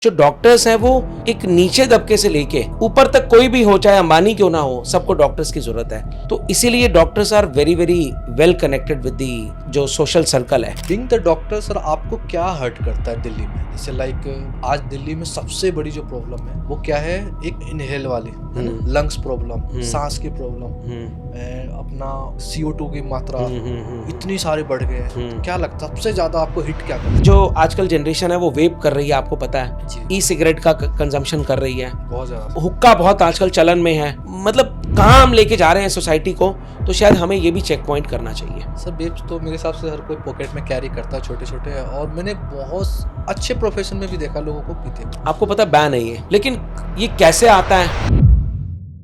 जो डॉक्टर्स हैं वो एक नीचे दबके से लेके ऊपर तक कोई भी हो, चाहे अंबानी क्यों ना हो, सबको डॉक्टर्स की जरूरत है। तो इसीलिए doctors are very very well connected with the जो सोशल सर्कल है। बीइंग द डॉक्टर सर आपको क्या हर्ट करता है दिल्ली में? जैसे लाइक आज दिल्ली में सबसे बड़ी जो प्रॉब्लम है वो क्या है? एक इनहेल वाली है ना, लंग्स प्रॉब्लम, सांस की प्रॉब्लम, अपना CO2 की मात्रा इतनी सारी बढ़ गए हैं। क्या लगता है सबसे ज्यादा आपको हिट क्या करता है? जो आजकल जनरेशन है वो वेप कर रही है, आपको पता है, ई सिगरेट का कंजम्पशन कर रही है, बहुत ज्यादा। हुक्का बहुत आजकल चलन में है। मतलब कहाँ हम लेके जा रहे हैं सोसाइटी को, तो शायद हमें ये भी चेक पॉइंट करना चाहिए। सर वेप्स तो मेरे हिसाब से हर कोई पॉकेट में कैरी करता है, छोटे छोटे, और मैंने बहुत अच्छे प्रोफेशन में भी देखा लोगों को पीते हुए। आपको पता है बैन है ये, लेकिन ये कैसे आता है?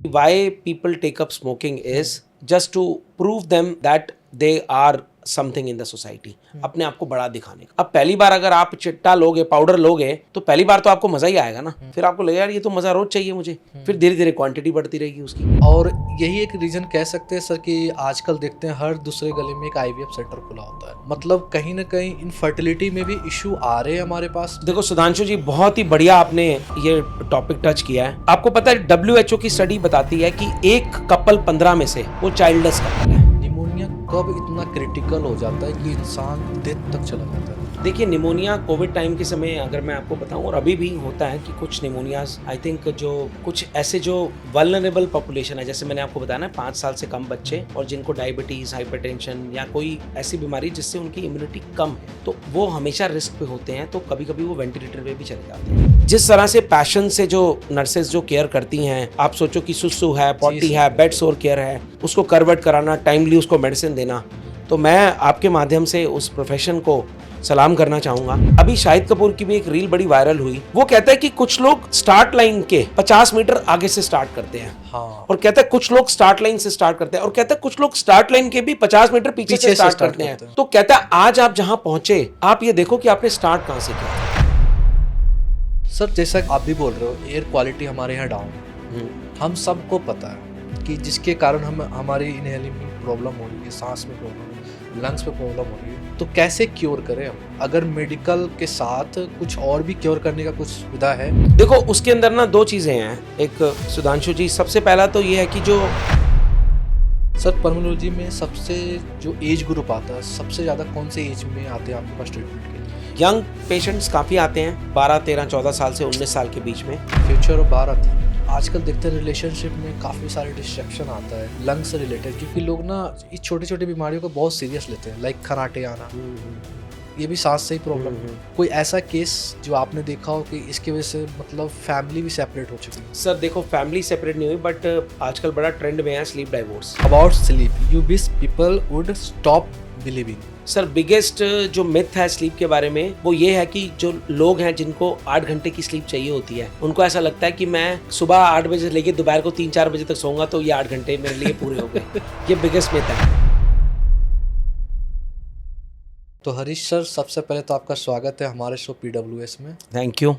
Why people take up smoking is just to prove them that they are something in the society, अपने आप को बड़ा दिखाने का। अब पहली बार अगर आप चिट्टा लोगे, पाउडर लोगे, तो पहली बार तो आपको मजा ही आएगा ना, फिर आपको लगेगा यार ये तो मजा रोज चाहिए मुझे, फिर धीरे धीरे क्वांटिटी बढ़ती रहेगी उसकी। और यही एक रीजन कह सकते हैं सर कि आजकल देखते हैं हर दूसरे गली में एक IVF सेंटर खुला होता है। मतलब कहीं ना कहीं इनफर्टिलिटी में भी इशू आ रहे हैं हमारे पास। देखो सुधांशु जी, बहुत ही बढ़िया आपने ये टॉपिक टच किया है। आपको पता है WHO की स्टडी बताती है कि एक कपल 15 में से वो चाइल्डलेस कपल है। निमोनिया कब इतना क्रिटिकल हो जाता है कि इंसान डेथ तक चला जाता है? देखिए, निमोनिया कोविड टाइम के समय अगर मैं आपको बताऊं, और अभी भी होता है कि कुछ निमोनियाज, आई थिंक जो कुछ ऐसे जो वल्नरेबल पॉपुलेशन है, जैसे मैंने आपको बताया ना, 5 साल से कम बच्चे और जिनको डायबिटीज, हाइपरटेंशन या कोई ऐसी बीमारी जिससे उनकी इम्यूनिटी कम है, तो वो हमेशा रिस्क पे होते हैं। तो कभी कभी वो वेंटिलेटर पे भी चले जाते हैं। जिस तरह से पैशन से जो नर्सेज जो केयर करती हैं, आप सोचो कि सुसु है, पॉटी है, बेड सोर केयर है, उसको करवट कराना, टाइमली उसको मेडिसिन देना, तो मैं आपके माध्यम से उस प्रोफेशन को सलाम करना चाहूंगा। अभी शाहिद कपूर की भी एक रील बड़ी वायरल हुई। वो कहता है कि कुछ लोग स्टार्ट लाइन के 50 मीटर आगे से स्टार्ट करते हैं, हाँ। और कहता है कुछ लोग स्टार्ट लाइन से स्टार्ट करते हैं, और कहता है कुछ लोग स्टार्ट लाइन के भी 50 मीटर पीछे से स्टार्ट करते हैं। तो कहता है आज आप जहां पहुंचे, आप ये देखो कि आपने स्टार्ट कहां से किया। सर जैसा आप भी बोल रहे हो, एयर क्वालिटी हमारे यहाँ डाउन है, हम सबको पता है कि जिसके कारण हम हमारी इनहेलिंग में प्रॉब्लम हो रही है, सांस में प्रॉब्लम हो रही है, लंग्स में प्रॉब्लम हो रही है। तो कैसे क्योर करें हम? अगर मेडिकल के साथ कुछ और भी क्योर करने का कुछ सुविधा है? देखो, उसके अंदर ना 2 चीजें हैं। एक सुधांशु जी, सबसे पहला तो ये है कि जो सर पल्मोलॉजी में सबसे जो एज ग्रुप आता है, सबसे ज़्यादा कौन से एज में आते हैं आपके पास ट्रीटमेंट के लिए? यंग पेशेंट्स काफ़ी आते हैं, 12, 13, 14 साल से 19 साल के बीच में। Future of Bharat. आजकल देखते हैं रिलेशनशिप में काफ़ी सारे डिस्ट्रैक्शन आता है लंग्स से रिलेटेड, क्योंकि लोग ना इस छोटी छोटी बीमारियों को बहुत सीरियस लेते हैं, लाइक खराटे आना, ये भी सांस से ही प्रॉब्लम है। कोई ऐसा केस जो आपने देखा हो कि इसकी वजह से मतलब फैमिली भी सेपरेट हो चुकी है? सर देखो, फैमिली सेपरेट नहीं हुई, बट आजकल बड़ा ट्रेंड में है sleep divorce. About sleep, you wish people would stop believing. Sir biggest जो मिथ है स्लीप के बारे में, वो ये है कि जो लोग हैं जिनको 8 घंटे की स्लीप चाहिए होती है, उनको ऐसा लगता है कि मैं सुबह 8 बजे से लेकर दोपहर को 3-4 बजे तक सोऊंगा तो ये 8 घंटे मेरे लिए पूरे हो गए। ये बिगेस्ट मिथ है। तो हरीश सर, सबसे पहले तो आपका स्वागत है हमारे शो PWS में। Thank you.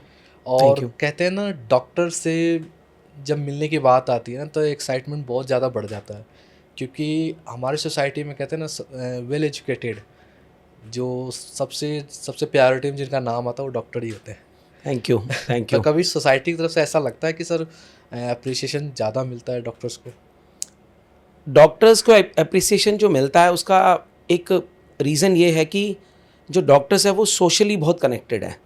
और कहते हैं ना, डॉक्टर से जब मिलने की बात आती है ना, तो एक्साइटमेंट बहुत ज़्यादा बढ़ जाता है, क्योंकि हमारी सोसाइटी में कहते हैं ना, वेल एजुकेटेड जो सबसे प्रायोरिटी में जिनका नाम आता है वो डॉक्टर ही होते हैं। Thank you, thank you. तो कभी सोसाइटी की तरफ से ऐसा लगता है कि सर अप्रिसिएशन ज़्यादा मिलता है डॉक्टर्स को? डॉक्टर्स को अप्रिसिएशन जो मिलता है, उसका एक रीज़न ये है कि जो डॉक्टर्स है वो सोशली बहुत कनेक्टेड है।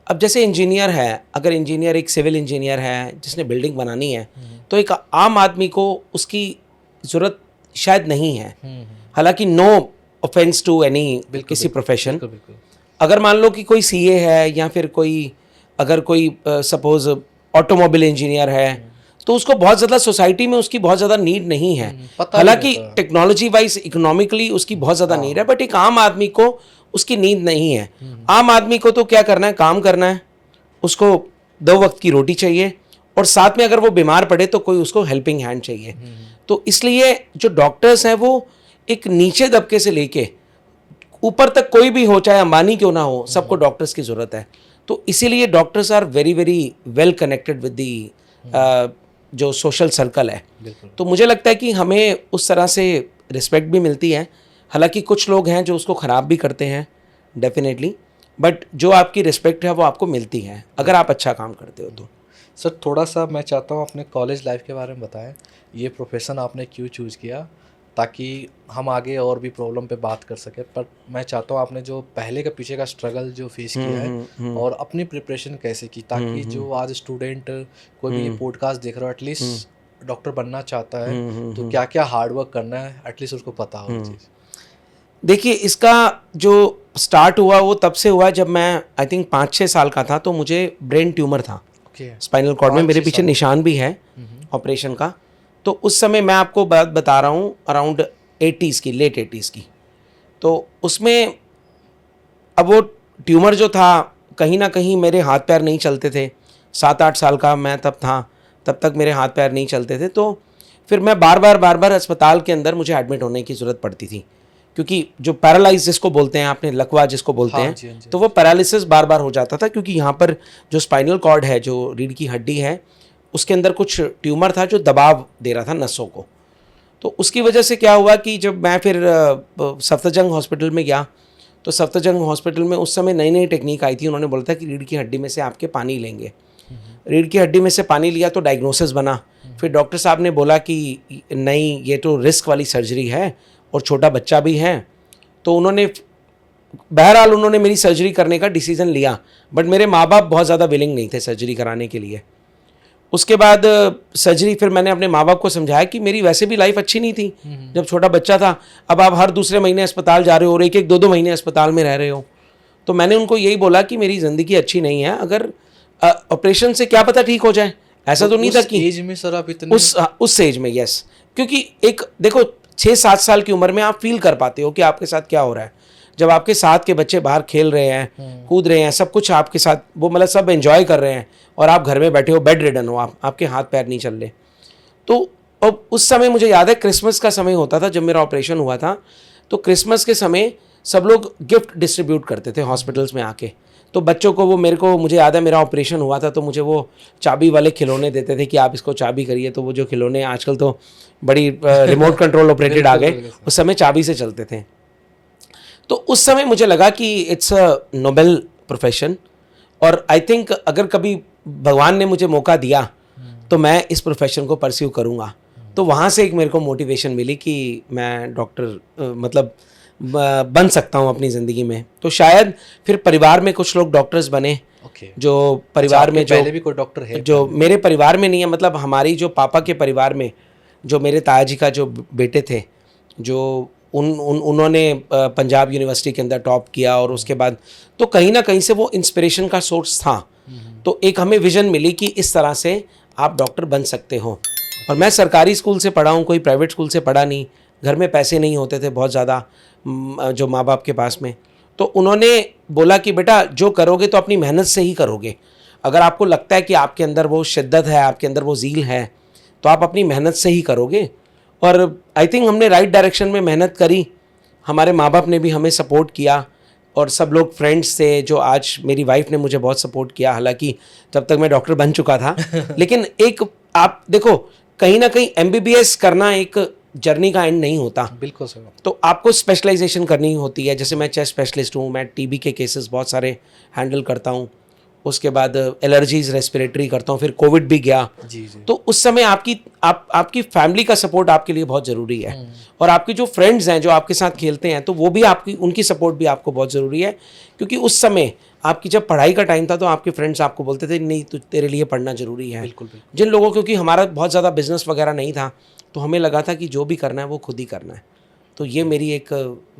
अब जैसे इंजीनियर है, अगर इंजीनियर एक सिविल इंजीनियर है जिसने बिल्डिंग बनानी है, तो एक आम आदमी को उसकी ज़रूरत शायद नहीं है। हालांकि नो ऑफेंस टू एनी किसी प्रोफेशन। अगर मान लो कि कोई CA है, या फिर अगर कोई सपोज ऑटोमोबाइल इंजीनियर है, तो उसको बहुत ज़्यादा सोसाइटी में उसकी बहुत ज़्यादा नीड नहीं है। हालांकि टेक्नोलॉजी वाइज, इकोनॉमिकली उसकी बहुत ज़्यादा नीड है, बट एक आम आदमी को उसकी नीड नहीं है। आम आदमी को तो क्या करना है, काम करना है, उसको 2 वक्त की रोटी चाहिए, और साथ में अगर वो बीमार पड़े तो कोई उसको हेल्पिंग हैंड चाहिए। तो इसलिए जो डॉक्टर्स हैं वो एक नीचे दबके से लेके ऊपर तक कोई भी हो, चाहे अंबानी क्यों ना हो, सबको डॉक्टर्स की ज़रूरत है। तो इसीलिए doctors are very very well connected with the जो सोशल सर्कल है। तो मुझे लगता है कि हमें उस तरह से रिस्पेक्ट भी मिलती है। हालांकि कुछ लोग हैं जो उसको ख़राब भी करते हैं, डेफिनेटली, बट जो आपकी रिस्पेक्ट है वो आपको मिलती है अगर आप अच्छा काम करते हो तो। सर थोड़ा सा मैं चाहता हूँ अपने कॉलेज लाइफ के बारे में बताएं, ये प्रोफेशन आपने क्यों चूज़ किया, ताकि हम आगे और भी प्रॉब्लम पे बात कर सकें। पर मैं चाहता हूँ आपने जो पहले के पीछे का स्ट्रगल जो फेस किया है और अपनी प्रिपरेशन कैसे की, ताकि जो आज स्टूडेंट कोई भी ये पॉडकास्ट देख रहा हो एटलीस्ट डॉक्टर बनना चाहता है तो क्या क्या हार्डवर्क करना है एटलीस्ट उसको पता हो चीज़। देखिए इसका जो स्टार्ट हुआ वो तब से हुआ जब मैं आई थिंक 5-6 साल का था, तो मुझे ब्रेन ट्यूमर था स्पाइनल कॉर्ड में, मेरे पीछे निशान भी है ऑपरेशन का। तो उस समय मैं आपको बात बता रहा हूँ अराउंड 80s की, लेट 80s की। तो उसमें अब वो ट्यूमर जो था कहीं ना कहीं मेरे हाथ पैर नहीं चलते थे। 7-8 साल का मैं तब था, तब तक मेरे हाथ पैर नहीं चलते थे। तो फिर मैं बार बार अस्पताल के अंदर मुझे एडमिट होने की ज़रूरत पड़ती थी, क्योंकि जो पैरालाइज जिसको बोलते हैं आपने, लकवा जिसको बोलते हैं, जी, हाँ जी। तो वो पैरालिसिस बार बार हो जाता था, क्योंकि यहाँ पर जो स्पाइनल कॉर्ड है, जो रीढ़ की हड्डी है, उसके अंदर कुछ ट्यूमर था जो दबाव दे रहा था नसों को। तो उसकी वजह से क्या हुआ कि जब मैं फिर सफदरजंग हॉस्पिटल में गया, तो सफदरजंग हॉस्पिटल में उस समय नई नई टेक्निक आई थी। उन्होंने बोला था कि रीढ़ की हड्डी में से आपके पानी लेंगे। रीढ़ की हड्डी में से पानी लिया तो डायग्नोसिस बना। फिर डॉक्टर साहब ने बोला कि नहीं, ये तो रिस्क वाली सर्जरी है और छोटा बच्चा भी है। तो उन्होंने बहरहाल उन्होंने मेरी सर्जरी करने का डिसीजन लिया, बट मेरे माँ बाप बहुत ज़्यादा विलिंग नहीं थे सर्जरी कराने के लिए। उसके बाद सर्जरी, फिर मैंने अपने माँ बाप को समझाया कि मेरी वैसे भी लाइफ अच्छी नहीं थी जब छोटा बच्चा था। अब आप हर दूसरे महीने अस्पताल जा रहे हो और एक 2 महीने अस्पताल में रह रहे हो। तो मैंने उनको यही बोला कि मेरी ज़िंदगी अच्छी नहीं है, अगर ऑपरेशन से क्या पता ठीक हो जाए। ऐसा तो नहीं था कि एज में सर आप इतने उस एज में, यस, क्योंकि एक देखो 6-7 साल की उम्र में आप फील कर पाते हो कि आपके साथ क्या हो रहा है। जब आपके साथ के बच्चे बाहर खेल रहे हैं, कूद रहे हैं, सब कुछ आपके साथ, वो मतलब सब एंजॉय कर रहे हैं, और आप घर में बैठे हो, बेड रिडन हो, आपके हाथ पैर नहीं चल रहे। तो अब उस समय मुझे याद है क्रिसमस का समय होता था जब मेरा ऑपरेशन हुआ था। तो क्रिसमस के समय सब लोग गिफ्ट डिस्ट्रीब्यूट करते थे हॉस्पिटल्स में आके। तो बच्चों को वो मुझे याद है मेरा ऑपरेशन हुआ था तो मुझे वो चाबी वाले खिलौने देते थे कि आप इसको चाबी करिए। तो वो जो खिलौने आजकल तो बड़ी रिमोट कंट्रोल ऑपरेटेड आ गए, उस समय चाबी से चलते थे। तो उस समय मुझे लगा कि इट्स अ नोबेल प्रोफेशन, और आई थिंक अगर कभी भगवान ने मुझे मौका दिया तो मैं इस प्रोफेशन को परस्यू करूँगा। तो वहाँ से एक मेरे को मोटिवेशन मिली कि मैं डॉक्टर मतलब बन सकता हूँ अपनी ज़िंदगी में। तो शायद फिर परिवार में कुछ लोग डॉक्टर्स बने। जो परिवार में जो पहले भी कोई डॉक्टर है, जो मेरे परिवार में नहीं है, मतलब हमारी जो पापा के परिवार में जो मेरे ताया जी का जो बेटे थे, जो उन्होंने पंजाब यूनिवर्सिटी के अंदर टॉप किया, और उसके बाद तो कहीं ना कहीं से वो इंस्पिरेशन का सोर्स था। तो एक हमें विजन मिली कि इस तरह से आप डॉक्टर बन सकते हो। और मैं सरकारी स्कूल से पढ़ा हूँ, कोई प्राइवेट स्कूल से पढ़ा नहीं। घर में पैसे नहीं होते थे बहुत ज़्यादा जो माँ बाप के पास में। तो उन्होंने बोला कि बेटा जो करोगे तो अपनी मेहनत से ही करोगे। अगर आपको लगता है कि आपके अंदर वो शिद्दत है, आपके अंदर वो ज़ील है, तो आप अपनी मेहनत से ही करोगे। और आई थिंक हमने राइट डायरेक्शन में मेहनत करी। हमारे माँ बाप ने भी हमें सपोर्ट किया, और सब लोग फ्रेंड्स थे। जो आज मेरी वाइफ ने मुझे बहुत सपोर्ट किया, हालांकि तब तक मैं डॉक्टर बन चुका था। लेकिन एक आप देखो, कहीं ना कहीं MBBS करना एक जर्नी का एंड नहीं होता। बिल्कुल सर। तो आपको स्पेशलाइजेशन करनी होती है। जैसे मैं चेस्ट स्पेशलिस्ट हूँ, मैं TB के केसेस बहुत सारे हैंडल करता हूँ। उसके बाद एलर्जीज रेस्पिरेटरी करता हूँ, फिर कोविड भी गया। जी। तो उस समय आपकी फैमिली का सपोर्ट आपके लिए बहुत ज़रूरी है, और आपके जो फ्रेंड्स हैं जो आपके साथ खेलते हैं, तो वो भी उनकी सपोर्ट भी आपको बहुत ज़रूरी है। क्योंकि उस समय आपकी जब पढ़ाई का टाइम था तो आपके फ्रेंड्स आपको बोलते थे नहीं तो तेरे लिए पढ़ना ज़रूरी है। बिल्कुल। जिन लोगों, क्योंकि हमारा बहुत ज़्यादा बिजनेस वगैरह नहीं था, तो हमें लगा था कि जो भी करना है वो खुद ही करना है। तो ये मेरी एक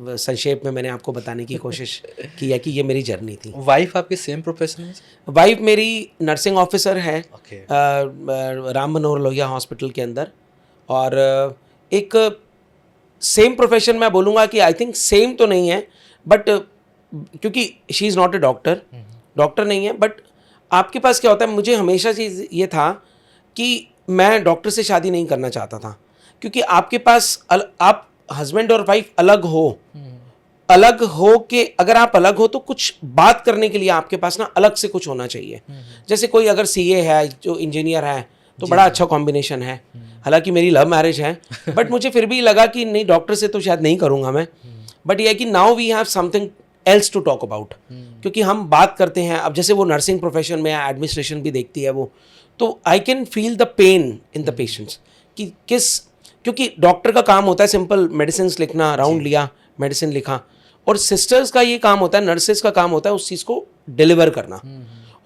संक्षेप में मैंने आपको बताने की कोशिश की है कि ये मेरी जर्नी थी। वाइफ आपकी सेम प्रोफेशन में? वाइफ मेरी नर्सिंग ऑफिसर है Okay. राम मनोहर लोहिया हॉस्पिटल के अंदर। और एक सेम प्रोफेशन मैं बोलूँगा कि आई थिंक सेम तो नहीं है, बट क्योंकि she is not a doctor नहीं है। बट आपके पास क्या होता है, मुझे हमेशा चीज़ ये था कि मैं डॉक्टर से शादी नहीं करना चाहता था, क्योंकि आपके पास आप हस्बैंड और वाइफ अलग हो के, अगर आप अलग हो तो कुछ बात करने के लिए आपके पास ना अलग से कुछ होना चाहिए। जैसे कोई अगर CA है, जो इंजीनियर है, तो बड़ा अच्छा कॉम्बिनेशन है। हालांकि मेरी लव मैरिज है, बट मुझे फिर भी लगा कि नहीं, डॉक्टर से तो शायद नहीं करूँगा मैं। बट ये है कि now we have something else to talk about, क्योंकि हम बात करते हैं अब जैसे वो नर्सिंग प्रोफेशन में एडमिनिस्ट्रेशन भी देखती है वो, तो I can feel the pain in the patients कि क्योंकि डॉक्टर का काम होता है सिंपल मेडिसिन लिखना, राउंड लिया, मेडिसिन लिखा, और सिस्टर्स का ये काम होता है, नर्सेज का काम होता है उस चीज़ को डिलीवर करना।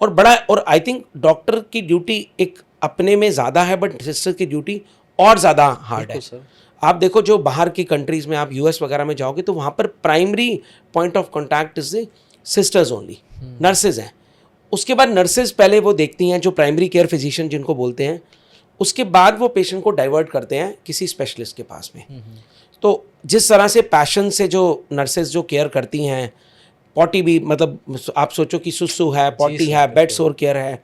और आई थिंक डॉक्टर की ड्यूटी एक अपने में ज़्यादा है, बट सिस्टर की ड्यूटी और ज़्यादा हार्ड है। आप देखो जो बाहर की कंट्रीज़ में, आप यूएस वगैरह में जाओगे तो वहाँ पर primary point of contact is the sisters only, nurses हैं। उसके बाद नर्सेज पहले वो देखती हैं, जो प्राइमरी केयर फिजिशियन जिनको बोलते हैं, उसके बाद वो पेशेंट को डाइवर्ट करते हैं किसी स्पेशलिस्ट के पास में। तो जिस तरह से पैशन से जो नर्सेज जो केयर करती हैं, पॉटी भी, मतलब आप सोचो कि सुसु है, पॉटी है, बेड सोर केयर है,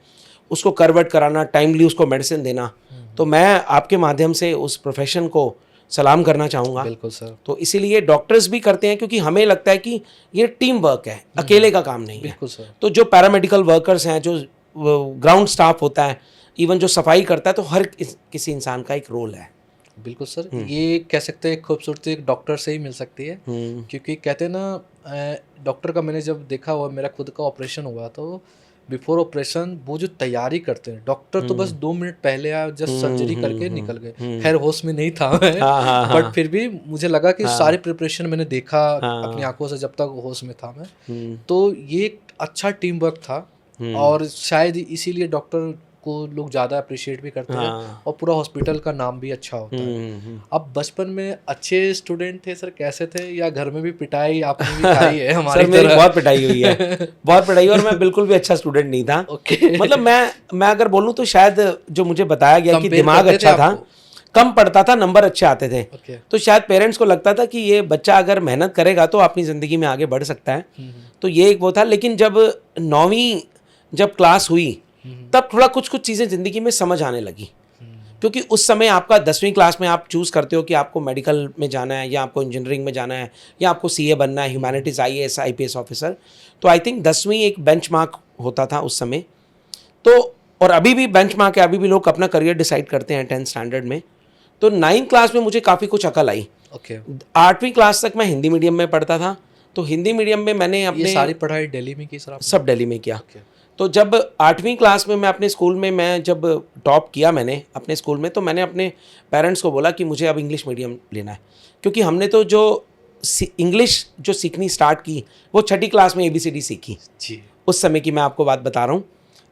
उसको करवट कराना, टाइमली उसको मेडिसिन देना, तो मैं आपके माध्यम से उस प्रोफेशन को सलाम करना चाहूँगा। बिल्कुल सर। तो इसीलिए डॉक्टर्स भी करते हैं, क्योंकि हमें लगता है कि ये टीम वर्क है, अकेले का काम नहीं है। बिल्कुल सर। तो जो पैरामेडिकल वर्कर्स हैं, जो ग्राउंड स्टाफ होता है, इवन जो सफाई करता है, तो हर किसी इंसान का एक रोल है। बिल्कुल सर, ये कह सकते हैं खूबसूरती एक डॉक्टर से ही मिल सकती है, क्योंकि कहते हैं ना, डॉक्टर का मैंने जब देखा हुआ, मेरा खुद का ऑपरेशन हुआ, तो बिफोर ऑपरेशन वो जो तैयारी करते हैं डॉक्टर, तो बस 2 मिनट पहले आया, जस्ट सर्जरी करके निकल गए। खैर होश में नहीं था मैं, बट फिर भी मुझे लगा कि सारी प्रिपरेशन मैंने देखा अपनी आंखों से जब तक होश में था मैं। तो ये एक अच्छा टीम वर्क था, और शायद इसीलिए डॉक्टर को लोग ज़्यादा अप्रिशिएट भी करते हैं, और पूरा हॉस्पिटल का नाम भी अच्छा होता है। अब बचपन में अच्छे स्टूडेंट थे सर, कैसे थे, या घर में भी पिटाई आपने भी खाई है? हमारी सर मेरी बहुत पिटाई हुई है, बहुत पिटाई, और मैं बिल्कुल भी अच्छा स्टूडेंट नहीं था। मतलब मैं अगर बोलूँ तो शायद जो मुझे बताया गया कि दिमाग अच्छा था, कम पढ़ता था, नंबर अच्छे आते थे, तो शायद पेरेंट्स को लगता था कि ये बच्चा अगर मेहनत करेगा तो अपनी ज़िंदगी में आगे बढ़ सकता है। तो ये एक वो था। लेकिन जब 9वीं जब क्लास हुई, तब थोड़ा कुछ चीज़ें ज़िंदगी में समझ आने लगी, क्योंकि उस समय आपका 10वीं क्लास में आप चूज़ करते हो कि आपको मेडिकल में जाना है, या आपको इंजीनियरिंग में जाना है, या आपको सीए बनना है, ह्यूमैनिटीज़, आईएएस, आईपीएस ऑफिसर। तो आई थिंक 10वीं एक बेंचमार्क होता था उस समय। तो और अभी भी बेंचमार्क है, अभी भी लोग अपना करियर डिसाइड करते हैं 10th स्टैंडर्ड में। तो 9th क्लास में मुझे काफ़ी कुछ अकल आई। 8वीं क्लास तक मैं हिंदी मीडियम में पढ़ता था, तो हिंदी मीडियम में मैंने अपने सारी पढ़ाई दिल्ली में की सर? सब दिल्ली में किया। तो जब 8वीं क्लास में मैं अपने स्कूल में, मैं जब टॉप किया मैंने अपने स्कूल में, तो मैंने अपने पेरेंट्स को बोला कि मुझे अब इंग्लिश मीडियम लेना है, क्योंकि हमने तो जो इंग्लिश जो सीखनी स्टार्ट की वो 6ठी क्लास में ABCD सीखी जी। उस समय की मैं आपको बात बता रहा हूँ।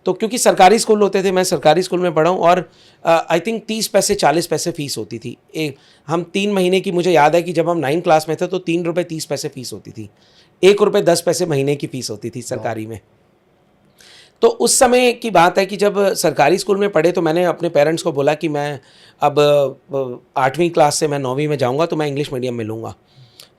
तो क्योंकि सरकारी स्कूल होते थे, मैं सरकारी स्कूल में पढ़ा हूँ, और आई थिंक 30 पैसे 40 पैसे फ़ीस होती थी। हम 3 महीने की, मुझे याद है कि जब हम 9th क्लास में थे तो 3 रुपये 30 पैसे फ़ीस होती थी, 1 रुपये 10 पैसे महीने की फ़ीस होती थी सरकारी में। तो उस समय की बात है कि जब सरकारी स्कूल में पढ़े, तो मैंने अपने पेरेंट्स को बोला कि मैं अब 8वीं क्लास से मैं 9वीं में जाऊंगा, तो मैं इंग्लिश मीडियम में लूँगा।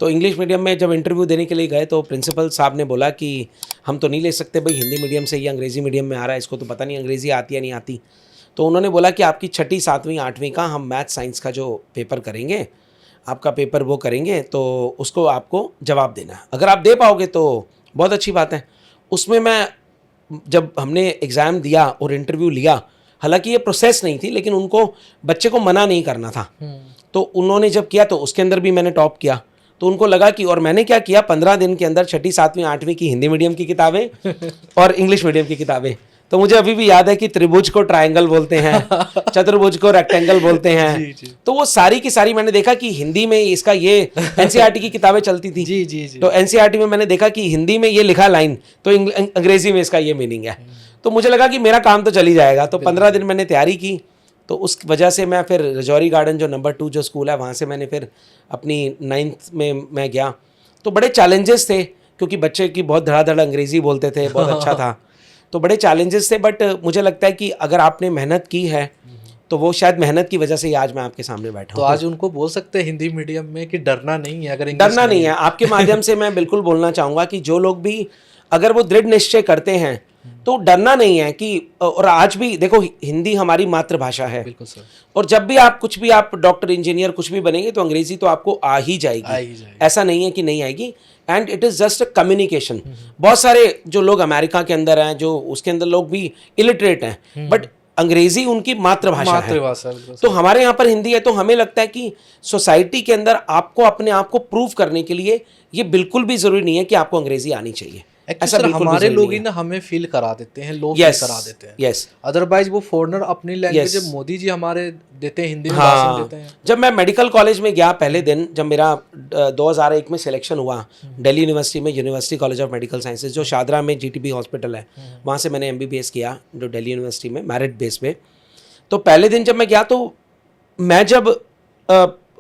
तो इंग्लिश मीडियम में जब इंटरव्यू देने के लिए गए, तो प्रिंसिपल साहब ने बोला कि हम तो नहीं ले सकते भाई, हिंदी मीडियम से, ये अंग्रेज़ी मीडियम में आ रहा है, इसको तो पता नहीं अंग्रेज़ी आती या नहीं आती। तो उन्होंने बोला कि आपकी 6ठी 7वीं 8वीं का हम मैथ साइंस का जो पेपर करेंगे, आपका पेपर वो करेंगे, तो उसको आपको जवाब देना है। अगर आप दे पाओगे तो बहुत अच्छी बात है। उसमें मैं, जब हमने एग्ज़ाम दिया और इंटरव्यू लिया, हालांकि ये प्रोसेस नहीं थी, लेकिन उनको बच्चे को मना नहीं करना था, तो उन्होंने जब किया तो उसके अंदर भी मैंने टॉप किया। तो उनको लगा कि, और मैंने क्या किया, 15 दिन के अंदर 6ठी 7वीं 8वीं की हिंदी मीडियम की किताबें और इंग्लिश मीडियम की किताबें। तो मुझे अभी भी याद है कि त्रिभुज को ट्रायंगल बोलते हैं, चतुर्भुज को रेक्टेंगल बोलते हैं। जी, जी। तो वो सारी की सारी मैंने देखा कि हिंदी में इसका ये एनसीईआरटी की किताबें चलती थी। जी, जी, जी। तो एनसीईआरटी में मैंने देखा कि हिंदी में ये लिखा लाइन, तो अंग्रेजी में इसका ये मीनिंग है। तो मुझे लगा कि मेरा काम तो चल ही जाएगा। तो 15 दिन मैंने तैयारी की। तो उस वजह से मैं फिर रजौरी गार्डन जो नंबर 2 जो स्कूल है, वहाँ से मैंने फिर अपनी 9th में मैं गया। तो बड़े चैलेंजेस थे, क्योंकि बच्चे की बहुत धड़ाधड़ अंग्रेज़ी बोलते थे, बहुत अच्छा था। तो बड़े चैलेंजेस थे, बट मुझे लगता है कि अगर आपने मेहनत की है, तो वो शायद मेहनत की वजह से ही आज मैं आपके सामने बैठा हूँ। तो आज उनको बोल सकते हैं हिंदी मीडियम में कि डरना नहीं है, अगर डरना नहीं है। आपके माध्यम से मैं बिल्कुल बोलना चाहूँगा कि जो लोग भी अगर वो दृढ़ निश्चय करते हैं, तो डरना नहीं है कि, और आज भी देखो हिंदी हमारी मातृभाषा है। बिल्कुल सर। और जब भी आप कुछ भी, आप डॉक्टर इंजीनियर कुछ भी बनेंगे, तो अंग्रेजी तो आपको आ ही जाएगी, ऐसा नहीं है कि नहीं आएगी। And it is just a communication. बहुत सारे जो लोग अमेरिका के अंदर हैं, जो उसके अंदर लोग भी इलिटरेट हैं, बट अंग्रेजी उनकी मातृभाषा है। मातृभाषा बिल्कुल तो हमारे यहाँ पर हिंदी है, तो हमें लगता है कि सोसाइटी के अंदर आपको अपने आप को प्रूव करने के लिए ये बिल्कुल भी जरूरी नहीं है कि आपको अंग्रेजी आनी चाहिए। ऐसा हमारे लोग ही ना हमें फील करा देते हैं, लोग फील करा देते हैं। यस, अदरवाइज वो फॉरेनर अपनी लैंग्वेज जब मोदी जी हमारे देते हैं हिंदी में हाँ, भाषण देते हैं। जब मैं मेडिकल कॉलेज में गया पहले दिन, जब मेरा 2001 में सिलेक्शन हुआ दिल्ली यूनिवर्सिटी में, university college of medical sciences जो शादरा में जीटीबी हॉस्पिटल है, वहाँ से मैंने एमबीबीएस किया जो दिल्ली यूनिवर्सिटी में मेरिट बेस पे। तो पहले दिन जब मैं गया तो मैं जब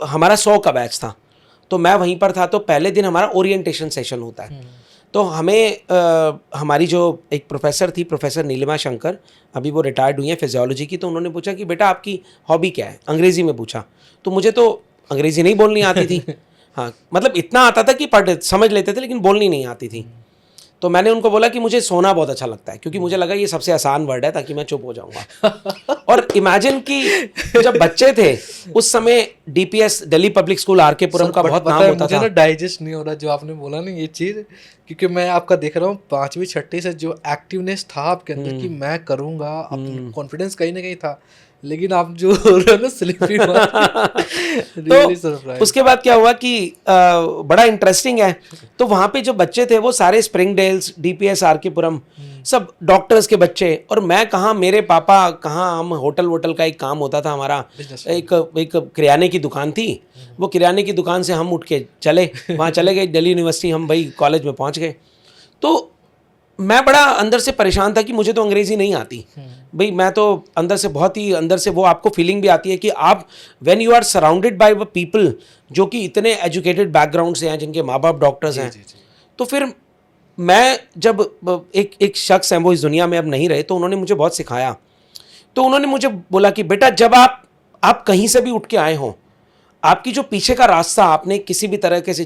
हमारा 100 का बैच था तो मैं वहीं पर था। तो पहले दिन हमारा ओरिएंटेशन सेशन होता है, तो हमें हमारी जो एक प्रोफेसर थी, प्रोफेसर नीलिमा शंकर, अभी वो रिटायर्ड हुई हैं फिजियोलॉजी की, तो उन्होंने पूछा कि बेटा आपकी हॉबी क्या है, अंग्रेज़ी में पूछा। तो मुझे तो अंग्रेज़ी नहीं बोलनी आती थी, हाँ मतलब इतना आता था कि पढ़ समझ लेते थे लेकिन बोलनी नहीं आती थी। तो मैंने उनको बोला कि मुझे सोना बहुत अच्छा लगता है, क्योंकि मुझे लगा ये सबसे आसान वर्ड है ताकि मैं चुप हो जाऊंगा। और इमेजिन कि जब बच्चे थे उस समय DPS Delhi public school R K Puram का बहुत नाम होता था। मुझे ना डाइजेस्ट नहीं हो रहा जो आपने बोला ना ये चीज़, क्योंकि मैं आपका देख रहा हूँ 5वीं 6वीं से जो एक्टिवनेस था आपके अंदर कि मैं करूँगा, अपना कॉन्फिडेंस कहीं ना कहीं था, लेकिन आप जो ना स्लिपी तो उसके बाद क्या हुआ कि बड़ा इंटरेस्टिंग है। तो वहाँ पे जो बच्चे थे वो सारे स्प्रिंगडेल्स, डीपीएस आरके पुरम, सब डॉक्टर्स के बच्चे, और मैं कहाँ, मेरे पापा कहाँ, हम होटल वोटल का एक काम होता था हमारा, एक किराने की दुकान थी, वो किराने की दुकान से हम उठ के चले, वहाँ चले गए दिल्ली यूनिवर्सिटी, हम भाई कॉलेज में पहुँच गए। तो मैं बड़ा अंदर से परेशान था कि मुझे तो अंग्रेज़ी नहीं आती भाई, मैं तो अंदर से बहुत ही अंदर से वो आपको फीलिंग भी आती है कि आप when you are surrounded by people जो कि इतने एजुकेटेड बैकग्राउंड से हैं, जिनके माँ बाप डॉक्टर्स हैं, तो फिर मैं जब एक शख्स हैं वो इस दुनिया में अब नहीं रहे, तो उन्होंने मुझे बहुत सिखाया। तो उन्होंने मुझे बोला कि बेटा जब आप कहीं से भी उठ के आए हों, आपकी जो पीछे का रास्ता आपने किसी भी तरह के से,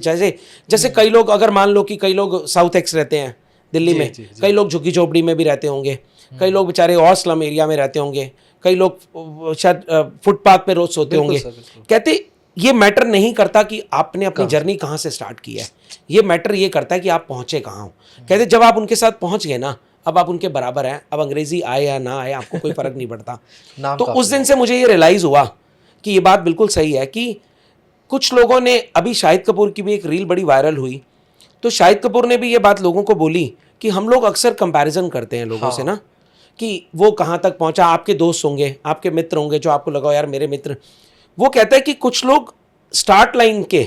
जैसे कई लोग, अगर मान लो कि कई लोग साउथ एक्स रहते हैं दिल्ली में, कई लोग झुग्गी झोपड़ी में भी रहते होंगे, कई लोग बेचारे और स्लम एरिया में रहते होंगे, कई लोग शायद फुटपाथ पे रोज सोते होंगे। कहते ये मैटर नहीं करता कि आपने अपनी जर्नी कहाँ से स्टार्ट की है, ये मैटर ये करता है कि आप पहुँचे कहाँ हो। कहते जब आप उनके साथ पहुँच गए ना, अब आप उनके बराबर हैं, अब अंग्रेजी आए या ना आए आपको कोई फर्क नहीं पड़ता। तो उस दिन से मुझे ये रियलाइज़ हुआ कि ये बात बिल्कुल सही है कि कुछ लोगों ने, अभी शाहिद कपूर की भी एक रील बड़ी वायरल हुई, तो शाहिद कपूर ने भी ये बात लोगों को बोली कि हम लोग अक्सर कंपैरिजन करते हैं लोगों से ना, कि वो कहाँ तक पहुँचा, आपके दोस्त होंगे, आपके मित्र होंगे जो आपको लगा यार मेरे मित्र। वो कहता है कि कुछ लोग स्टार्ट लाइन के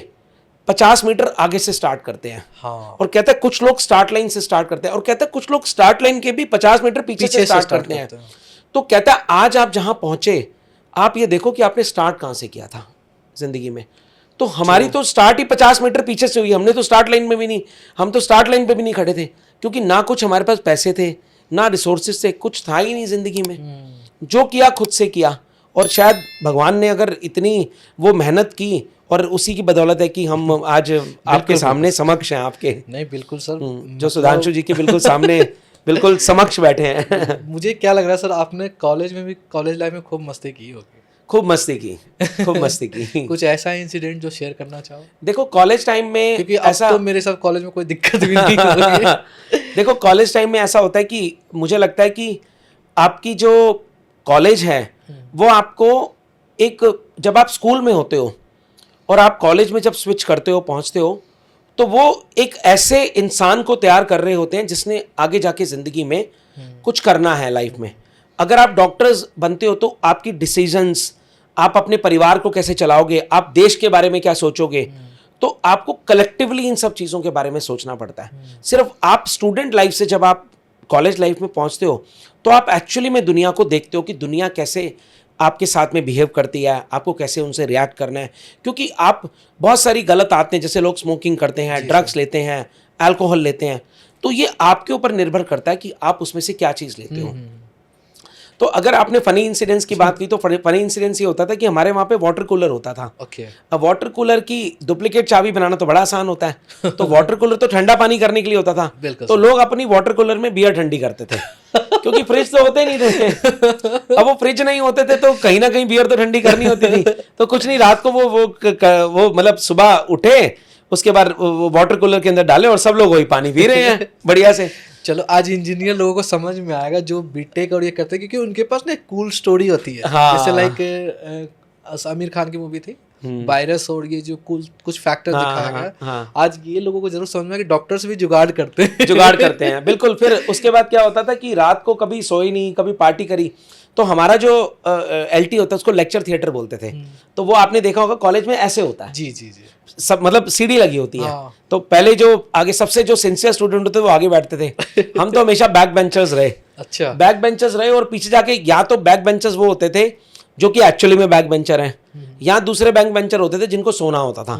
50 मीटर आगे से स्टार्ट करते हैं, और कहता है कुछ लोग स्टार्ट लाइन से स्टार्ट करते हैं, और कहता है कुछ लोग स्टार्ट लाइन के भी 50 मीटर पीछे से स्टार्ट करते हैं। तो कहता है आज आप जहाँ पहुँचे, आप ये देखो कि आपने स्टार्ट कहाँ से किया था जिंदगी में। तो हमारी तो स्टार्ट ही 50 मीटर पीछे से हुई, हमने तो स्टार्ट लाइन में भी नहीं, हम तो स्टार्ट लाइन पे भी नहीं खड़े थे, क्योंकि ना कुछ हमारे पास पैसे थे, ना रिसोर्सेज थे, कुछ था ही नहीं जिंदगी में। जो किया खुद से किया, और शायद भगवान ने अगर इतनी वो मेहनत की, और उसी की बदौलत है कि हम आज आपके सामने समक्ष हैं, आपके नहीं बिल्कुल सर, जो सुधांशु जी के बिल्कुल सामने बिल्कुल समक्ष बैठे हैं। मुझे क्या लग रहा है सर, आपने कॉलेज में भी, कॉलेज लाइफ में खूब मस्ती की होगी। खूब मस्ती की, खूब मस्ती की। कुछ ऐसा इंसिडेंट जो शेयर करना चाहो? देखो कॉलेज टाइम में, क्योंकि ऐसा तो मेरे साथ कॉलेज में कोई दिक्कत भी नहीं होगी। देखो कॉलेज टाइम में ऐसा होता है कि मुझे लगता है कि आपकी जो कॉलेज है वो आपको एक, जब आप स्कूल में होते हो और आप कॉलेज में जब स्विच करते हो, पहुंचते हो, तो वो एक ऐसे इंसान को तैयार कर रहे होते हैं जिसने आगे जाके ज़िंदगी में कुछ करना है लाइफ में। अगर आप डॉक्टर्स बनते हो तो आपकी डिसीजंस, आप अपने परिवार को कैसे चलाओगे, आप देश के बारे में क्या सोचोगे, तो आपको कलेक्टिवली इन सब चीज़ों के बारे में सोचना पड़ता है। सिर्फ आप स्टूडेंट लाइफ से जब आप कॉलेज लाइफ में पहुंचते हो तो आप एक्चुअली में दुनिया को देखते हो कि दुनिया कैसे आपके साथ में बिहेव करती है, आपको कैसे उनसे रिएक्ट करना है। क्योंकि आप बहुत सारी गलत आदतें, जैसे लोग स्मोकिंग करते हैं, ड्रग्स लेते हैं, अल्कोहल लेते हैं, तो ये आपके ऊपर निर्भर करता है कि आप उसमें से क्या चीज़ लेते हो। तो अगर आपने फनी इंसिडेंट्स की बात की, तो फनी इंसिडेंट्स ये होता था कि हमारे वहाँ पे वाटर कूलर होता था। अब वाटर कूलर की डुप्लीकेट चाबी बनाना तो बड़ा आसान होता है, तो वाटर कूलर तो ठंडा पानी करने के लिए होता था, तो लोग अपनी वाटर कूलर में बियर ठंडी करते थे, क्योंकि फ्रिज तो होते नहीं थे। अब वो फ्रिज नहीं होते थे तो कहीं ना कहीं बियर तो ठंडी करनी होती थी। तो कुछ नहीं, रात को वो मतलब सुबह उठे, उसके बाद वो वाटर कूलर के अंदर डाले और सब लोग वही पानी पी रहे हैं बढ़िया से। चलो आज इंजीनियर लोगों को समझ में आएगा जो बीटेक और ये करते हैं, क्योंकि उनके पास ना एक कूल स्टोरी होती है। हाँ। जैसे लाइक आमिर खान की मूवी थी वायरस, और ये जो कुछ फैक्टर दिखाया गया। हाँ। आज ये लोगों को जरूर समझ में आया कि डॉक्टर्स भी जुगाड़ करते हैं। जुगाड़ करते हैं, बिल्कुल। फिर उसके बाद क्या होता था कि रात को कभी सोई नहीं, कभी पार्टी करी, तो हमारा जो LT होता है उसको लेक्चर थिएटर बोलते थे। तो वो आपने देखा होगा कॉलेज में ऐसे होता है, जी जी जी। सब मतलब CD लगी होती है। हाँ। तो पहले जो आगे सबसे जो सिंसियर स्टूडेंट होते थे वो आगे बैठते थे। हम तो हमेशा बैक बेंचर्स रहे। अच्छा। बैक बेंचर्स रहे, और पीछे जाके या तो बैक बेंचर्स वो होते थे जो कि एक्चुअली में बैक बेंचर हैं, या दूसरे बैक बेंचर होते थे जिनको सोना होता था।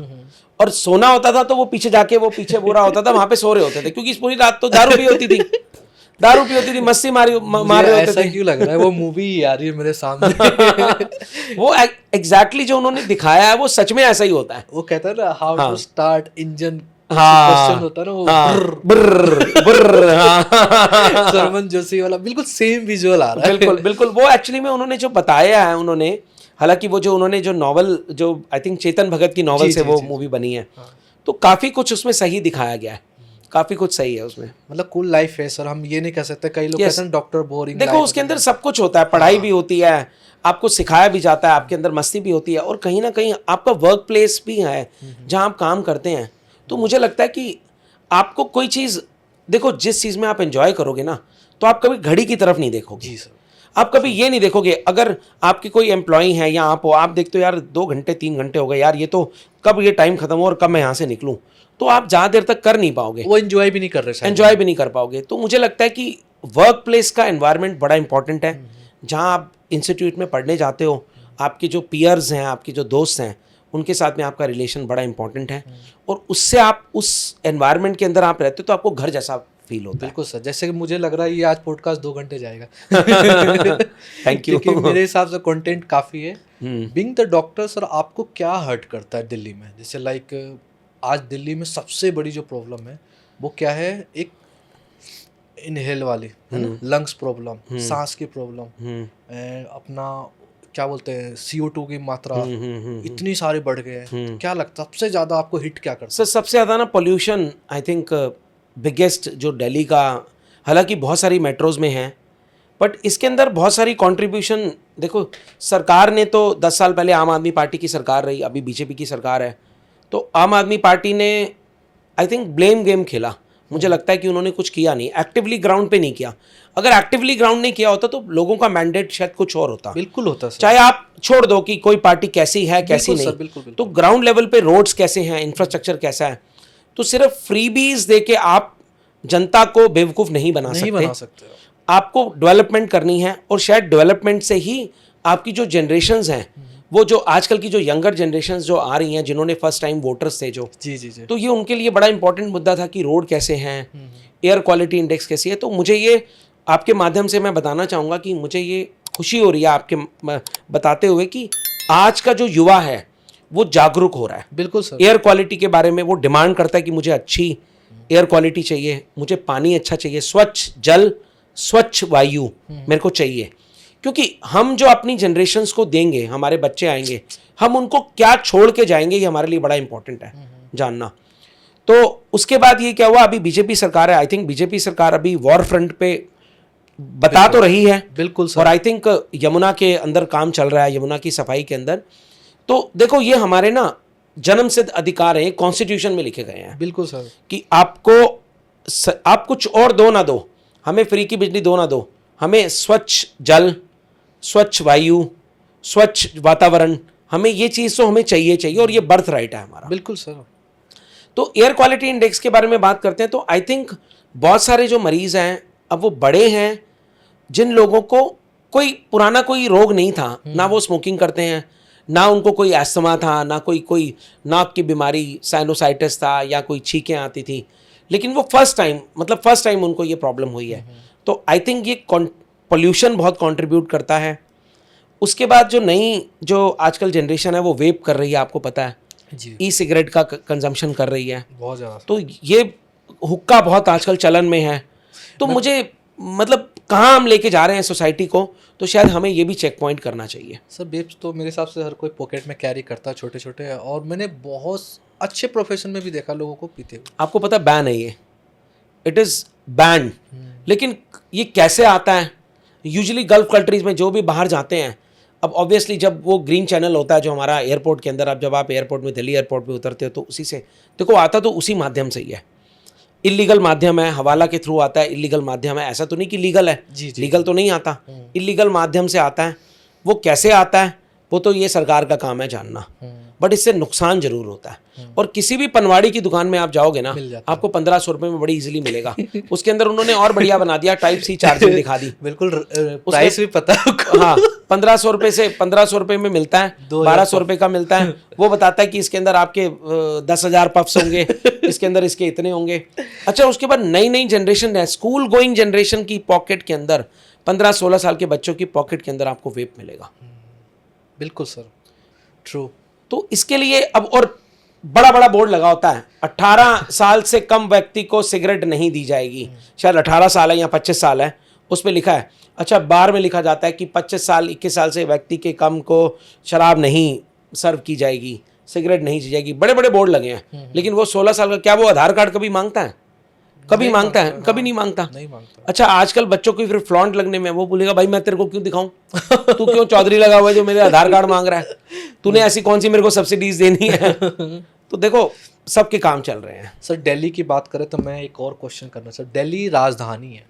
और सोना होता था तो वो पीछे जाके, वो पीछे बोरा होता था, वहां पे सो रहे होते थे, क्योंकि इस पूरी रात तो दारू पी होती थी, दारू पी होती थी, मस्ती मार रहे होते ऐसा थे। क्यों लग रहा है वो मूवी आ रही है मेरे सामने। वो एग्जैक्टली जो उन्होंने दिखाया है वो सच में ऐसा ही होता है। वो कहता है ना हाउ टू स्टार्ट इंजन, हाँ, क्वेश्चन होता है ना वो ब्रर ब्रर, हाँ। सरमन जोशी वाला बिल्कुल सेम विजुअल आ रहा है। बिल्कुल बिल्कुल। वो एक्चुअली में उन्होंने जो बताया है, उन्होंने हालांकि वो जो उन्होंने जो नॉवल, जो आई थिंक चेतन भगत की नॉवल से वो मूवी बनी है, तो काफी कुछ उसमें सही दिखाया गया है, काफी कुछ सही है उसमें। मतलब कूल लाइफ है सर, हम ये नहीं कह सकते। कई लोग कहते हैं डॉक्टर बोरिंग। देखो उसके अंदर सब कुछ होता है, पढ़ाई भी होती है, आपको सिखाया भी जाता है, आपके अंदर मस्ती भी होती है, और कहीं ना कहीं आपका वर्क प्लेस भी है जहाँ आप काम करते हैं। तो मुझे लगता है कि आपको कोई चीज़, देखो जिस चीज़ में आप एंजॉय करोगे ना, तो आप कभी घड़ी की तरफ नहीं देखोगे। जी सर। आप कभी ये नहीं देखोगे, अगर आपकी कोई एम्प्लॉई है या आप हो, आप देखते हो यार 2 घंटे 3 घंटे हो गए यार, ये तो कब ये टाइम खत्म हो और कब मैं यहाँ से निकलूँ, तो आप ज़्यादा देर तक कर नहीं पाओगे, वो एंजॉय भी नहीं कर रहे, एंजॉय भी नहीं कर पाओगे। तो मुझे लगता है कि वर्क प्लेस का एनवायरनमेंट बड़ा इंपॉर्टेंट है। जहाँ आप इंस्टीट्यूट में पढ़ने जाते हो, आपके जो पीयर्स हैं, आपके जो दोस्त हैं, उनके साथ में आपका रिलेशन बड़ा इंपॉर्टेंट है, और उससे आप उस एनवायरनमेंट के अंदर आप रहते हो तो आपको घर जैसा फील होता है। बिल्कुल सर। जैसे कि मुझे लग रहा है ये आज पॉडकास्ट 2 घंटे जाएगा। Thank you. क्योंकि मेरे हिसाब से कंटेंट काफ़ी है। बीइंग द डॉक्टर सर, आपको क्या हर्ट करता है दिल्ली में? जैसे लाइक आज दिल्ली में सबसे बड़ी जो प्रॉब्लम है वो क्या है? एक इनहेल वाली है ना, लंग्स प्रॉब्लम, सांस की प्रॉब्लम, अपना क्या बोलते हैं CO2 की मात्रा इतनी सारे बढ़ गए हैं। क्या लगता है सबसे ज़्यादा आपको हिट क्या करता है? सर सबसे ज़्यादा ना पॉल्यूशन, आई थिंक बिगेस्ट जो दिल्ली का, हालांकि बहुत सारी मेट्रोज में है, बट इसके अंदर बहुत सारी कंट्रीब्यूशन। देखो सरकार ने तो 10 साल पहले आम आदमी पार्टी की सरकार रही, अभी BJP की सरकार है, तो आम आदमी पार्टी ने आई थिंक ब्लेम गेम खेला। मुझे लगता है कि उन्होंने कुछ किया नहीं, एक्टिवली ग्राउंड पे नहीं किया। अगर एक्टिवली ग्राउंड नहीं किया होता तो लोगों का मैंडेट शायद कुछ और होता। बिल्कुल होता सर। चाहे आप छोड़ दो कि कोई पार्टी कैसी है कैसी नहीं, बिल्कुल। तो ग्राउंड लेवल पे रोड्स कैसे हैं, इंफ्रास्ट्रक्चर कैसा है, तो सिर्फ फ्रीबीज दे के आप जनता को बेवकूफ़ नहीं बना सकते। आपको डेवलपमेंट करनी है, और शायद डेवलपमेंट से ही आपकी जो जनरेशन्स हैं, वो जो आजकल की जो यंगर जनरेशन्स जो आ रही हैं, जिन्होंने फर्स्ट टाइम वोटर्स थे जो, जी, तो ये उनके लिए बड़ा इंपॉर्टेंट मुद्दा था कि रोड कैसे हैं, एयर क्वालिटी इंडेक्स कैसी है। तो मुझे ये आपके माध्यम से मैं बताना चाहूँगा कि मुझे ये खुशी हो रही है आपके बताते हुए कि आज का जो युवा है वो जागरूक हो रहा है। बिल्कुल सर। एयर क्वालिटी के बारे में वो डिमांड करता है कि मुझे अच्छी एयर क्वालिटी चाहिए, मुझे पानी अच्छा चाहिए, स्वच्छ जल, स्वच्छ वायु मेरे को चाहिए। क्योंकि हम जो अपनी जनरेशन्स को देंगे, हमारे बच्चे आएंगे, हम उनको क्या छोड़ के जाएंगे, ये हमारे लिए बड़ा इंपॉर्टेंट है जानना। तो उसके बाद ये क्या हुआ, अभी BJP सरकार है, आई थिंक BJP सरकार अभी वॉर फ्रंट पे बता तो रही है। बिल्कुल सर। और आई थिंक यमुना के अंदर काम चल रहा है, यमुना की सफाई के अंदर। तो देखो ये हमारे ना जन्म सिद्ध अधिकार है, कॉन्स्टिट्यूशन में लिखे गए हैं। बिल्कुल सर। कि आप कुछ और दो ना दो, हमें फ्री की बिजली दो ना दो, हमें स्वच्छ जल, स्वच्छ वायु, स्वच्छ वातावरण, हमें ये चीज़ तो हमें चाहिए, और ये बर्थ राइट है हमारा। बिल्कुल सर। तो एयर क्वालिटी इंडेक्स के बारे में बात करते हैं, तो आई थिंक बहुत सारे जो मरीज़ हैं, अब वो बड़े हैं, जिन लोगों को कोई पुराना कोई रोग नहीं था, ना वो स्मोकिंग करते हैं, ना उनको कोई एस्थमा था, ना कोई नाक की बीमारी साइनोसाइटिस था, या कोई छींकें आती थी, लेकिन वो फर्स्ट टाइम उनको ये प्रॉब्लम हुई है। तो आई थिंक ये पोल्यूशन बहुत कंट्रीब्यूट करता है। उसके बाद जो आजकल जनरेशन है वो वेप कर रही है, आपको पता है, ई सिगरेट का कंजम्पशन कर रही है बहुत ज़्यादा। तो ये हुक्का बहुत आजकल चलन में है। तो मुझे मतलब कहाँ हम लेके जा रहे हैं सोसाइटी को, तो शायद हमें ये भी चेक पॉइंट करना चाहिए। सर वेप्स तो मेरे हिसाब से हर कोई पॉकेट में कैरी करता है, छोटे छोटे, और मैंने बहुत अच्छे प्रोफेशन में भी देखा लोगों को पीते हुए। आपको पता बैन है ये, इट इज़ बैंड, लेकिन ये कैसे आता है? यूजुअली गल्फ कंट्रीज में जो भी बाहर जाते हैं, अब ऑब्वियसली जब वो ग्रीन चैनल होता है जो हमारा एयरपोर्ट के अंदर, अब जब आप एयरपोर्ट में, दिल्ली एयरपोर्ट पे उतरते हो तो उसी से देखो आता तो उसी माध्यम से ही है। इलीगल माध्यम है, हवाला के थ्रू आता है, इलीगल माध्यम है, ऐसा तो नहीं कि लीगल है, लीगल तो नहीं आता, इलीगल माध्यम से आता है। वो कैसे आता है वो तो ये सरकार का काम है जानना, बट इससे नुकसान जरूर होता है। और किसी भी पनवाड़ी की दुकान में आप जाओगे ना, आपको 1500 रुपये में बड़ी इजीली मिलेगा। उसके अंदर उन्होंने और बढ़िया बना दिया, टाइप सी चार्जिंग दिखा दी, बिल्कुल प्राइस भी पता है। हाँ, 1500 रुपये से 1500 रुपये में मिलता है, 1200 रुपये का मिलता है। वो बताता है कि इसके अंदर आपके 10,000 पफ्स होंगे, इसके अंदर इसके इतने होंगे। अच्छा, उसके बाद नई नई जनरेशन है, स्कूल गोइंग जनरेशन की पॉकेट के अंदर, 15-16 साल के बच्चों की पॉकेट के अंदर आपको वेप मिलेगा। बिल्कुल सर, ट्रू। तो इसके लिए अब और बड़ा बड़ा बोर्ड लगा होता है, 18 साल से कम व्यक्ति को सिगरेट नहीं दी जाएगी। शायद 18 साल है या 25 साल है, उस पर लिखा है। अच्छा, बार में लिखा जाता है कि 25 साल 21 साल से व्यक्ति के कम को शराब नहीं सर्व की जाएगी, सिगरेट नहीं दी जाएगी। बड़े बड़े बोर्ड लगे हैं, लेकिन वो 16 साल का, क्या वो आधार कार्ड कभी मांगता है? कभी मांगता है? कभी नहीं मांगता। अच्छा, आजकल बच्चों को फिर फ्लॉन्ट लगने में वो बोलेगा भाई मैं तेरे को क्यों दिखाऊं, तू क्यों चौधरी लगा हुआ है जो मेरे आधार कार्ड मांग रहा है, तूने ऐसी कौन सी मेरे को सब्सिडीज देनी है? तो देखो सबके काम चल रहे हैं। सर दिल्ली की बात करें तो मैं एक और क्वेश्चन करना सर, दिल्ली राजधानी है,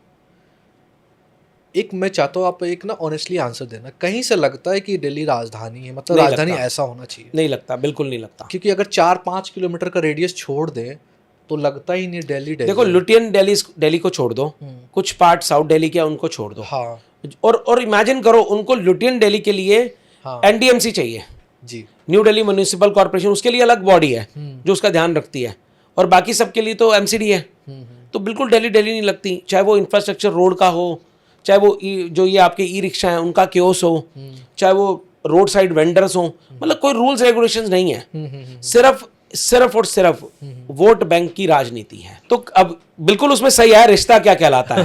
एक मैं चाहता हूँ आप एक ना ऑनेस्टली आंसर देना, कहीं से लगता है कि दिल्ली राजधानी है, मतलब राजधानी ऐसा होना चाहिए? नहीं लगता, बिल्कुल नहीं लगता, क्योंकि अगर 4-5 किलोमीटर का रेडियस छोड़ दें तो लगता ही नहीं दिल्ली। देखो लुटियन दिल्ली को छोड़ दो, कुछ पार्ट साउथ दिल्ली के उनको छोड़ दो, हाँ, और इमेजिन करो उनको लुटियन दिल्ली के लिए एनडीएमसी चाहिए जी, न्यू दिल्ली म्युनिसिपल कॉर्पोरेशन, उसके लिए अलग बॉडी है जो उसका ध्यान रखती है, और बाकी सबके लिए तो एमसीडी है। तो बिल्कुल दिल्ली नहीं लगती, चाहे वो इंफ्रास्ट्रक्चर रोड का हो, चाहे वो जो ये आपके ई रिक्शा हैं उनका क्योस हो, चाहे वो रोड साइड वेंडर्स हो, मतलब कोई रूल्स रेगुलेशंस नहीं है, सिर्फ और सिर्फ वोट बैंक की राजनीति है। तो अब बिल्कुल उसमें सही है, रिश्ता क्या कहलाता है?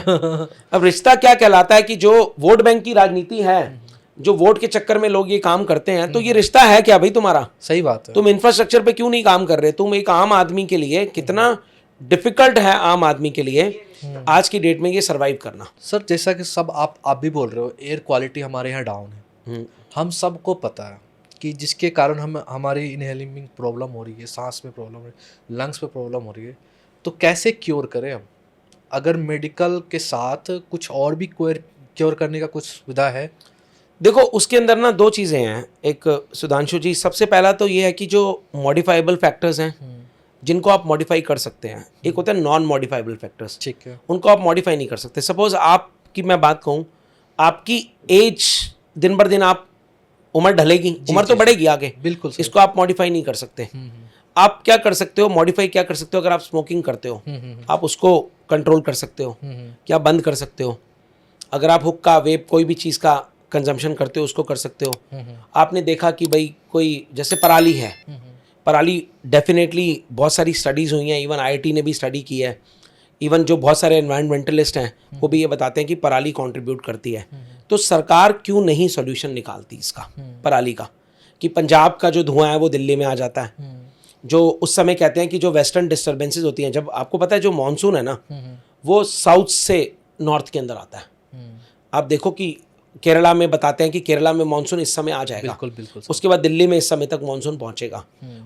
अब रिश्ता क्या कहलाता है कि जो वोट बैंक की राजनीति है, जो वोट के चक्कर में लोग ये काम करते हैं, तो ये रिश्ता है क्या भाई तुम्हारा? सही बात है। तुम इंफ्रास्ट्रक्चर पे क्यों नहीं काम कर रहे? तुम एक आम आदमी के लिए, कितना डिफिकल्ट है आम आदमी के लिए आज की डेट में ये सरवाइव करना। सर जैसा कि सब आप भी बोल रहे हो, एयर क्वालिटी हमारे यहाँ डाउन है, हम सबको पता है कि जिसके कारण हमारी इनहेलिंग में प्रॉब्लम हो रही है, सांस में प्रॉब्लम हो रही है, लंग्स में प्रॉब्लम हो रही है। तो कैसे क्योर करें हम? अगर मेडिकल के साथ कुछ और भी क्योर करने का कुछ सुविधा है? देखो उसके अंदर ना दो चीज़ें हैं। एक सुधांशु जी, सबसे पहला तो ये है कि जो मॉडिफाइबल फैक्टर्स हैं जिनको आप मॉडिफाई कर सकते हैं, एक होता है नॉन मॉडिफाइबल फैक्टर्स, ठीक है, उनको आप मॉडिफाई नहीं कर सकते। सपोज आपकी मैं बात कहूँ, आपकी एज दिन बर दिन आप उम्र ढलेगी, उम्र तो बढ़ेगी आगे, बिल्कुल, इसको आप मॉडिफाई नहीं कर सकते। आप क्या कर सकते हो, मॉडिफाई क्या कर सकते हो? अगर आप स्मोकिंग करते हो आप उसको कंट्रोल कर सकते हो, क्या बंद कर सकते हो। अगर आप हुक्का, वेप, कोई भी चीज़ का कंजम्पशन करते हो उसको कर सकते हो। आपने देखा कि भाई कोई जैसे पराली है, पराली डेफिनेटली बहुत सारी स्टडीज़ हुई हैं, इवन आईआईटी ने भी स्टडी की है, इवन जो बहुत सारे एनवायरमेंटलिस्ट हैं वो भी ये बताते हैं कि पराली कंट्रीब्यूट करती है। तो सरकार क्यों नहीं सॉल्यूशन निकालती इसका, पराली का, कि पंजाब का जो धुआं है वो दिल्ली में आ जाता है। जो उस समय कहते हैं कि जो वेस्टर्न डिस्टर्बेंसेस होती हैं, जब आपको पता है जो मानसून है ना वो साउथ से नॉर्थ के अंदर आता है। आप देखो कि केरला में बताते हैं कि केरला में मानसून इस समय आ जाएगा, बिल्कुल बिल्कुल, उसके बाद दिल्ली में इस समय तक मानसून पहुंचेगा,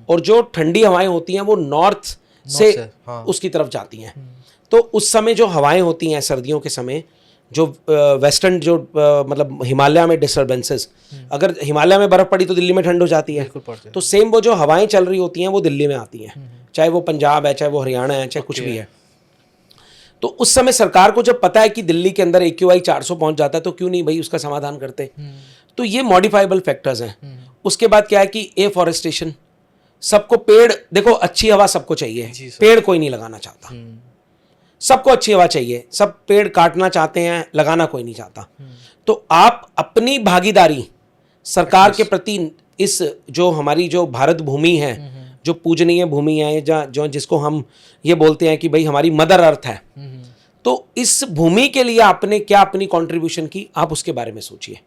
और जो ठंडी हवाएं होती हैं वो नॉर्थ से उसकी तरफ जाती हैं। तो उस समय जो हवाएं होती हैं सर्दियों के समय, जो वेस्टर्न जो मतलब हिमालय में डिस्टर्बेंसेस, अगर हिमालय में बर्फ़ पड़ी तो दिल्ली में ठंड हो जाती है, तो सेम वो जो हवाएं चल रही होती हैं वो दिल्ली में आती हैं, चाहे वो पंजाब है, चाहे वो हरियाणा है, चाहे कुछ भी है। तो उस समय सरकार को जब पता है कि दिल्ली के अंदर AQI 400 पहुंच जाता है, तो क्यों नहीं भाई उसका समाधान करते। तो ये मॉडिफाइबल फैक्टर्स हैं। उसके बाद क्या है कि एफॉरेस्टेशन, सबको पेड़, देखो अच्छी हवा सबको चाहिए, पेड़ कोई नहीं लगाना चाहता, सबको अच्छी हवा चाहिए, सब पेड़ काटना चाहते हैं, लगाना कोई नहीं चाहता। तो आप अपनी भागीदारी सरकार के प्रति, इस जो हमारी जो भारत भूमि है, जो पूजनीय भूमि है, जो जिसको हम ये बोलते हैं कि भाई हमारी मदर अर्थ है, तो इस भूमि के लिए आपने क्या अपनी कंट्रीब्यूशन की, आप उसके बारे में सोचिए।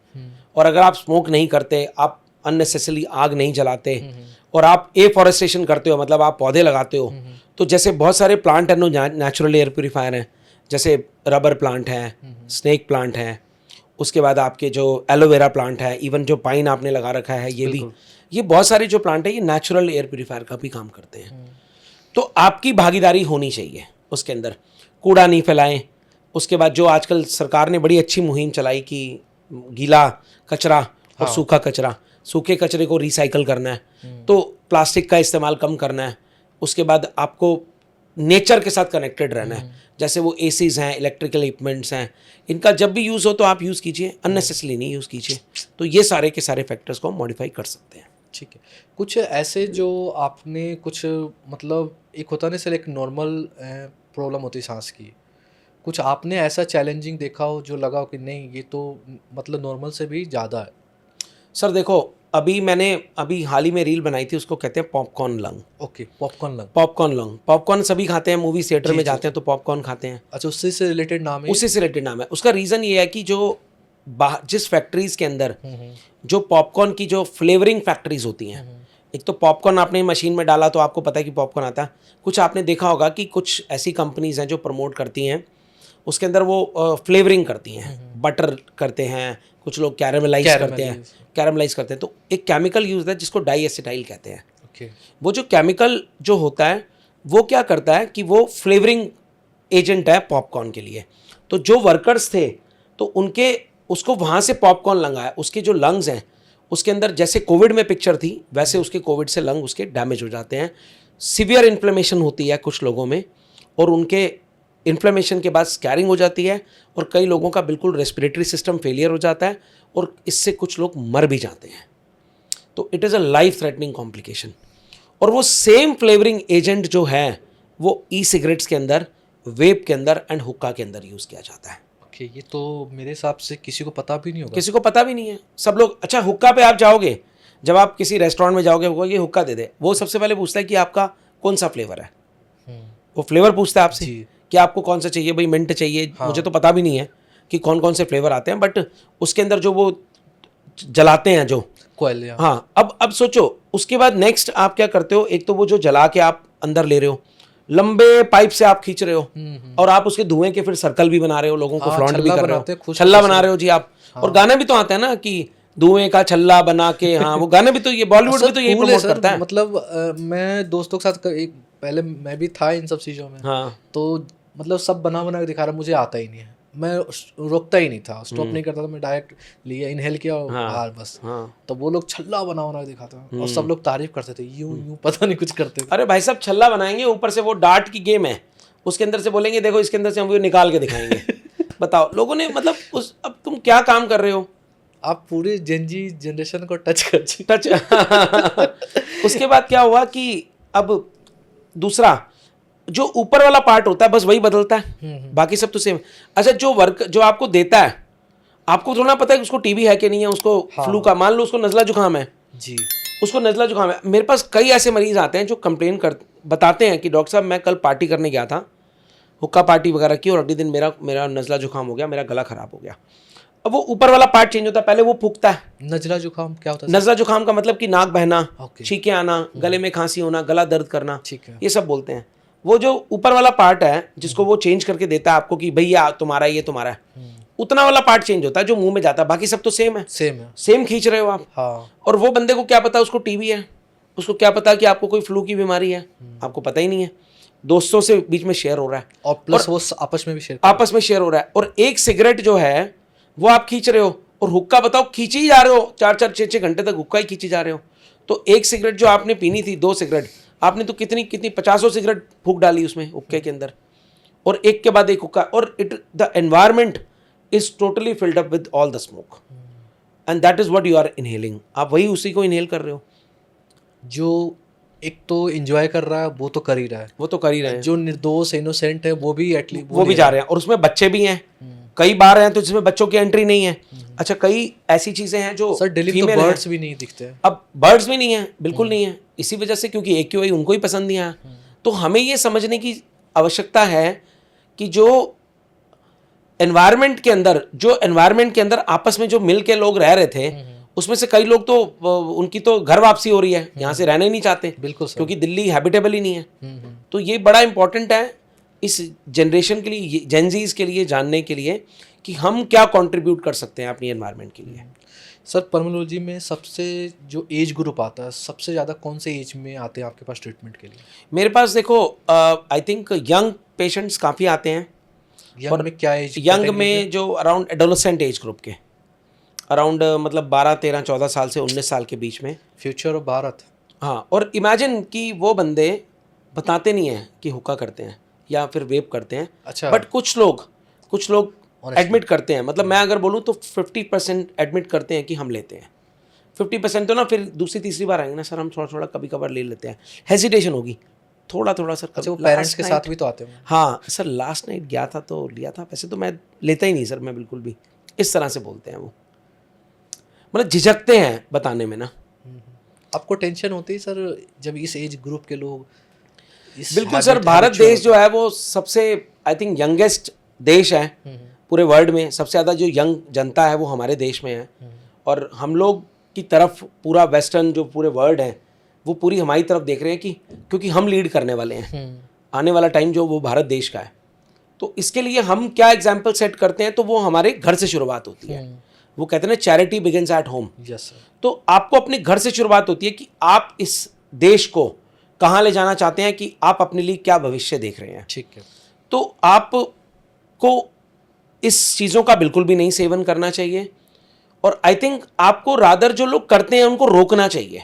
और अगर आप स्मोक नहीं करते, आप अननेसेसरी आग नहीं जलाते, और आप एफॉरेस्टेशन करते हो, मतलब आप पौधे लगाते हो, तो जैसे बहुत सारे plant and natural air purifier हैं, जैसे रबर प्लांट है, स्नेक प्लांट है, उसके बाद आपके जो एलोवेरा प्लांट है, इवन जो पाइन आपने लगा रखा है ये भी, ये बहुत सारे जो प्लांट है ये नेचुरल एयर प्योरीफायर का भी काम करते हैं। तो आपकी भागीदारी होनी चाहिए उसके अंदर, कूड़ा नहीं फैलाएं। उसके बाद जो आजकल सरकार ने बड़ी अच्छी मुहिम चलाई कि गीला कचरा और सूखा कचरा, सूखे कचरे को रिसाइकल करना है, तो प्लास्टिक का इस्तेमाल कम करना है। उसके बाद आपको नेचर के साथ कनेक्टेड रहना है, जैसे वो एसीज हैं, इलेक्ट्रिकल इक्विपमेंट्स हैं, इनका जब भी यूज़ हो तो आप यूज़ कीजिए, अननेसेसरी नहीं यूज़ कीजिए। तो ये सारे के सारे फैक्टर्स को हम मॉडिफाई कर सकते हैं। ठीक है, कुछ ऐसे जो आपने कुछ मतलब एक होता नहीं सर, एक नॉर्मल प्रॉब्लम होती है सांस की, कुछ आपने ऐसा चैलेंजिंग देखा हो जो लगा हो कि नहीं ये तो मतलब नॉर्मल से भी ज़्यादा है? सर देखो, अभी हाल ही में रील बनाई थी, उसको कहते हैं popcorn lung. Okay, popcorn lung. Popcorn lung, popcorn सभी खाते हैं, मूवी थिएटर में जाते हैं तो पॉपकॉर्न खाते हैं। अच्छा, उससे से रिलेटेड नाम है? उससे से रिलेटेड नाम है। उसका रीज़न ये है कि जो जिस फैक्ट्रीज़ के अंदर जो पॉपकॉर्न की जो फ्लेवरिंग फैक्ट्रीज होती हैं, एक तो पॉपकॉर्न आपने मशीन में डाला तो आपको पता है कि पॉपकॉर्न आता है। कुछ आपने देखा होगा कि कुछ ऐसी कंपनीज हैं जो प्रमोट करती हैं, उसके अंदर वो फ्लेवरिंग करती हैं, बटर करते हैं, कुछ लोग कैरामलाइज करते हैं। तो एक केमिकल यूज है जिसको डाई एसिटाइल कहते हैं। ओके, वो जो केमिकल जो होता है वो क्या करता है कि वो फ्लेवरिंग एजेंट है पॉपकॉर्न के लिए। तो जो वर्कर्स थे तो उनके उसको वहाँ से पॉपकॉर्न लंगाया, उसके जो लंग्स हैं उसके अंदर जैसे कोविड में पिक्चर थी वैसे उसके कोविड से लंग उसके डैमेज हो जाते हैं, सीवियर इन्फ्लेमेशन होती है कुछ लोगों में, और उनके इन्फ्लेमेशन के बाद स्कैरिंग हो जाती है, और कई लोगों का बिल्कुल रेस्पिरेटरी सिस्टम फेलियर हो जाता है, और इससे कुछ लोग मर भी जाते हैं। तो it is a life threatening complication. और वो सेम फ्लेवरिंग एजेंट जो है वो ई सिगरेट्स के अंदर, वेप के अंदर एंड हुक्का के अंदर यूज़ किया जाता है। ओके, ये तो मेरे हिसाब से किसी को पता भी नहीं होगा। किसी को पता भी नहीं है। सब लोग, अच्छा हुक्का पे आप जाओगे, जब आप किसी रेस्टोरेंट में जाओगे वो ये हुक्का दे दे, वो सबसे पहले पूछता है कि आपका कौन सा फ्लेवर है। वो फ्लेवर पूछता है आपसे कि आपको कौन सा चाहिए, भाई मिंट चाहिए। मुझे तो पता भी नहीं है कि कौन कौन से फ्लेवर आते हैं, बट उसके अंदर जो वो जलाते हैं जो कोयल, हाँ। अब सोचो उसके बाद नेक्स्ट आप क्या करते हो, एक तो वो जो जला के आप अंदर ले रहे हो, लंबे पाइप से आप खींच रहे हो, और आप उसके धुएं के फिर सर्कल भी बना रहे हो, लोगों को फ्लॉन्ट भी कर रहे हो, छल्ला बना रहे हो जी आप। और गाने भी तो आते हैं ना कि धुएं का छल्ला बना के, हाँ वो गाने भी तो, ये बॉलीवुड भी तो यही प्रमोट करता है। मतलब मैं दोस्तों के साथ एक पहले मैं भी था इन सब चीज़ों में, हाँ। तो मतलब सब बना बना के दिखा रहा, मुझे आता ही नहीं है, मैं रोकता ही नहीं था, स्टॉप नहीं करता था, मैं डायरेक्ट लिया, इनहेल किया और बाहर बस। तो वो लोग छल्ला बना बना के दिखाते हैं और सब लोग तारीफ करते थे, यूं यूं पता नहीं कुछ करते थे। अरे भाई साहब, छल्ला बनाएंगे, ऊपर से वो डार्ट की गेम है, उसके अंदर से बोलेंगे देखो इसके अंदर से हम वो निकाल के दिखाएंगे। बताओ लोगों ने, मतलब उस, अब तुम क्या काम कर रहे हो, आप पूरी जेनजी जनरेशन को टच उसके बाद क्या हुआ कि अब दूसरा जो ऊपर वाला पार्ट होता है बस वही बदलता है, बाकी सब तो सेम। अच्छा, जो आपको देता है, आपको थोड़ा पता है कि उसको टीबी है कि नहीं है, उसको फ्लू का, मान लो उसको नज़ला जुकाम है जी, उसको नज़ला जुकाम है। मेरे पास कई ऐसे मरीज आते हैं जो कंप्लेन बताते हैं कि डॉक्टर साहब मैं कल पार्टी करने गया था, हुक्का पार्टी वगैरह की, और अगले दिन मेरा नज़ला जुकाम हो गया, मेरा गला खराब हो गया। अब वो ऊपर वाला पार्ट चेंज होता है, पहले वो फूकता है। नज़ला जुकाम क्या होता है? नज़ला जुकाम का मतलब कि नाक बहना, छींके आना, गले में खांसी होना, गला दर्द करना, ये सब बोलते हैं। वो जो ऊपर वाला पार्ट है जिसको वो चेंज करके देता है आपको कि भैया तुम्हारा ये तुम्हारा है, उतना वाला पार्ट चेंज होता है जो मुंह में जाता है, बाकी सब तो सेम है, सेम खींच रहे हो आप। हाँ। और वो बंदे को क्या पता उसको टीबी है, उसको क्या पता कि आपको कोई फ्लू की बीमारी है, आपको पता ही नहीं है। दोस्तों से बीच में शेयर हो रहा है, और प्लस वो आपस में भी शेयर हो रहा है। और एक सिगरेट जो है वो आप खींच रहे हो, और हुक्का बताओ खींची ही जा रहे हो, 4-4 6-6 घंटे तक हुक्का ही खींची जा रहे हो। तो एक सिगरेट जो आपने पीनी थी, 2 सिगरेट आपने तो कितनी 50 सिगरेट फूंक डाली उसमें हुक्के के अंदर, और एक के बाद एक हुक्का, और the environment is totally filled up with all the smoke, and that is what you are inhaling. आप वही उसी को इनहेल कर रहे हो। जो एक तो एंजॉय कर रहा है वो तो कर ही रहा है, जो निर्दोष इनोसेंट है वो भी एटलीस्ट वो भी जा रहे हैं, और उसमें बच्चे भी हैं, कई बार हैं तो जिसमें बच्चों की एंट्री नहीं है। अच्छा, कई ऐसी चीजें हैं जो सर दिल्ली में तो बर्ड्स भी नहीं दिखते हैं। अब बर्ड्स भी नहीं है, बिल्कुल नहीं है, इसी वजह से क्योंकि AQI उनको ही पसंद नहीं आया। तो हमें ये समझने की आवश्यकता है कि जो एनवायरनमेंट के अंदर आपस में जो मिल के लोग रह रहे थे, उसमें से कई लोग तो उनकी तो घर वापसी हो रही है, यहाँ से रहना ही नहीं चाहते, बिल्कुल सर, क्योंकि दिल्ली हैबिटेबल ही नहीं है। तो ये बड़ा इंपॉर्टेंट है इस जनरेशन के लिए, जेनजीज के लिए जानने के लिए कि हम क्या कंट्रीब्यूट कर सकते हैं अपनी एनवायरनमेंट के लिए। सर पल्मोलॉजी में सबसे जो एज ग्रुप आता है, सबसे ज़्यादा कौन से एज में आते हैं आपके पास ट्रीटमेंट के लिए? मेरे पास देखो आई थिंक यंग पेशेंट्स काफ़ी आते हैं। यंग में क्या एज? यंग में जो अराउंड एडोलेसेंट एज ग्रुप के, अराउंड मतलब 12, 13, 14 साल से 19 साल के बीच में। Future of Bharat. हाँ, और इमेजिन कि वो बंदे बताते नहीं हैं कि हुक्का करते हैं या फिर वेप करते हैं। अच्छा। बट कुछ लोग एडमिट करते हैं। मतलब मैं अगर बोलूँ तो 50% एडमिट करते हैं कि हम लेते हैं। 50% तो ना फिर दूसरी तीसरी बार आएंगे ना सर, हम थोड़ा थोड़ा कभी कभार ले लेते हैं, हेजिटेशन होगी थोड़ा थोड़ा सर। अच्छा, वो पेरेंट्स के साथ भी तो आते हैं? हाँ सर, लास्ट नाइट गया था तो लिया था, वैसे तो मैं लेता ही नहीं सर, मैं बिल्कुल भी। इस तरह से बोलते हैं वो, मतलब झिझकते हैं बताने में ना। आपको टेंशन होती है सर जब इस एज ग्रुप के लोग बिल्कुल सर, भारत देश जो है वो सबसे आई थिंक यंगेस्ट देश है पूरे वर्ल्ड में। सबसे ज़्यादा जो यंग जनता है वो हमारे देश में है, और हम लोग की तरफ पूरा वेस्टर्न जो पूरे वर्ल्ड है वो पूरी हमारी तरफ देख रहे हैं, कि क्योंकि हम लीड करने वाले हैं आने वाला टाइम जो वो भारत देश का है। तो इसके लिए हम क्या एग्जाम्पल सेट करते हैं, तो वो हमारे घर से शुरुआत होती है। वो कहते हैं charity begins at home. Yes sir. तो आपको अपने घर से शुरुआत होती है कि आप इस देश को कहाँ ले जाना चाहते हैं, कि आप अपने लिए क्या भविष्य देख रहे हैं। ठीक है। तो आपको इस चीज़ों का बिल्कुल भी नहीं सेवन करना चाहिए, और आई थिंक आपको रादर जो लोग करते हैं उनको रोकना चाहिए।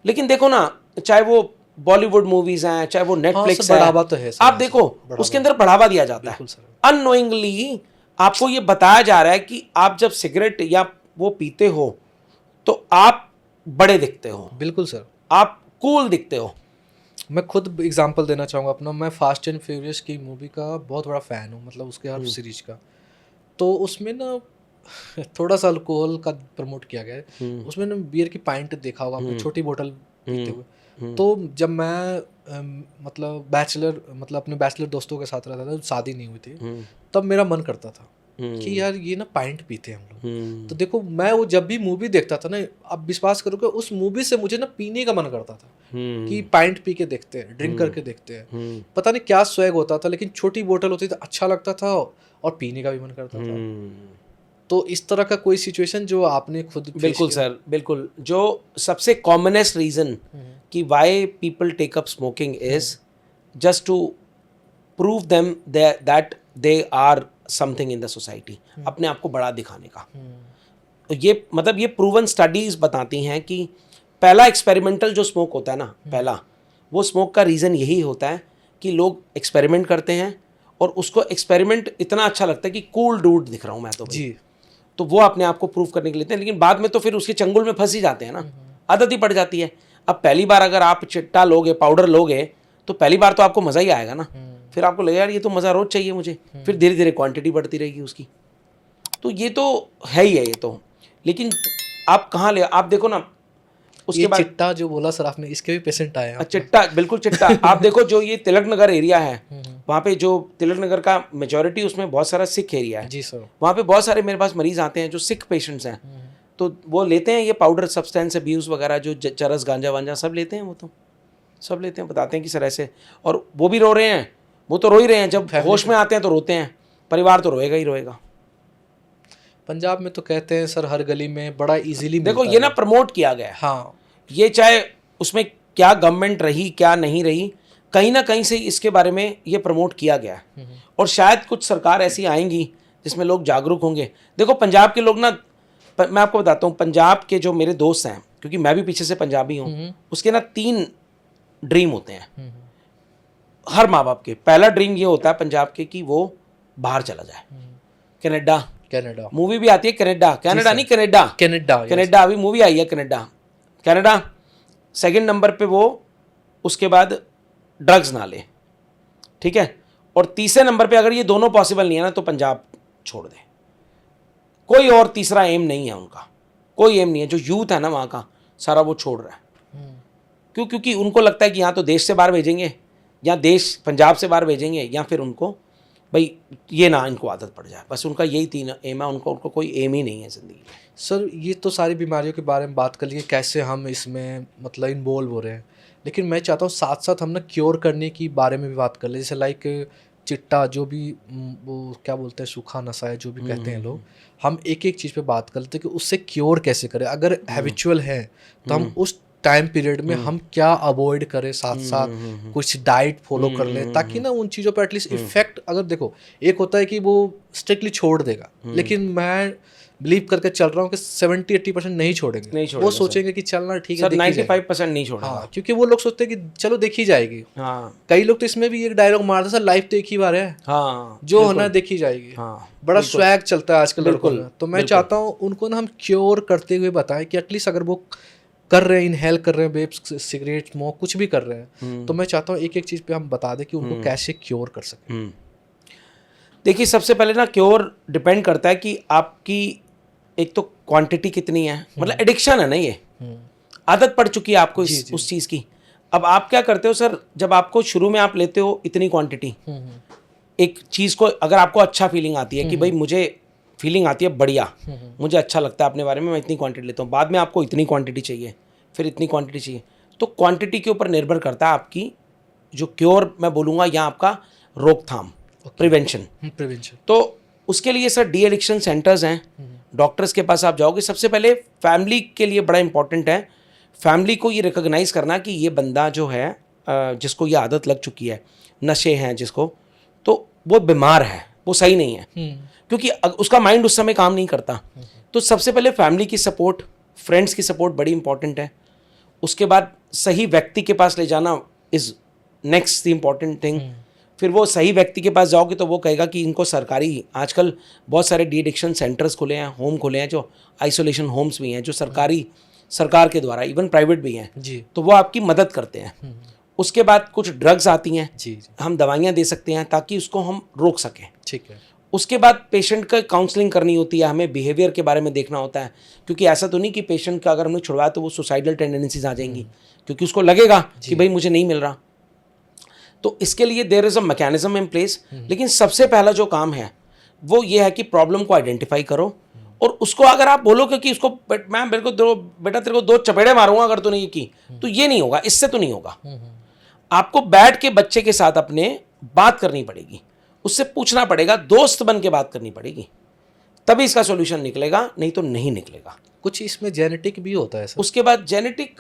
लेकिन देखो ना, चाहे वो बॉलीवुड मूवीज हैं, चाहे वो नेटफ्लिक्स है, बढ़ावा तो है सर, आप देखो उसके अंदर बढ़ावा दिया जाता है। अननोइंगली आपको ये बताया जा रहा है कि आप जब सिगरेट या वो पीते हो तो आप बड़े दिखते हो, बिल्कुल सर, आप कूल दिखते हो। मैं खुद एग्जांपल देना चाहूँगा अपना। मैं फास्ट एंड फ्यूरियस की मूवी का बहुत बड़ा फ़ैन हूँ, मतलब उसके हर सीरीज का। तो उसमें ना थोड़ा सा अल्कोहल का प्रमोट किया गया है। उसमें ना बियर की पाइंट देखा होगा आपने, छोटी बोतल पीते हुए। तो जब मैं मतलब बैचलर, मतलब अपने बैचलर दोस्तों के साथ रहता था, शादी नहीं हुई थी, तब मेरा मन करता था कि यार ये ना पाइंट पीते हैं हम लोग। तो देखो मैं वो जब भी मूवी देखता था ना, आप विश्वास करोगे उस मूवी से मुझे ना पीने का मन करता था कि पाइंट पी के देखते हैं, ड्रिंक करके देखते हैं। पता नहीं क्या स्वैग होता था, लेकिन छोटी बोतल होती थी, अच्छा लगता था और पीने का भी मन करता था। तो इस तरह का कोई सिचुएशन जो आपने खुद? बिल्कुल सर, बिल्कुल। जो सबसे कॉमनेस्ट रीज़न कि why people take up smoking is just to prove them that they are something in the society, अपने आप को बड़ा दिखाने का। तो ये मतलब ये प्रूवन स्टडीज बताती हैं कि पहला एक्सपेरिमेंटल जो स्मोक होता है ना, पहला वो स्मोक का रीज़न यही होता है कि लोग एक्सपेरिमेंट करते हैं और उसको एक्सपेरिमेंट इतना अच्छा लगता है कि कूल डूड दिख रहा हूँ मैं तो जी, तो वो अपने आप को प्रूव करने के लिए लेते हैं। लेकिन बाद में तो फिर उसके चंगुल में फंस ही जाते हैं ना, आदत ही पड़ जाती है। अब पहली बार अगर आप चिट्टा लोगे, पाउडर लोगे, तो पहली बार तो आपको मज़ा ही आएगा ना, फिर आपको लगेगा यार ये तो मज़ा रोज़ चाहिए मुझे, फिर धीरे धीरे क्वांटिटी बढ़ती रहेगी उसकी। तो ये तो है ही है ये तो। लेकिन आप कहाँ ले, आप देखो ना उसके बाद चिट्टा जो बोला सर आपने, इसके भी पेशेंट आए हैं। चिट्टा, बिल्कुल चिट्टा। आप देखो जो ये तिलक नगर एरिया है, वहाँ पे जो तिलक नगर का मेजॉरिटी, उसमें बहुत सारा सिख एरिया है जी सर। वहाँ पे बहुत सारे मेरे पास मरीज आते हैं जो सिख पेशेंट्स हैं, तो वो लेते हैं ये पाउडर, सब्सटेंस अब्यूज वगैरह, जो चरस गांजा वांजा सब लेते हैं, वो तो सब लेते हैं। बताते हैं कि सर ऐसे, और वो भी रो रहे हैं, वो तो रो ही रहे हैं, जब होश में आते हैं तो रोते हैं, परिवार तो रोएगा ही रोएगा। पंजाब में तो कहते हैं सर हर गली में बड़ा इजीली देखो ये ना प्रमोट किया गया है। हाँ, ये चाहे उसमें क्या गवर्नमेंट रही क्या नहीं रही, कहीं ना कहीं से इसके बारे में ये प्रमोट किया गया है, और शायद कुछ सरकार ऐसी आएंगी जिसमें लोग जागरूक होंगे। देखो पंजाब के लोग ना, मैं आपको बताता हूँ, पंजाब के जो मेरे दोस्त हैं, क्योंकि मैं भी पीछे से पंजाबी हूँ, उसके ना 3 ड्रीम होते हैं हर माँ बाप के। पहला ड्रीम ये होता है पंजाब के कि वो बाहर चला जाए, कनाडा। कनाडा मूवी भी आती है, कनाडा, कनाडा नहीं कनाडा, कनाडा अभी मूवी आई है, कनाडा। सेकंड नंबर पे वो उसके बाद ड्रग्स ना ले, ठीक है, और तीसरे नंबर पे अगर ये दोनों पॉसिबल नहीं है ना, तो पंजाब छोड़ दे। कोई और तीसरा एम नहीं है उनका, कोई एम नहीं है। जो यूथ है ना वहाँ का सारा वो छोड़ रहा है। क्यों? क्योंकि उनको लगता है कि यहाँ तो देश से बाहर भेजेंगे, या देश पंजाब से बाहर भेजेंगे, या फिर उनको भाई ये ना इनको आदत पड़ जाए। बस उनका यही 3 एम है, उनको कोई एम ही नहीं है ज़िंदगी में। सर ये तो सारी बीमारियों के बारे में बात कर लिए, कैसे हम इसमें मतलब इन्वॉल्व हो रहे हैं, लेकिन मैं चाहता हूँ साथ साथ हम ना क्योर करने की बारे में भी बात कर ले। जैसे लाइक चिट्टा जो भी वो क्या बोलते हैं सूखा नशा है जो भी कहते हैं लोग, हम एक एक चीज़ पे बात करते हैं कि उससे क्योर कैसे करें। अगर हैबिचुअल है तो हम उस टाइम पीरियड में हम क्या अवॉइड करें, साथ साथ कुछ डाइट फॉलो कर लें ताकि ना उन चीज़ों पर एटलीस्ट इफेक्ट। अगर देखो एक होता है कि वो स्ट्रिक्टली छोड़ देगा, लेकिन मैं बिलीव करके चल रहा हूँ कि 70-80% नहीं छोड़ेंगे, वो सोचेंगे कि चलना ठीक है, सर 95% नहीं छोड़ा। हाँ, क्योंकि वो लोग सोचते हैं कि चलो देखी जाएगी। हाँ, कई लोग तो इसमें भी एक डायलॉग मारते सर लाइफ तो एक ही बार है, हाँ, जो होना देखी जाएगी। हाँ, बड़ा स्वैग चलता है आजकल लड़कों बिल्कुल, में। तो मैं चाहता हूँ उनको ना हम क्योर करते हुए बताएं कि एटलीस्ट अगर वो कर रहे हैं, इनहेल कर रहे हैं, वेप, सिगरेट, स्मोक कुछ भी कर रहे हैं, तो मैं चाहता हूँ एक एक चीज़ पे हम बता दें कि उनको कैसे क्योर कर सकें। देखिए सबसे पहले ना क्योर डिपेंड करता है कि आपकी एक तो क्वांटिटी कितनी है, मतलब एडिक्शन है ना, ये आदत पड़ चुकी है आपको उस चीज़ की। अब आप क्या करते हो सर, जब आपको शुरू में आप लेते हो इतनी क्वांटिटी, एक चीज़ को अगर आपको अच्छा फीलिंग आती है कि भाई मुझे फीलिंग आती है बढ़िया, मुझे अच्छा लगता है अपने बारे में, मैं इतनी क्वांटिटी लेता हूँ, बाद में आपको इतनी क्वांटिटी चाहिए, फिर इतनी क्वांटिटी चाहिए, तो क्वांटिटी के ऊपर निर्भर करता है आपकी जो क्योर मैं बोलूँगा या आपका रोकथाम, प्रिवेंशन। तो उसके लिए सर डी एडिक्शन सेंटर्स हैं, डॉक्टर्स के पास आप जाओगे। सबसे पहले फैमिली के लिए बड़ा इंपॉर्टेंट है, फैमिली को ये रिकॉग्नाइज करना कि ये बंदा जो है जिसको ये आदत लग चुकी है, नशे हैं जिसको, तो वो बीमार है, वो सही नहीं है, क्योंकि उसका माइंड उस समय काम नहीं करता। तो सबसे पहले फैमिली की सपोर्ट, फ्रेंड्स की सपोर्ट बड़ी इंपॉर्टेंट है। उसके बाद सही व्यक्ति के पास ले जाना is next the important thing. फिर वो सही व्यक्ति के पास जाओगे तो वो कहेगा कि इनको सरकारी, आजकल बहुत सारे डी एडिक्शन सेंटर्स खुले हैं, होम खुले हैं, जो आइसोलेशन होम्स भी हैं, जो सरकार के द्वारा, इवन प्राइवेट भी हैं जी, तो वो आपकी मदद करते हैं। उसके बाद कुछ ड्रग्स आती हैं जी, हम दवाइयाँ दे सकते हैं ताकि उसको हम रोक सकें। ठीक है। उसके बाद पेशेंट का काउंसलिंग करनी होती है, हमें बिहेवियर के बारे में देखना होता है, क्योंकि ऐसा तो नहीं कि पेशेंट का अगर हमने छुड़वाया तो वो सुसाइडल टेंडेंसीज आ जाएंगी, क्योंकि उसको लगेगा कि भाई मुझे नहीं मिल रहा। तो इसके लिए there is a mechanism in place. लेकिन सबसे पहला जो काम है वो ये है कि प्रॉब्लम को आइडेंटिफाई करो, और उसको अगर आप बोलो कि उसको मैं बेटा तेरे को 2 चपेड़े मारूंगा अगर तूने ये की, तो ये नहीं होगा, इससे तो नहीं होगा। आपको बैठ के बच्चे के साथ अपने बात करनी पड़ेगी, उससे पूछना पड़ेगा, दोस्त बन के बात करनी पड़ेगी, तभी इसका सॉल्यूशन निकलेगा, नहीं तो नहीं निकलेगा। कुछ इसमें जेनेटिक भी होता है सर? उसके बाद जेनेटिक,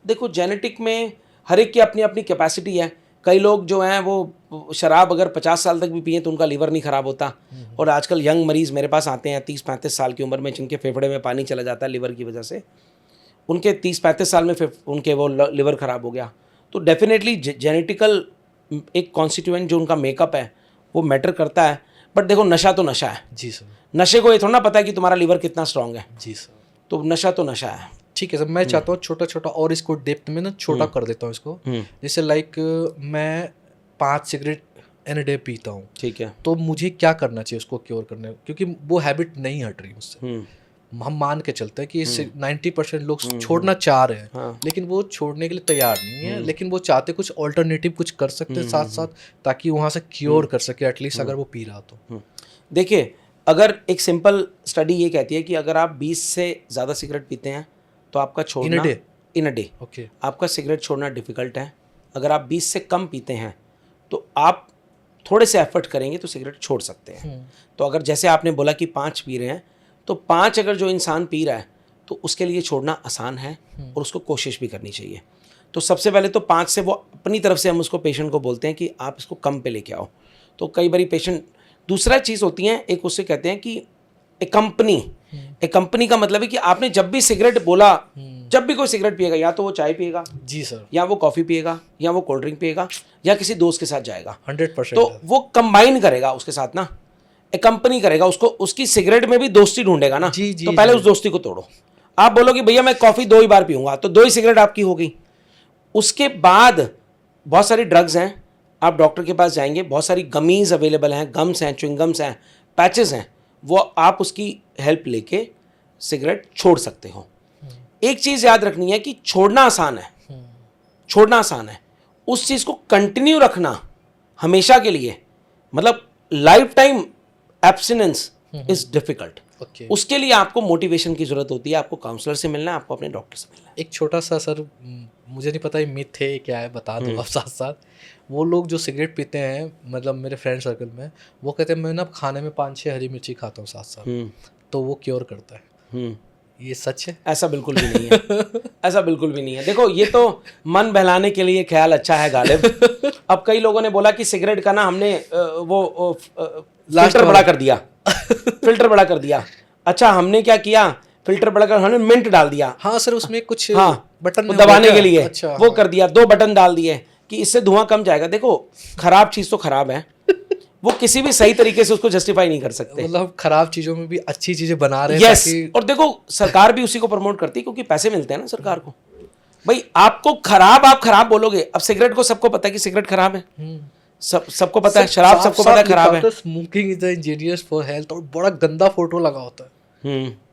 देखो जेनेटिक में हर एक की अपनी अपनी कैपेसिटी है। कई लोग जो हैं वो शराब अगर 50 साल तक भी पिए तो उनका लीवर नहीं ख़राब होता, और आजकल यंग मरीज़ मेरे पास आते हैं 30-35 साल की उम्र में, जिनके फेफड़े में पानी चला जाता है लीवर की वजह से, उनके 30-35 साल में उनके वो लीवर ख़राब हो गया। तो डेफिनेटली जेनेटिकल एक कॉन्स्टिट्यूएंट जो उनका मेकअप है वो मैटर करता है। बट देखो नशा तो नशा है जी सर, नशे को ये थोड़ा ना पता है कि तुम्हारा लीवर कितना स्ट्रांग है जी सर, तो नशा तो नशा है। ठीक है सर, मैं चाहता हूँ छोटा छोटा और इसको डेप्थ में ना छोटा कर देता हूँ इसको। जैसे लाइक मैं 5 सिगरेट एन डे पीता हूँ, ठीक है, तो मुझे क्या करना चाहिए उसको क्योर करने, क्योंकि वो हैबिट नहीं हट रही मुझसे। हम मान के चलते हैं कि 90% लोग छोड़ना चाह रहे हैं, हाँ, लेकिन वो छोड़ने के लिए तैयार नहीं है, लेकिन वो चाहते कुछ ऑल्टरनेटिव कुछ कर सकते हैं साथ साथ, ताकि वहाँ से क्योर कर सके एटलीस्ट अगर वो पी रहा तो। देखिए अगर एक सिंपल स्टडी ये कहती है कि अगर आप 20 से ज़्यादा सिगरेट पीते हैं तो आपका छोड़ना इन अ डे ओके, आपका सिगरेट छोड़ना डिफ़िकल्ट है। अगर आप 20 से कम पीते हैं तो आप थोड़े से एफर्ट करेंगे तो सिगरेट छोड़ सकते हैं। तो अगर जैसे आपने बोला कि 5 पी रहे हैं, तो 5 अगर जो इंसान पी रहा है तो उसके लिए छोड़ना आसान है और उसको कोशिश भी करनी चाहिए। तो सबसे पहले तो 5 से वो अपनी तरफ से हम उसको पेशेंट को बोलते हैं कि आप इसको कम पे लेके आओ। तो कई बारी पेशेंट, दूसरा चीज़ होती है एक, उससे कहते हैं कि एक कंपनी का मतलब है कि आपने जब भी सिगरेट बोला, जब भी कोई सिगरेट पिएगा, या तो वो चाय पिएगा जी सर, या वो कॉफ़ी पिएगा, या वो कोल्ड ड्रिंक पिएगा, या किसी दोस्त के साथ जाएगा 100%, तो वो कंबाइन करेगा उसके साथ ना, एक कंपनी करेगा उसको, उसकी सिगरेट में भी दोस्ती ढूंढेगा ना जी, तो पहले उस दोस्ती को तोड़ो। आप बोलो कि भैया मैं कॉफ़ी 2 ही बार पीऊंगा, तो 2 ही सिगरेट आपकी हो गई। उसके बाद बहुत सारी ड्रग्स हैं, आप डॉक्टर के पास जाएंगे, बहुत सारी गमीज अवेलेबल हैं, गम्स हैं, च्युइंगम्स हैं, पैचेस हैं, वो आप उसकी हेल्प लेके सिगरेट छोड़ सकते हो। एक चीज़ याद रखनी है कि छोड़ना आसान है, उस चीज़ को कंटिन्यू रखना हमेशा के लिए, मतलब life time abstinence, is difficult. Okay. उसके लिए आपको मोटिवेशन की जरूरत होती है, आपको काउंसलर से मिलना है, आपको अपने डॉक्टर से मिलना है। एक छोटा सा सर, मुझे नहीं पता ये मिथ है क्या है, बता दो आप साथ साथ। वो लोग जो सिगरेट पीते हैं, मतलब मेरे फ्रेंड सर्कल में, वो कहते हैं मैं ना खाने में 5-6 हरी मिर्ची खाता हूँ साथ साथ, तो वो क्योर करता है। ये सच है? ऐसा बिल्कुल भी नहीं है। ऐसा बिल्कुल भी नहीं है। देखो, ये तो मन बहलाने के लिए ख्याल अच्छा है गालिब। अब कई लोगों ने बोला कि सिगरेट का ना हमने फिल्टर बड़ा कर दिया। फिल्टर बड़ा कर दिया। अच्छा, हमने क्या किया, फिल्टर बड़ा कर हमने मिंट डाल दिया। हाँ सर, उसमें कुछ हाँ, बटन वो दबाने के लिए अच्छा, वो कर दिया, 2 बटन डाल दिए कि इससे धुआं कम जाएगा। देखो, खराब चीज़ तो खराब है, वो किसी भी सही तरीके से उसको जस्टिफाई नहीं कर सकते। मतलब खराब चीजों में भी अच्छी चीजें बना रहे हैं यस, ताकि... और देखो सरकार भी उसी को प्रमोट करती है क्योंकि पैसे मिलते हैं ना सरकार को। भाई आपको खराब, आप खराब बोलोगे। अब सिगरेट को सबको पता है कि सिगरेट खराब है, सबको पता है। शराब सबको पता है खराब है। Smoking is the Angénieux for health, और बड़ा गंदा फोटो लगा होता है,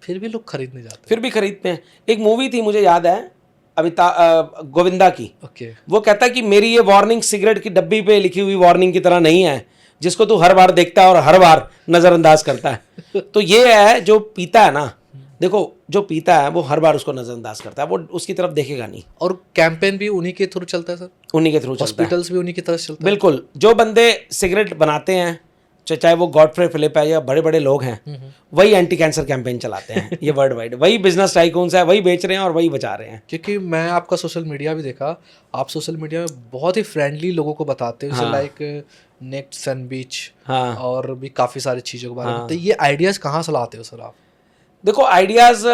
फिर भी लोग खरीदने जाते हैं। फिर भी खरीदते हैं। एक मूवी थी, मुझे याद है, गोविंदा की। ओके। वो कहता है कि मेरी ये वार्निंग सिगरेट की डब्बी पे लिखी हुई वार्निंग की तरह नहीं है जिसको तू हर बार देखता है और हर बार नजरअंदाज करता है। तो ये है, जो पीता है ना, देखो जो पीता है वो हर बार उसको नजरअंदाज करता है, वो उसकी तरफ देखेगा नहीं। और कैंपेन भी उन्हीं के थ्रू चलता है सर, उन्हीं के थ्रू चलता है। हॉस्पिटल्स भी उन्हीं की तरफ चलता है। बिल्कुल, जो बंदे सिगरेट बनाते हैं, चाहे वो गॉडफ्रे फिलिप है या बड़े बड़े लोग हैं, वही एंटी कैंसर कैंपेन चलाते हैं ये वर्ल्ड वाइड। वही बिजनेस टाइकून्स है, वही बेच रहे हैं और वही बचा रहे हैं। क्योंकि मैं आपका सोशल मीडिया भी देखा, आप सोशल मीडिया में बहुत ही फ्रेंडली लोगों को बताते हो, जैसे लाइक नेक्स्ट सन बीच, हाँ, और भी काफ़ी सारी चीज़ों के बारे में। तो ये आइडियाज़ कहाँ से लाते हो सर आप? देखो आइडियाज़,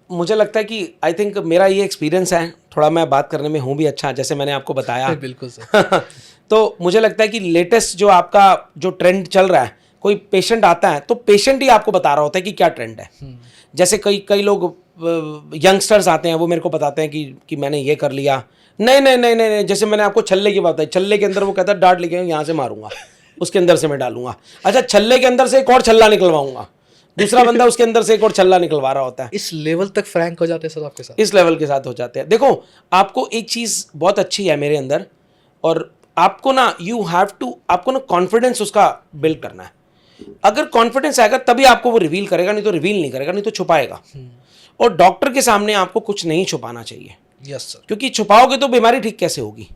मुझे लगता है कि आई थिंक मेरा ये एक्सपीरियंस है, थोड़ा मैं बात करने में हूँ भी अच्छा, जैसे मैंने आपको बताया। बिल्कुल सर। तो मुझे लगता है कि लेटेस्ट जो आपका जो ट्रेंड चल रहा है, कोई पेशेंट आता है तो पेशेंट ही आपको बता रहा होता है कि क्या ट्रेंड है। जैसे कई लोग यंगस्टर्स आते हैं, वो मेरे को बताते हैं कि मैंने ये कर लिया। नहीं, जैसे मैंने आपको छल्ले की बात बताई, छल्ले के अंदर वो कहता है डार्ट लेके यहाँ से मारूंगा, उसके अंदर से मैं डालूंगा। अच्छा, छल्ले के अंदर से एक और छल्ला निकलवाऊंगा, दूसरा बंदा उसके अंदर से एक और छल्ला निकलवा रहा होता है। इस लेवल तक फ्रैंक हो जाते हैं सर आपके साथ? इस लेवल के साथ हो जाते हैं। देखो, आपको एक चीज़ बहुत अच्छी है मेरे अंदर, और आपको ना आपको ना कॉन्फिडेंस उसका बिल्ड करना है। अगर कॉन्फिडेंस आएगा तभी आपको वो रिवील करेगा, नहीं तो रिवील नहीं करेगा, नहीं तो छुपाएगा। और डॉक्टर के सामने आपको कुछ नहीं छुपाना चाहिए। Yes sir. क्योंकि छुपाओगे तो बीमारी ठीक कैसे होगी।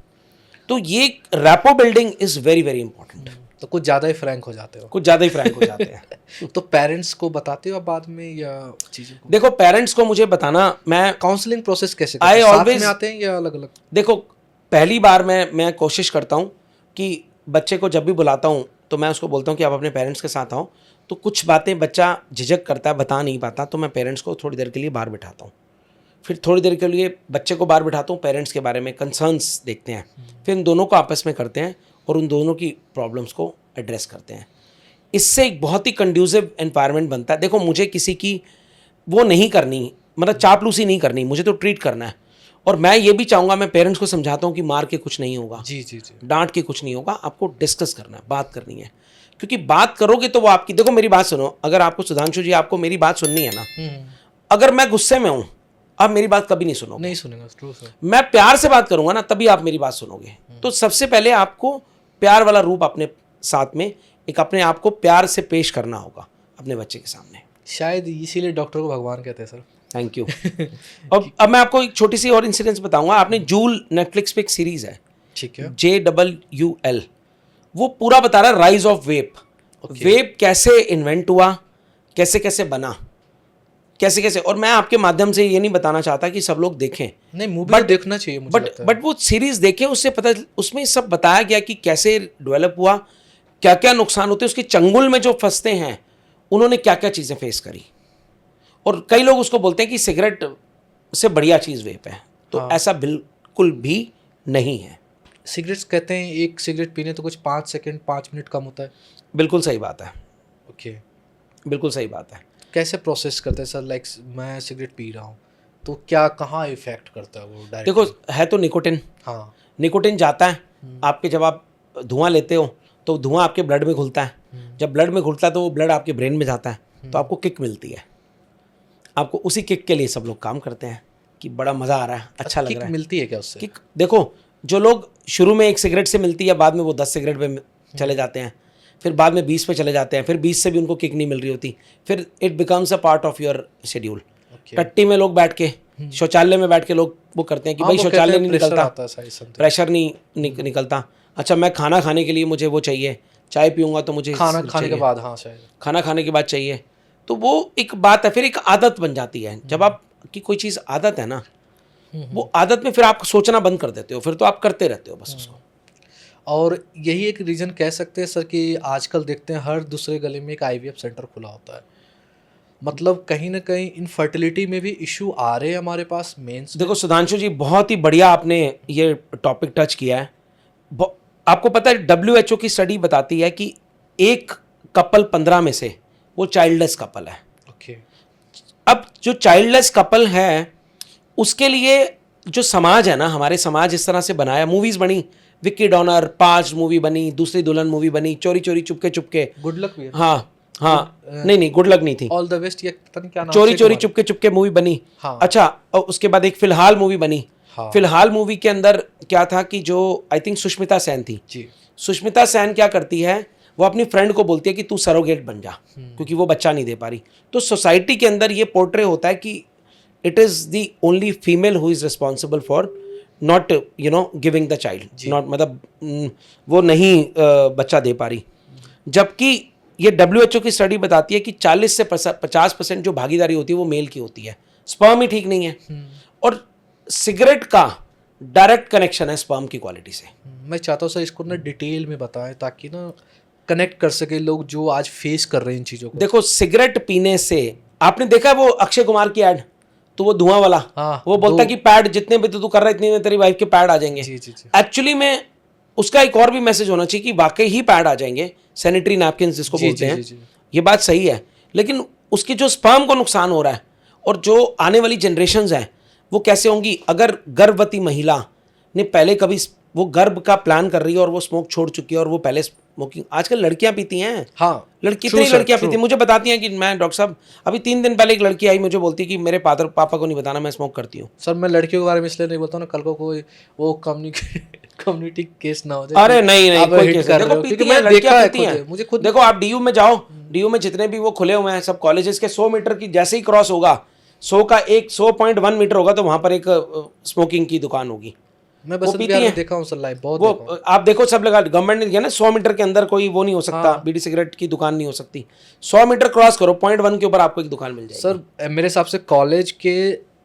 तो ये rapport building is very very important. तो कुछ ज़्यादा ही फ्रैंक हो जाते हो? कुछ ज़्यादा ही फ्रैंक हो जाते हैं। तो पेरेंट्स को बताते हो आप बाद में या चीज़ों को? देखो, पेरेंट्स को मुझे बताना, मैं काउंसलिंग प्रोसेस कैसे करते हैं? साथ में आते हैं या अलग अलग? देखो, पहली बार मैं कोशिश करता हूँ कि बच्चे को जब भी बुलाता हूँ तो मैं उसको बोलता हूँ कि आप अपने पेरेंट्स के साथ आओ। तो कुछ बातें बच्चा झिझक करता है, बता नहीं पाता, तो मैं पेरेंट्स को थोड़ी देर के लिए बाहर बिठाता हूँ। फिर थोड़ी देर के लिए बच्चे को बाहर बिठाता हूँ, पेरेंट्स के बारे में कंसर्न्स देखते हैं, फिर इन दोनों को आपस में करते हैं और उन दोनों की प्रॉब्लम्स को एड्रेस करते हैं। इससे एक बहुत ही कंड्यूसिव एनवायरनमेंट बनता है। देखो, मुझे किसी की वो नहीं करनी, मतलब चापलूसी नहीं करनी, मुझे तो ट्रीट करना है। और मैं ये भी चाहूँगा, मैं पेरेंट्स को समझाता हूँ कि मार के कुछ नहीं होगा, जी, डांट के कुछ नहीं होगा, आपको डिस्कस करना है, बात करनी है। क्योंकि बात करोगे तो वो आपकी, देखो मेरी बात सुनो, अगर आपको सुधांशु जी आपको मेरी बात सुननी है ना, अगर मैं गुस्से में हूँ, आप मेरी बात कभी नहीं सुनोगे। नहीं सुनेगा, ट्रू सर। मैं प्यार से बात करूंगा ना, तभी आप मेरी बात सुनोगे। तो सबसे पहले आपको प्यार वाला रूप अपने साथ में, एक अपने आप को प्यार से पेश करना होगा अपने बच्चे के सामने। शायद इसीलिए डॉक्टर को भगवान कहते हैं सर। Thank you. और अब मैं आपको एक छोटी सी और इंसिडेंस बताऊंगा। आपने जूल, नेटफ्लिक्स पे एक सीरीज है, ठीक है, JUL, वो पूरा बता रहा है राइज ऑफ वेप। वेप कैसे इन्वेंट हुआ, कैसे कैसे बना, कैसे कैसे। और मैं आपके माध्यम से ये नहीं बताना चाहता कि सब लोग देखें, नहीं मूवी देखना चाहिए मुझे लगता है। बट वो सीरीज देखें, उससे पता, उसमें सब बताया गया कि कैसे डेवलप हुआ, क्या क्या नुकसान होते हैं, उसके चंगुल में जो फंसते हैं उन्होंने क्या क्या चीज़ें फेस करी। और कई लोग उसको बोलते हैं कि सिगरेट से बढ़िया चीज़ वेप है, तो ऐसा बिल्कुल भी नहीं है। सिगरेट्स कहते हैं एक सिगरेट पीने तो कुछ 5 सेकंड 5 मिनट कम होता है। बिल्कुल सही बात है। ओके, बिल्कुल सही बात है। कैसे प्रोसेस करते हैं सर? लाइक मैं सिगरेट पी रहा हूँ तो क्या, कहाँ इफेक्ट करता है वो डायरेक्ट? देखो, है तो निकोटिन। हाँ, निकोटिन जाता है आपके, जब आप धुआं लेते हो तो धुआं आपके ब्लड में घुलता है। जब ब्लड में घुलता है तो वो ब्लड आपके ब्रेन में जाता है, तो आपको किक मिलती है। आपको उसी किक के लिए सब लोग काम करते हैं कि बड़ा मज़ा आ रहा है, अच्छा लग रहा है। मिलती है क्या उससे? किक, देखो, जो लोग शुरू में एक सिगरेट से मिलती है, बाद में वो 10 सिगरेट पे चले जाते हैं, फिर बाद में 20 पे चले जाते हैं, फिर 20 से भी उनको किक नहीं मिल रही होती, फिर it becomes a part of your schedule. टट्टी में लोग बैठ के, शौचालय में बैठ के लोग वो करते हैं कि भाई शौचालय नहीं निकलता, प्रेशर नहीं निकलता। अच्छा मैं खाना खाने के लिए मुझे वो चाहिए, चाय पीऊँगा तो मुझे खाना खाने के बाद, हाँ शायद खाना खाने के बाद चाहिए। तो वो एक बात है, फिर एक आदत बन जाती है। जब आपकी कोई चीज़ आदत है ना, वो आदत में फिर आप सोचना बंद कर देते हो, फिर तो आप करते रहते हो बस उसको। और यही एक रीज़न कह सकते हैं सर कि आजकल देखते हैं हर दूसरे गली में एक IVF सेंटर खुला होता है। मतलब कहीं ना कहीं इनफर्टिलिटी में भी इशू आ रहे हैं हमारे पास मेंस। देखो सुधांशु जी, बहुत ही बढ़िया आपने ये टॉपिक टच किया है। आपको पता है WHO की स्टडी बताती है कि एक कपल 15 में से वो चाइल्डलेस कपल है। ओके। अब जो चाइल्डलेस कपल है उसके लिए जो समाज है ना, हमारे समाज इस तरह से बनाया, मूवीज बनी, विक्की डॉनर 5 मूवी बनी, दूसरी दुल्हन मूवी बनी, चोरी चोरी चुपके चुपके, गुड लक भी है। हाँ हाँ, नहीं गुड लक नहीं थी, ऑल द बेस्ट, ये पता नहीं क्या नाम, चोरी चोरी चुपके चुपके मूवी बनी। हाँ। अच्छा, और उसके बाद एक फिलहाल मूवी बनी। हाँ। फिलहाल मूवी के अंदर क्या था कि जो आई थिंक सुष्मिता सेन थी जी। सुष्मिता सेन क्या करती है, वो अपनी फ्रेंड को बोलती है कि तू सरोगेट बन जा, क्योंकि वो बच्चा नहीं दे पा रही। तो सोसाइटी के अंदर ये पोर्ट्रे होता है कि it is the only female who is responsible for not giving the child, not मतलब वो नहीं बच्चा दे पा रही। जबकि ये WHO की स्टडी बताती है कि 40 से 50% जो भागीदारी होती है वो मेल की होती है। स्पर्म ही ठीक नहीं है। और सिगरेट का डायरेक्ट कनेक्शन है स्पर्म की क्वालिटी से। मैं चाहता हूँ सर इसको ना डिटेल में बताएं ताकि ना कनेक्ट कर सके लोग जो आज फेस कर रहे हैं इन चीज़ों को। देखो सिगरेट पीने से, आपने देखा वो अक्षय कुमार की ऐड, तो वो धुआं वाला, हाँ, वो बोलता है कि पैड जितने भी तू कर रहा है इतने में तेरी वाइफ के पैड आ जाएंगे। जी जी जी। एक्चुअली में उसका एक और भी मैसेज होना चाहिए कि वाकई ही पैड आ जाएंगे, सैनिटरी नैपकिन जिसको जी, बोलते जी, हैं। जी, जी। ये बात सही है, लेकिन उसकी जो स्पर्म को नुकसान हो रहा है और जो आने वाली जनरेशन्स हैं वो कैसे होंगी अगर गर्भवती महिला ने पहले कभी वो गर्भ का प्लान कर रही है और वो स्मोक छोड़ चुकी है और वो पहले स्मोकिंग, आजकल लड़कियां पीती हैं। हाँ, कितनी लड़कियां पीती हैं, मुझे बताती हैं कि मैं डॉक्टर साहब अभी 3 दिन पहले एक लड़की आई मुझे बोलती कि मेरे पापा को नहीं बताना मैं स्मोक करती हूँ। सर मैं लड़कियों के बारे में इसलिए नहीं बोलता हूँ ना, कल को कोई वो कम्युनिटी केस ना हो जाए। अरे नहीं आप कोई हिट केस कर नहीं। रहे हो, देखो क्योंकि पीती हैं, मैं देखा लड़कियां है पीती हैं। खुद, मुझे खुद देखो आप DU में जाओ, DU में जितने भी वो खुले हुए हैं सब कॉलेजेस के 100 मीटर की जैसे ही क्रॉस होगा, 100.1 मीटर होगा तो वहां पर एक स्मोकिंग की दुकान होगी। मैं बस बिहार में देखा हूँ सर, लाइव बहुत वो देखा हूँ। आप देखो सब लगा, गवर्नमेंट ने दिया ना 100 मीटर के अंदर कोई वो नहीं हो सकता, बीड़ी सिगरेट की दुकान नहीं हो सकती। 100 मीटर क्रॉस करो 0.1 के ऊपर आपको एक दुकान मिल जाएगी। सर मेरे हिसाब से कॉलेज के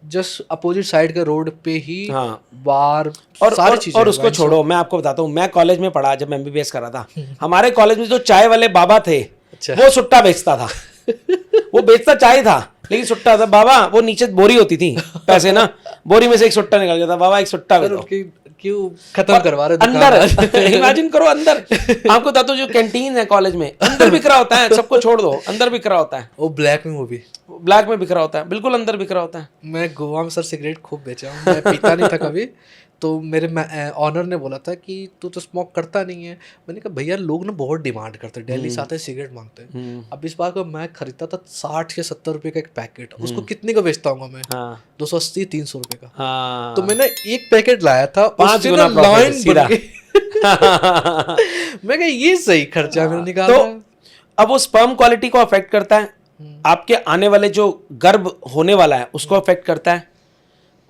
जस्ट अपोजिट साइड के रोड पे ही बार और सारी चीजें। और उसको छोड़ो, मैं आपको बताता हूँ, मैं कॉलेज में पढ़ा जब मैं MBBS कर रहा था, हमारे कॉलेज में जो चाय वाले बाबा थे वो सुट्टा बेचता था। वो बेचता चाय था लेकिन सुट्टा था। बाबा वो नीचे बोरी होती थी पैसे ना, बोरी में से एक सुट्टा निकल गया था, बाबा एक सुट्टा दे दो। क्यों खत्म करवा रहे अंदर इमेजिन करो, अंदर आपको बता दो जो कैंटीन है कॉलेज में अंदर बिक रहा होता है, सबको छोड़ दो, अंदर बिक रहा होता है। वो ब्लैक में, वो भी ब्लैक में बिक रहा होता है, बिल्कुल अंदर बिक रहा होता है। मैं गोवा में सर सिगरेट खूब बेचा हूँ, मैं पीता नहीं था कभी। तो मेरे ऑनर ने बोला था कि तू तो स्मोक करता नहीं है। मैंने कहा भैया लोग ना बहुत डिमांड करते हैं, दिल्ली से आते हैं सिगरेट मांगते हैं। अब इस बार को मैं खरीदता था 60 या 70 रुपए का एक पैकेट, उसको कितने का बेचता हूँ मैं? 280-300 रुपए का। तो मैंने एक पैकेट लाया था, 5 गुना लाइन बन गई। मैं कहा ये सही खर्चा मैंने निकाला। तो अब वो स्पर्म क्वालिटी को अफेक्ट करता है, आपके आने वाले जो गर्भ होने वाला है उसको अफेक्ट करता है।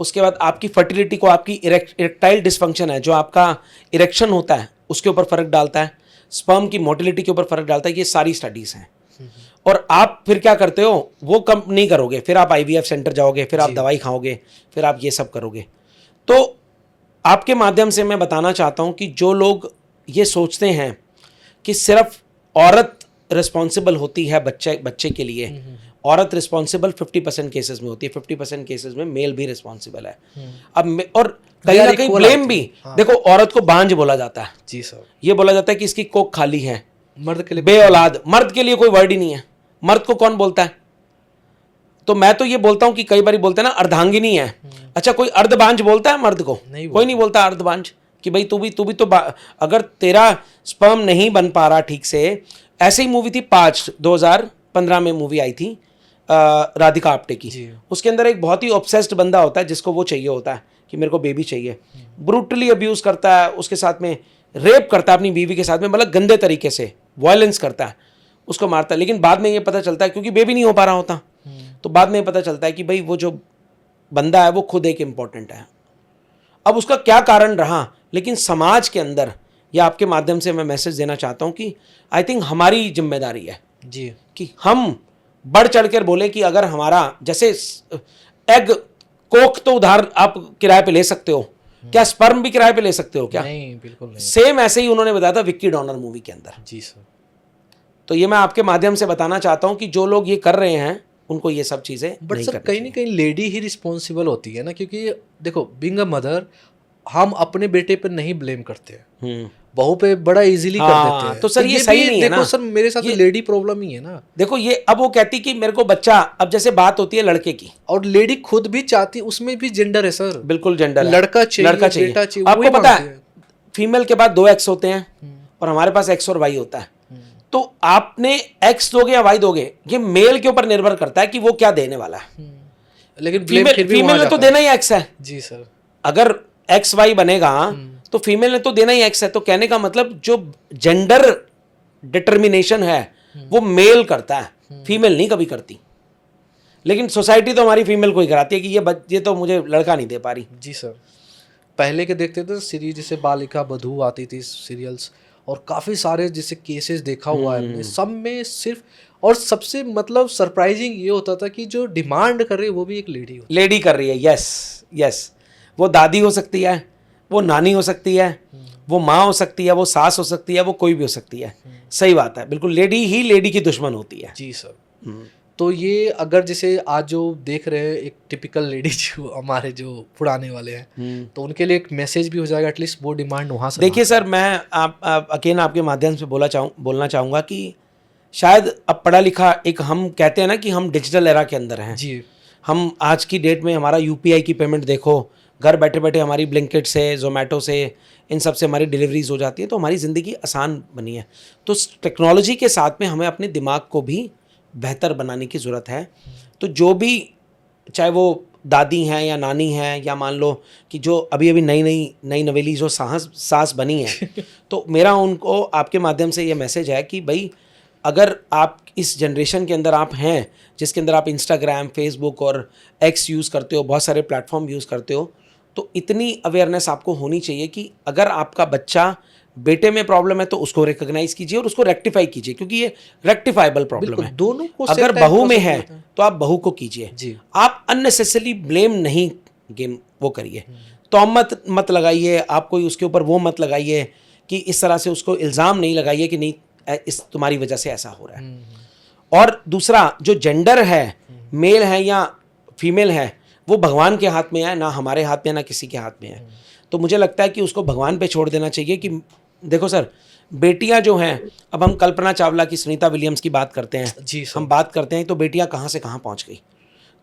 उसके बाद आपकी फर्टिलिटी को, आपकी इरेक्टाइल डिसफंक्शन है जो आपका इरेक्शन होता है उसके ऊपर फर्क डालता है, स्पर्म की मोटिलिटी के ऊपर फर्क डालता है। ये सारी स्टडीज हैं। और आप फिर क्या करते हो, वो कम नहीं करोगे, फिर आप IVF सेंटर जाओगे, फिर आप दवाई खाओगे, फिर आप ये सब करोगे। तो आपके माध्यम से मैं बताना चाहता हूं कि जो लोग ये सोचते हैं कि सिर्फ औरत रिस्पॉन्सिबल होती है बच्चे के लिए, औरत रिस्पॉन्सिबल 50% केसेस में होती है, 50% केसेस में मेल भी रिस्पॉन्सिबल है। अब और कहीं ना कहीं ब्लेम भी, देखो औरत को बांझ बोला जाता है। जी सर। ये बोला जाता है कि इसकी कोख खाली है। मर्द के लिए बे औलाद, मर्द के लिए कोई वर्ड ही नहीं है। मर्द को कौन बोलता है? तो मैं तो ये बोलता हूं कि कई बार बोलते हैं ना अर्धांगिनी है। अच्छा कोई अर्धबांझ बोलता है मर्द को? कोई नहीं बोलता अर्धबांझ, कि भाई तू भी तो अगर तेरा स्पर्म नहीं बन पा रहा ठीक से। ऐसे ही मूवी थी 5, 2015 में मूवी आई थी राधिका आप्टे की। उसके अंदर एक बहुत ही ऑब्सेस्ड बंदा होता है जिसको वो चाहिए होता है कि मेरे को बेबी चाहिए, ब्रूटली अब्यूज करता है, उसके साथ में रेप करता है अपनी बीवी के साथ में, मतलब गंदे तरीके से वायलेंस करता है, उसको मारता है। लेकिन बाद में ये पता चलता है, क्योंकि बेबी नहीं हो पा रहा होता, तो बाद में पता चलता है कि भाई वो जो बंदा है वो खुद एक इम्पॉर्टेंट है। अब उसका क्या कारण रहा, लेकिन समाज के अंदर या आपके माध्यम से मैं मैसेज देना चाहता हूँ कि आई थिंक हमारी जिम्मेदारी है जी कि हम बढ़ चढ़कर बोले कि अगर हमारा, जैसे एग, कोक तो उधार आप किराए पे ले सकते हो, क्या स्पर्म भी किराए पे ले सकते हो क्या? नहीं, बिल्कुल नहीं। सेम ऐसे ही उन्होंने बताया था विक्की डॉनर मूवी के अंदर। जी सर। तो ये मैं आपके माध्यम से बताना चाहता हूँ कि जो लोग ये कर रहे हैं उनको ये सब चीज़ें बट नहीं सर करनी कहीं ना कहीं लेडी ही रिस्पॉन्सिबल होती है ना, क्योंकि देखो बीइंग अ मदर हम अपने बेटे पर नहीं ब्लेम करते हैं, चाहिए। बहू पे बड़ा इजीली कर देते हैं। तो सर ये सही भी नहीं है देखो ना। सर, मेरे साथ ये- लेडी प्रॉब्लम ही है ना। देखो ये, अब वो कहती कि मेरे को बच्चा, अब जैसे बात होती है लड़के की, और लेडी खुद भी चाहती, उसमें भी जेंडर है सर। बिल्कुल जेंडर है, लड़का चाहिए, लड़का चाहिए। बेटा चाहिए, आपको वही पता मांगते है हैं। फीमेल के बाद 2 एक्स होते हैं और हमारे पास एक्स और वाई होता है। तो आपने एक्स दोगे या वाई दोगे, ये मेल के ऊपर निर्भर करता है कि वो क्या देने वाला है। लेकिन blame फिर भी फीमेल वहाँ ने तो जाता है। देना ही एक्स है। जी सर। अगर एक्स वाई बनेगा तो फीमेल ने तो देना ही एक्स है। तो कहने का मतलब जो जेंडर डिटर्मिनेशन है वो मेल करता है, फीमेल नहीं कभी करती। लेकिन सोसाइटी तो हमारी फीमेल को ही कराती है कि ये तो मुझे लड़का नहीं दे पा रही। जी सर। पहले के देखते थे सीरीज, जैसे बालिका बधू आती थी सीरियल्स, और काफ़ी सारे जैसे केसेस देखा हुआ है हमने, सब में सिर्फ, और सबसे मतलब सरप्राइजिंग ये होता था कि जो डिमांड कर रही है वो भी एक लेडी होती लेडी कर रही है। यस यस, वो दादी हो सकती है, वो नानी हो सकती है, वो माँ हो सकती है, वो सास हो सकती है, वो कोई भी हो सकती है। सही बात है, बिल्कुल। लेडी ही लेडी की दुश्मन होती है। जी सर। तो ये अगर जैसे आज जो देख रहे हैं एक टिपिकल लेडी जो हमारे जो पुराने वाले हैं, तो उनके लिए एक मैसेज भी हो जाएगा, एटलीस्ट वो डिमांड वहाँ से। देखिए सर, मैं अकेला आपके माध्यम से बोलना चाहूँगा कि शायद अब पढ़ा लिखा एक, हम कहते हैं ना कि हम डिजिटल एरा के अंदर हैं। जी। हम आज की डेट में हमारा यूपीआई की पेमेंट देखो, घर बैठे बैठे हमारी ब्लिंकिट से, जोमेटो से, इन सब से हमारी डिलीवरीज हो जाती है। तो हमारी ज़िंदगी आसान बनी है। तो टेक्नोलॉजी के साथ में हमें अपने दिमाग को भी बेहतर बनाने की ज़रूरत है। तो जो भी, चाहे वो दादी हैं या नानी हैं, या मान लो कि जो अभी नई नवेली जो सास बनी है, तो मेरा उनको आपके माध्यम से ये मैसेज है कि भाई अगर आप इस जनरेशन के अंदर आप हैं, जिसके अंदर आप इंस्टाग्राम, फेसबुक और एक्स यूज़ करते हो, बहुत सारे प्लेटफॉर्म यूज़ करते हो, तो इतनी अवेयरनेस आपको होनी चाहिए कि अगर आपका बच्चा, बेटे में प्रॉब्लम है तो उसको रिकॉग्नाइज कीजिए और उसको रेक्टिफाई कीजिए, क्योंकि ये रेक्टिफाइबल प्रॉब्लम है। दोनों को अगर बहू में है तो आप बहू को कीजिए। जी। आप अननेसेसरी ब्लेम नहीं गेम वो करिए, तोहमत मत लगाइए, आप कोई उसके ऊपर वो मत लगाइए कि इस तरह से उसको इल्ज़ाम नहीं लगाइए कि नहीं इस तुम्हारी वजह से ऐसा हो रहा है। और दूसरा, जो जेंडर है, मेल है या फीमेल है, वो भगवान के हाथ में है, ना हमारे हाथ में, ना किसी के हाथ में है। तो मुझे लगता है कि उसको भगवान पे छोड़ देना चाहिए। कि देखो सर, बेटियां जो हैं, अब हम कल्पना चावला की, सुनीता विलियम्स की बात करते हैं, जी सर। हम बात करते हैं, तो बेटियां कहाँ से कहाँ पहुँच गई।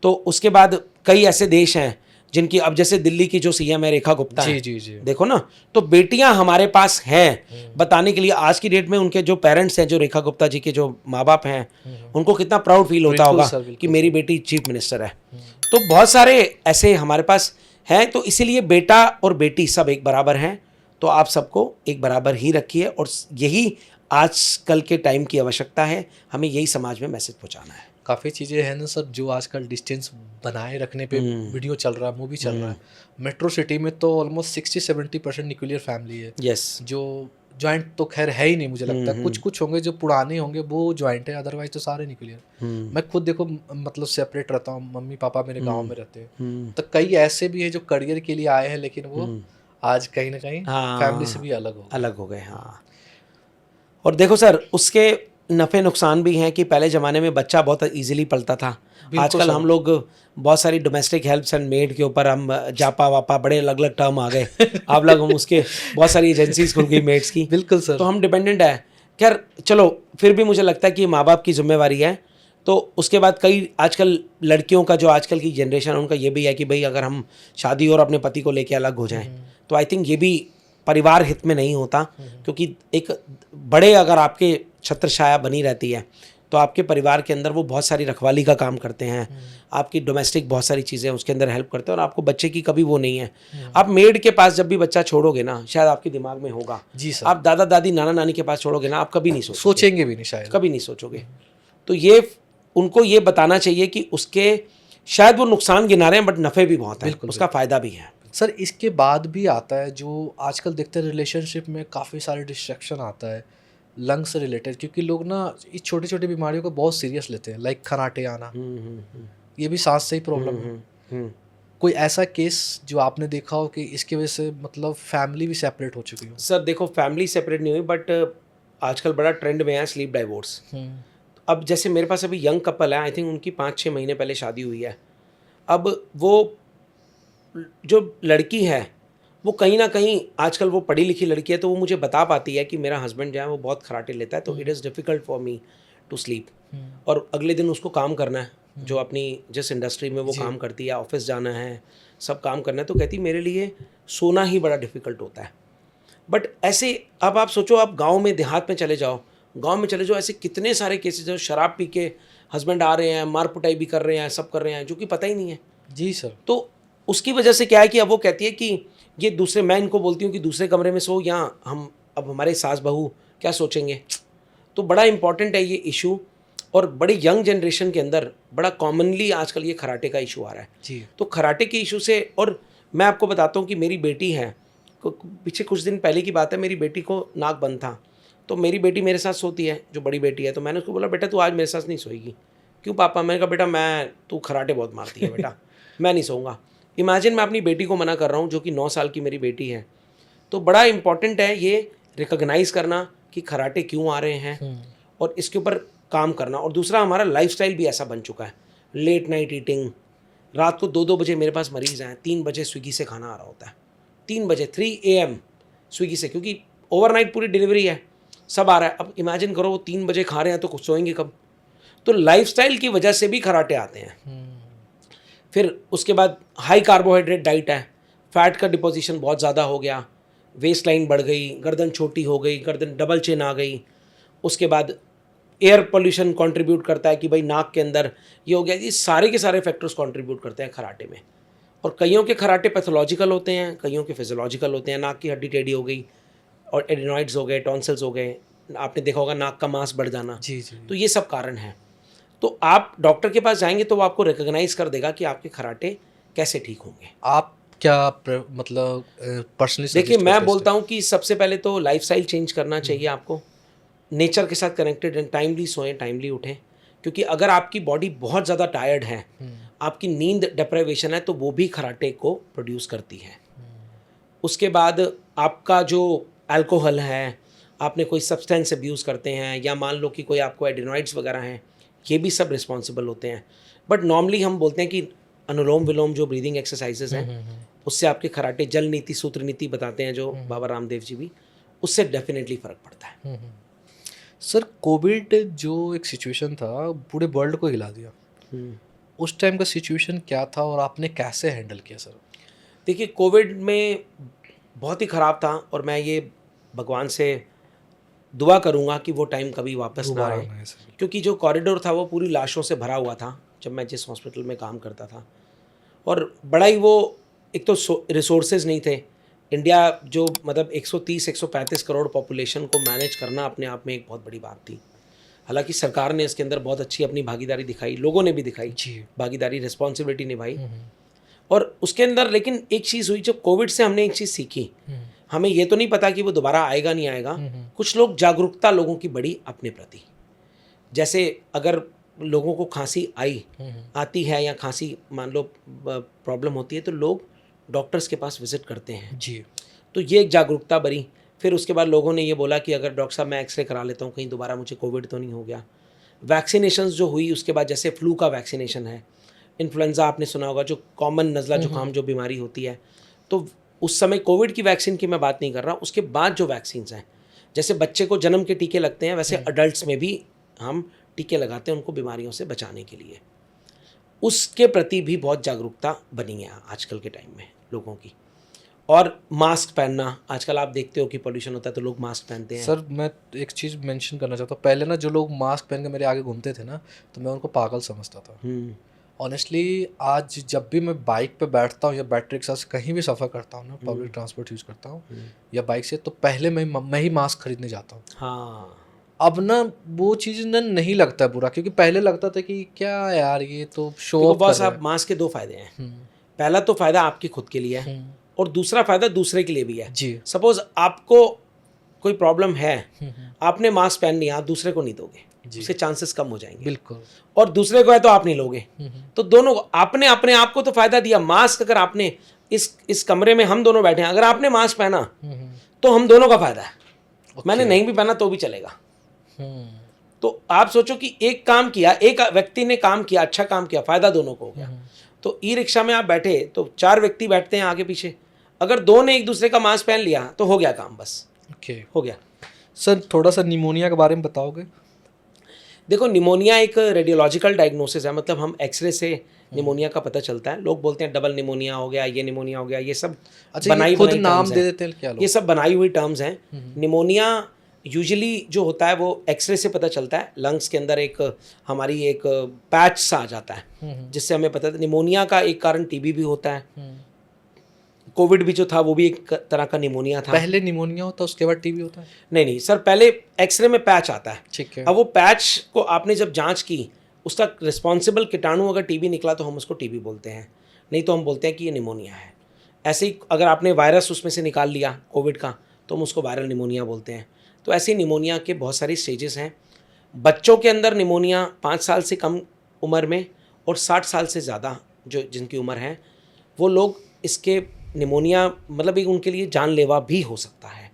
तो उसके बाद कई ऐसे देश हैं जिनकी, अब जैसे दिल्ली की जो सीएम है रेखा गुप्ता है, जी। देखो ना, तो बेटियां हमारे पास हैं बताने के लिए। आज की डेट में उनके जो पेरेंट्स हैं, जो रेखा गुप्ता जी के जो माँ बाप हैं, उनको कितना प्राउड फील होता होगा कि मेरी बेटी चीफ मिनिस्टर है। तो बहुत सारे ऐसे हमारे पास हैं। तो इसीलिए बेटा और बेटी सब एक बराबर हैं। तो आप सबको एक बराबर ही रखिए, और यही आजकल के टाइम की आवश्यकता है। हमें यही समाज में मैसेज पहुंचाना है। काफ़ी चीज़ें हैं ना सर, जो आजकल डिस्टेंस बनाए रखने पे वीडियो चल रहा है, मूवी चल रहा है। मेट्रो सिटी में तो ऑलमोस्ट 60-70% न्यूक्लियर फैमिली है। यस। जो जॉइंट तो खैर है ही नहीं, मुझे लगता है कुछ होंगे जो पुराने होंगे वो जॉइंट है, अदरवाइज तो सारे न्यूक्लियर। मैं खुद देखो मतलब सेपरेट रहता हूँ, मम्मी पापा मेरे गांव में रहते हैं। तो कई ऐसे भी हैं जो करियर के लिए आए हैं, लेकिन वो आज कहीं ना कहीं फैमिली से भी अलग हो गए। हाँ। और देखो सर, उसके नफ़े नुकसान भी हैं कि पहले ज़माने में बच्चा बहुत इजीली पलता था। आजकल हम लोग बहुत सारी डोमेस्टिक हेल्प्स एंड मेड के ऊपर हम जापा वापा, बड़े अलग अलग टर्म आ गए। आप लोग, हम उसके बहुत सारी एजेंसीज खुल गई मेड्स की। बिल्कुल सर। तो हम डिपेंडेंट है। खैर चलो, फिर भी मुझे लगता है कि माँ बाप की जिम्मेवारी है। तो उसके बाद कई आजकल लड़कियों का, जो आजकल की जनरेशन, उनका ये भी है कि भाई अगर हम शादी और अपने पति को लेके अलग हो जाएं, तो आई थिंक ये भी परिवार हित में नहीं होता। क्योंकि एक बड़े, अगर आपके छत्र छाया बनी रहती है, तो आपके परिवार के अंदर वो बहुत सारी रखवाली का काम करते हैं, आपकी डोमेस्टिक बहुत सारी चीज़ें उसके अंदर हेल्प करते हैं, और आपको बच्चे की कभी वो नहीं है। आप मेड के पास जब भी बच्चा छोड़ोगे ना, शायद आपके दिमाग में होगा, जी सर। आप दादा दादी नाना नानी के पास छोड़ोगे ना, आप कभी नहीं सोचेंगे भी नहीं शायद। कभी नहीं सोचोगे। तो ये उनको ये बताना चाहिए कि उसके शायद वो नुकसान गिना रहे हैं बट नफ़े भी बहुत है, उसका फ़ायदा भी है। सर इसके बाद भी आता है जो आजकल देखते हैं रिलेशनशिप में काफ़ी सारे डिस्ट्रैक्शन आता है लंग्स से रिलेटेड, क्योंकि लोग ना इस छोटी छोटी बीमारियों को बहुत सीरियस लेते हैं, लाइक खराटे आना, ये भी सांस से ही प्रॉब्लम है। कोई ऐसा केस जो आपने देखा हो कि इसकी वजह से मतलब फैमिली भी सेपरेट हो चुकी हो? सर देखो, फैमिली सेपरेट नहीं हुई बट आजकल बड़ा ट्रेंड में है स्लीप डाइवोर्स। अब जैसे मेरे पास अभी यंग कपल है, आई थिंक उनकी 5-6 महीने पहले शादी हुई है। अब वो जो लड़की है वो कहीं ना कहीं, आजकल वो पढ़ी लिखी लड़की है, तो वो मुझे बता पाती है कि मेरा हस्बैंड जो है वो बहुत खराटे लेता है, तो it is difficult for me to sleep. और अगले दिन उसको काम करना है, जो अपनी जिस इंडस्ट्री में वो काम करती है, ऑफिस जाना है, सब काम करना है, तो कहती मेरे लिए सोना ही बड़ा डिफ़िकल्ट होता है। बट ऐसे अब आप सोचो, आप गांव में देहात में चले जाओ, ऐसे कितने सारे केसेस हैं, शराब पी के हस्बैंड आ रहे हैं, मार पुटाई भी कर रहे हैं, सब कर रहे हैं, जो कि पता ही नहीं है। जी सर। तो उसकी वजह से क्या है कि अब वो कहती है कि ये दूसरे, मैं इनको बोलती हूँ कि दूसरे कमरे में सो, या हम अब हमारे सास बहू क्या सोचेंगे। तो बड़ा इंपॉर्टेंट है ये इशू, और बड़ी यंग जनरेशन के अंदर बड़ा कॉमनली आजकल ये खराटे का इशू आ रहा है। जी। तो खराटे के इशू से, और मैं आपको बताता हूँ कि मेरी बेटी है, पीछे कुछ दिन पहले की बात है, मेरी बेटी को नाक बंद था, तो मेरी बेटी मेरे साथ सोती है, जो बड़ी बेटी है, तो मैंने उसको बोला बेटा तू आज मेरे साथ नहीं सोएगी। क्यों पापा? मैंने कहा बेटा तू खराटे बहुत मारती है बेटा, मैं नहीं सोऊंगा। इमेजिन मैं अपनी बेटी को मना कर रहा हूँ, जो कि 9 साल की मेरी बेटी है। तो बड़ा इंपॉर्टेंट है ये रिकॉग्नाइज करना कि खराटे क्यों आ रहे हैं, और इसके ऊपर काम करना। और दूसरा, हमारा लाइफस्टाइल भी ऐसा बन चुका है, लेट नाइट ईटिंग, रात को 2-2 बजे मेरे पास मरीज़ हैं, 3 बजे स्विगी से खाना आ रहा होता है, 3 बजे 3 AM स्विगी से, क्योंकि ओवरनाइट पूरी डिलीवरी है, सब आ रहा है। अब इमेजिन करो वो 3 बजे खा रहे हैं तो कुछ सोएंगे कब? तो लाइफस्टाइल की वजह से भी खराटे आते हैं। फिर उसके बाद हाई कार्बोहाइड्रेट डाइट है, फैट का डिपोजिशन बहुत ज़्यादा हो गया, वेस्ट लाइन बढ़ गई, गर्दन छोटी हो गई, गर्दन डबल चिन आ गई। उसके बाद एयर पोल्यूशन कंट्रीब्यूट करता है कि भाई नाक के अंदर ये हो गया। ये सारे के सारे फैक्टर्स कंट्रीब्यूट करते हैं खराटे में। और कईयों के खराटे पैथोलॉजिकल होते हैं, कईयों के फिजियोलॉजिकल होते हैं। नाक की हड्डी टेढ़ी हो गई, और एडिनॉइड्स हो गए, टॉन्सिल्स हो गए, आपने देखा होगा नाक का मांस बढ़ जाना। जी जी। तो ये सब कारण हैं। तो आप डॉक्टर के पास जाएंगे तो वो आपको रिकॉग्नाइज कर देगा कि आपके खराटे कैसे ठीक होंगे। आप क्या मतलब पर्सनली देखिए, मैं बोलता हूँ कि सबसे पहले तो लाइफस्टाइल चेंज करना चाहिए आपको, नेचर के साथ कनेक्टेड हैं, टाइमली सोएं, टाइमली उठें। क्योंकि अगर आपकी बॉडी बहुत ज़्यादा टायर्ड है, आपकी नींद डिप्राइवेशन है, तो वो भी खराटे को प्रोड्यूस करती है। उसके बाद आपका जो अल्कोहल है, आपने कोई सब्सटेंस अब्यूज़ करते हैं, या मान लो कि कोई आपको एडिनॉइड्स वगैरह हैं, ये भी सब रिस्पॉन्सिबल होते हैं। बट नॉर्मली हम बोलते हैं कि अनुलोम विलोम जो ब्रीदिंग एक्सरसाइजेज हैं, उससे आपके खराटे, जल नीति सूत्र नीति बताते हैं जो बाबा रामदेव जी भी, उससे डेफिनेटली फ़र्क पड़ता है। सर कोविड जो एक सिचुएशन था पूरे वर्ल्ड को हिला दिया, उस टाइम का सिचुएशन क्या था और आपने कैसे हैंडल किया सर? देखिए, कोविड में बहुत ही ख़राब था, और मैं ये भगवान से दुआ करूँगा कि वो टाइम कभी वापस ना आए, क्योंकि जो कॉरिडोर था वो पूरी लाशों से भरा हुआ था जब मैं जिस हॉस्पिटल में काम करता था। और बड़ा ही वो, एक तो रिसोर्सेज नहीं थे। इंडिया जो मतलब 130-135 करोड़ पॉपुलेशन को मैनेज करना अपने आप में एक बहुत बड़ी बात थी। हालांकि सरकार ने इसके अंदर बहुत अच्छी अपनी भागीदारी दिखाई, लोगों ने भी दिखाई भागीदारी, रिस्पॉन्सिबिलिटी निभाई। और उसके अंदर लेकिन एक चीज़ हुई, जब कोविड से हमने एक चीज़ सीखी, हमें ये तो नहीं पता कि वो दोबारा आएगा नहीं आएगा। कुछ लोग, जागरूकता लोगों की बढ़ी अपने प्रति। जैसे अगर लोगों को खांसी आती है, या खांसी मान लो प्रॉब्लम होती है, तो लोग डॉक्टर्स के पास विजिट करते हैं जी। तो ये एक जागरूकता बढ़ी। फिर उसके बाद लोगों ने ये बोला कि अगर डॉक्टर साहब मैं एक्सरे करा लेता हूँ, कहीं दोबारा मुझे कोविड तो नहीं हो गया। वैक्सीनेशंस जो हुई उसके बाद, जैसे फ्लू का वैक्सीनेशन है, इन्फ्लुएंजा आपने सुना होगा, जो कॉमन नज़ला जुकाम जो बीमारी होती है, तो उस समय कोविड की वैक्सीन की मैं बात नहीं कर रहा। उसके बाद जो वैक्सीन्स हैं, जैसे बच्चे को जन्म के टीके लगते हैं, वैसे अडल्ट्स में भी हम टीके लगाते हैं उनको बीमारियों से बचाने के लिए। उसके प्रति भी बहुत जागरूकता बनी है आजकल के टाइम में लोगों की। और मास्क पहनना, आजकल आप देखते हो कि पोल्यूशन होता है तो लोग मास्क पहनते हैं। सर मैं एक चीज़ मेंशन करना चाहता हूँ, पहले ना जो लोग मास्क पहन के मेरे आगे घूमते थे ना, तो मैं उनको पागल समझता था। ऑनेस्टली आज जब भी मैं बाइक पे बैठता हूँ या बैटरी रिक्शा से कहीं भी सफ़र करता हूँ ना, पब्लिक ट्रांसपोर्ट यूज़ करता हूँ या बाइक से, तो पहले मैं ही मास्क खरीदने जाता हूँ। हाँ, अब ना वो चीज़ ना नहीं लगता बुरा, क्योंकि पहले लगता था कि क्या यार ये तो शो देखो ऑफ कर बॉस, रहे आप मास्क के दो फायदे हैं। हैं। पहला तो फायदा आपकी खुद के लिए है हम्म, और दूसरा फायदा दूसरे के लिए भी है। जी। सपोज आपको कोई प्रॉब्लम है, आपने मास्क पहन लिया, आप दूसरे को नहीं दोगे, जी। उसके चांसेस कम हो जाएंगे। बिल्कुल। और दूसरे को है तो आप नहीं लोगे। तो दोनों को, आपने अपने आप को तो फायदा दिया। मास्क अगर आपने इस कमरे में हम दोनों बैठे हैं, अगर आपने मास्क पहना तो हम दोनों का फायदा है। मैंने नहीं भी पहना तो भी चलेगा। तो आप सोचो कि एक काम किया, एक व्यक्ति ने काम किया, अच्छा काम किया, फायदा दोनों को हो गया। तो ई रिक्शा में आप बैठे तो 4 व्यक्ति बैठते हैं आगे पीछे, अगर 2 ने एक दूसरे का मास्क पहन लिया तो हो गया काम, बस ओके हो गया। सर थोड़ा सा निमोनिया के बारे में बताओगे? देखो, निमोनिया एक रेडियोलॉजिकल डायग्नोसिस है, मतलब हम एक्सरे से निमोनिया का पता चलता है। लोग बोलते हैं डबल निमोनिया हो गया, ये निमोनिया हो गया, ये सब अच्छा, ये खुद नाम दे देते हैं क्या लोग? ये सब बनाई हुई टर्म्स हैं। निमोनिया यूजुअली जो होता है वो एक्सरे से पता चलता है। लंग्स के अंदर हमारी एक पैच सा आ जाता है जिससे हमें पता है। निमोनिया का एक कारण टीबी भी होता है। कोविड भी जो था वो भी एक तरह का निमोनिया था। पहले निमोनिया होता है उसके बाद टीबी होता है? नहीं सर, पहले एक्सरे में पैच आता है। ठीक है। अब वो पैच को आपने जब जांच की, उसका रिस्पॉन्सिबल कीटाणु अगर टीबी निकला तो हम उसको टीबी बोलते हैं, नहीं तो हम बोलते हैं कि ये निमोनिया है। ऐसे ही अगर आपने वायरस उसमें से निकाल लिया कोविड का, तो हम उसको वायरल निमोनिया बोलते हैं। तो ऐसे ही निमोनिया के बहुत सारी स्टेजेस हैं। बच्चों के अंदर निमोनिया 5 साल से कम उम्र में और 60 साल से ज़्यादा जो जिनकी उम्र है, वो लोग इसके निमोनिया मतलब एक उनके लिए जानलेवा भी हो सकता है।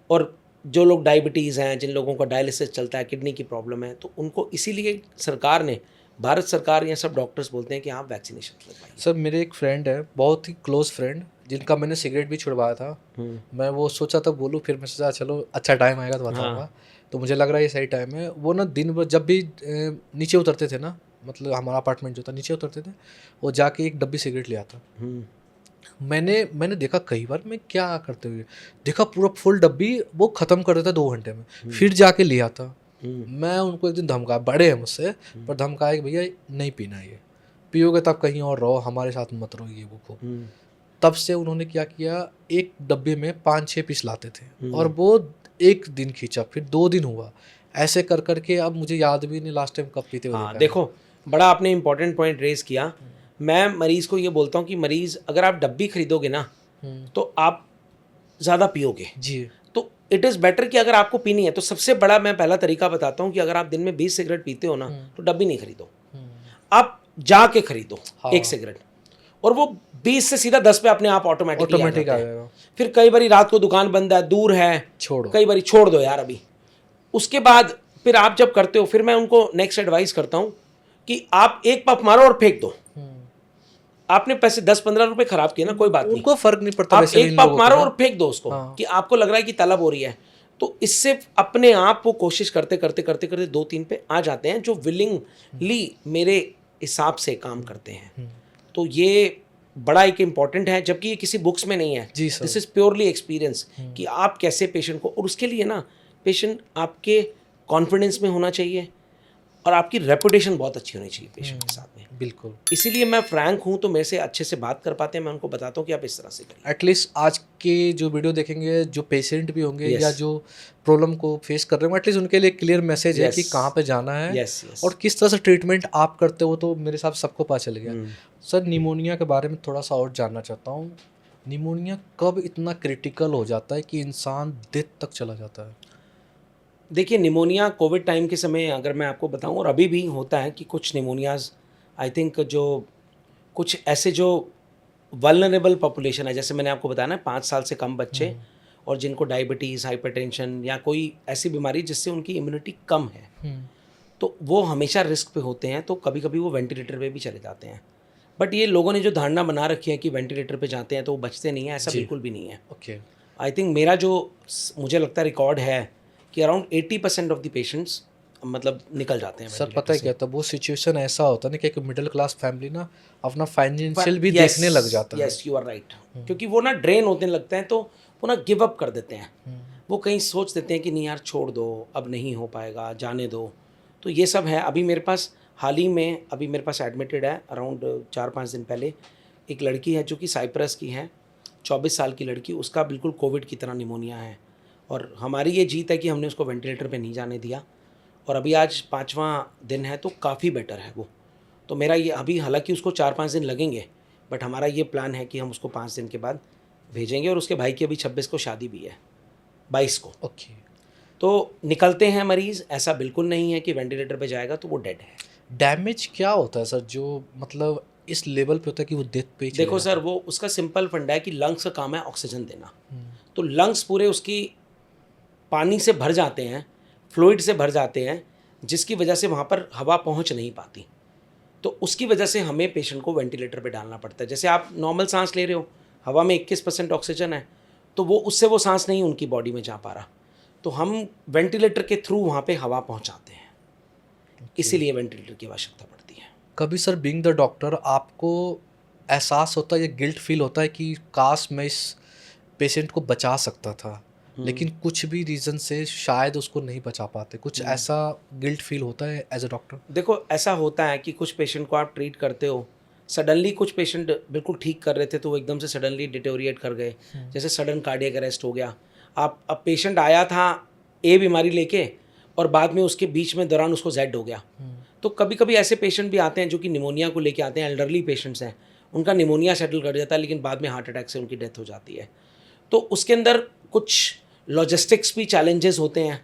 और जो लोग डायबिटीज़ हैं, जिन लोगों का डायलिसिस चलता है, किडनी की प्रॉब्लम है, तो उनको इसीलिए सरकार ने, भारत सरकार या सब डॉक्टर्स बोलते हैं कि आप वैक्सीनेशन लगवाइए। सर मेरे एक फ्रेंड है, बहुत ही क्लोज फ्रेंड, जिनका मैंने सिगरेट भी छुड़वाया था। मैं वो सोचा था बोलूँ, फिर मैं सोचा चलो अच्छा टाइम आएगा तो बताऊँगा। तो मुझे लग रहा है ये सही टाइम है। वो ना दिन भर जब भी नीचे उतरते थे ना, मतलब हमारा अपार्टमेंट जो था, नीचे उतरते थे, वो जाके एक डब्बी सिगरेट ले आता। मैंने देखा कई बार, मैं क्या करते हुए देखा, पूरा फुल डब्बी वो ख़त्म कर देता 2 घंटे में, फिर जाके ले आता। मैं उनको एक दिन धमकाया, बड़े हैं मुझसे, पर धमकाया कि भैया नहीं पीना, ये पियोगे तब कहीं और रहो, हमारे साथ मत रहो, ये वो। तब से उन्होंने क्या किया, एक डब्बे में 5-6 पीस लाते थे और वो एक दिन खींचा, फिर 2 दिन हुआ, ऐसे कर करके अब मुझे याद भी नहीं लास्ट टाइम कब पीते हुए देखा है। देखो, बड़ा आपने इंपॉर्टेंट पॉइंट रेज किया। मैं मरीज़ को ये बोलता हूँ कि मरीज़, अगर आप डब्बी खरीदोगे ना तो आप ज़्यादा पियोगे जी। तो इट इज़ बेटर कि अगर आपको पीनी है तो सबसे बड़ा मैं पहला तरीका बताता हूँ कि अगर आप दिन में 20 सिगरेट पीते हो ना तो डब्बी नहीं खरीदो, आप जाके खरीदो एक सिगरेट, और वो 20 से सीधा 10 पे अपने आप ऑटोमेटिक आ जाएगा। फिर कई बारी रात को दुकान बंद है, दूर है, छोड़ो, कई बारी छोड़ दो यार अभी। उसके बाद फिर आप जब करते हो, फिर मैं उनको नेक्स्ट एडवाइस करता हूँ कि आप एक पफ मारो और फेंक दो। आपने पैसे 10-15 रुपए खराब किए ना, कोई बात नहीं, उनको फर्क नहीं पड़ता। आप वैसे एक पफ मारो और फेंक दो उसको। कि आपको लग रहा है कि तलब हो रही है, तो इससे अपने आप वो कोशिश करते करते करते करते 2-3 पे आ जाते हैं जो विलिंगली मेरे हिसाब से काम करते हैं। तो ये बड़ा एक इम्पॉर्टेंट है, जबकि ये किसी बुक्स में नहीं है। दिस इज प्योरली एक्सपीरियंस कि आप कैसे पेशेंट को, और उसके लिए ना पेशेंट आपके कॉन्फिडेंस में होना चाहिए और आपकी रेपुटेशन बहुत अच्छी होनी चाहिए पेशेंट के साथ में। बिल्कुल। इसीलिए मैं फ्रैंक हूँ, तो मेरे से अच्छे से बात कर पाते हैं। मैं उनको बताता हूँ कि आप इस तरह से करिए। एटलीस्ट आज के जो वीडियो देखेंगे, जो पेशेंट भी होंगे या जो प्रॉब्लम को फेस कर रहे होंगे, एटलीस्ट उनके लिए क्लियर मैसेज है कि कहाँ पे जाना है और किस तरह से ट्रीटमेंट आप करते हो, तो मेरे हिसाब से सबको पता चल गया। सर निमोनिया के बारे में थोड़ा सा और जानना चाहता हूँ। निमोनिया कब इतना क्रिटिकल हो जाता है कि इंसान डेथ तक चला जाता है? देखिए, निमोनिया कोविड टाइम के समय अगर मैं आपको बताऊं, और अभी भी होता है कि कुछ निमोनियाज, आई थिंक जो कुछ ऐसे जो वल्नरेबल पॉपुलेशन है, जैसे मैंने आपको बताया ना 5 साल से कम बच्चे और जिनको डायबिटीज़, हाइपरटेंशन या कोई ऐसी बीमारी जिससे उनकी इम्यूनिटी कम है, तो वो हमेशा रिस्क पे होते हैं। तो कभी कभी वो वेंटिलेटर पे भी चले जाते हैं। बट ये लोगों ने जो धारणा बना रखी है कि वेंटिलेटर पे जाते हैं तो वो बचते नहीं है, ऐसा बिल्कुल भी नहीं है। ओके। आई थिंक मेरा जो मुझे लगता है रिकॉर्ड है कि अराउंड 80% ऑफ द पेशेंट्स मतलब निकल जाते हैं सर ventilator पता है से। क्या, तब वो सिचुएशन ऐसा होता है ना कि एक मिडिल क्लास फैमिली ना अपना फाइनेंशियल भी Yes, देखने लग जाता है। Yes, you are right. क्योंकि वो ना ड्रेन होने लगते हैं तो वो ना गिव अप कर देते हैं। वो कहीं सोच देते हैं कि नहीं यार छोड़ दो, अब नहीं हो पाएगा, जाने दो। तो ये सब है। अभी मेरे पास हाल ही में अभी मेरे पास एडमिटेड है अराउंड 4-5 दिन पहले एक लड़की है जो कि साइप्रस की है, 24 साल की लड़की। उसका बिल्कुल कोविड की तरह निमोनिया है और हमारी ये जीत है कि हमने उसको वेंटिलेटर पे नहीं जाने दिया और अभी आज 5वां दिन है तो काफ़ी बेटर है वो। तो मेरा ये अभी, हालांकि उसको 4-5 दिन लगेंगे, बट हमारा ये प्लान है कि हम उसको 5 दिन के बाद भेजेंगे। और उसके भाई की अभी 26 को शादी भी है, 22 को। ओके। तो निकलते हैं मरीज़, ऐसा बिल्कुल नहीं है कि वेंटिलेटर पे जाएगा तो वो डेड है। डैमेज क्या होता है सर जो मतलब इस लेवल पे होता है कि वो डेथ पे ही चले देखो जाता सर, वो उसका सिंपल फंडा है कि लंग्स का काम है ऑक्सीजन देना। तो लंग्स पूरे उसकी पानी से भर जाते हैं, फ्लूइड से भर जाते हैं, जिसकी वजह से वहाँ पर हवा पहुँच नहीं पाती। तो उसकी वजह से हमें पेशेंट को वेंटिलेटर पे डालना पड़ता है। जैसे आप नॉर्मल सांस ले रहे हो, हवा में 21% ऑक्सीजन है, तो वो उससे वो सांस नहीं उनकी बॉडी में जा पा रहा, तो हम वेंटिलेटर के थ्रू वहाँ पे हवा पहुँचाते हैं। इसीलिए वेंटिलेटर की आवश्यकता पड़ती है। कभी सर बीइंग द डॉक्टर आपको एहसास होता है या गिल्ट फील होता है कि काश मैं इस पेशेंट को बचा सकता था लेकिन कुछ भी रीज़न से शायद उसको नहीं बचा पाते, कुछ ऐसा गिल्ट फील होता है एज अ डॉक्टर? देखो ऐसा होता है कि कुछ पेशेंट को आप ट्रीट करते हो, सडनली कुछ पेशेंट बिल्कुल ठीक कर रहे थे तो वो एकदम से सडनली डिटेरिएट कर गए। जैसे सडन कार्डियक अरेस्ट हो गया। आप अब पेशेंट आया था ए बीमारी लेके और बाद में उसके बीच में दौरान उसको जेड हो गया। तो कभी कभी ऐसे पेशेंट भी आते हैं जो कि निमोनिया को लेके आते हैं, एल्डरली पेशेंट्स हैं, उनका निमोनिया सेटल कर जाता है लेकिन बाद में हार्ट अटैक से उनकी डेथ हो जाती है। तो उसके अंदर कुछ लॉजिस्टिक्स भी चैलेंजेस होते हैं।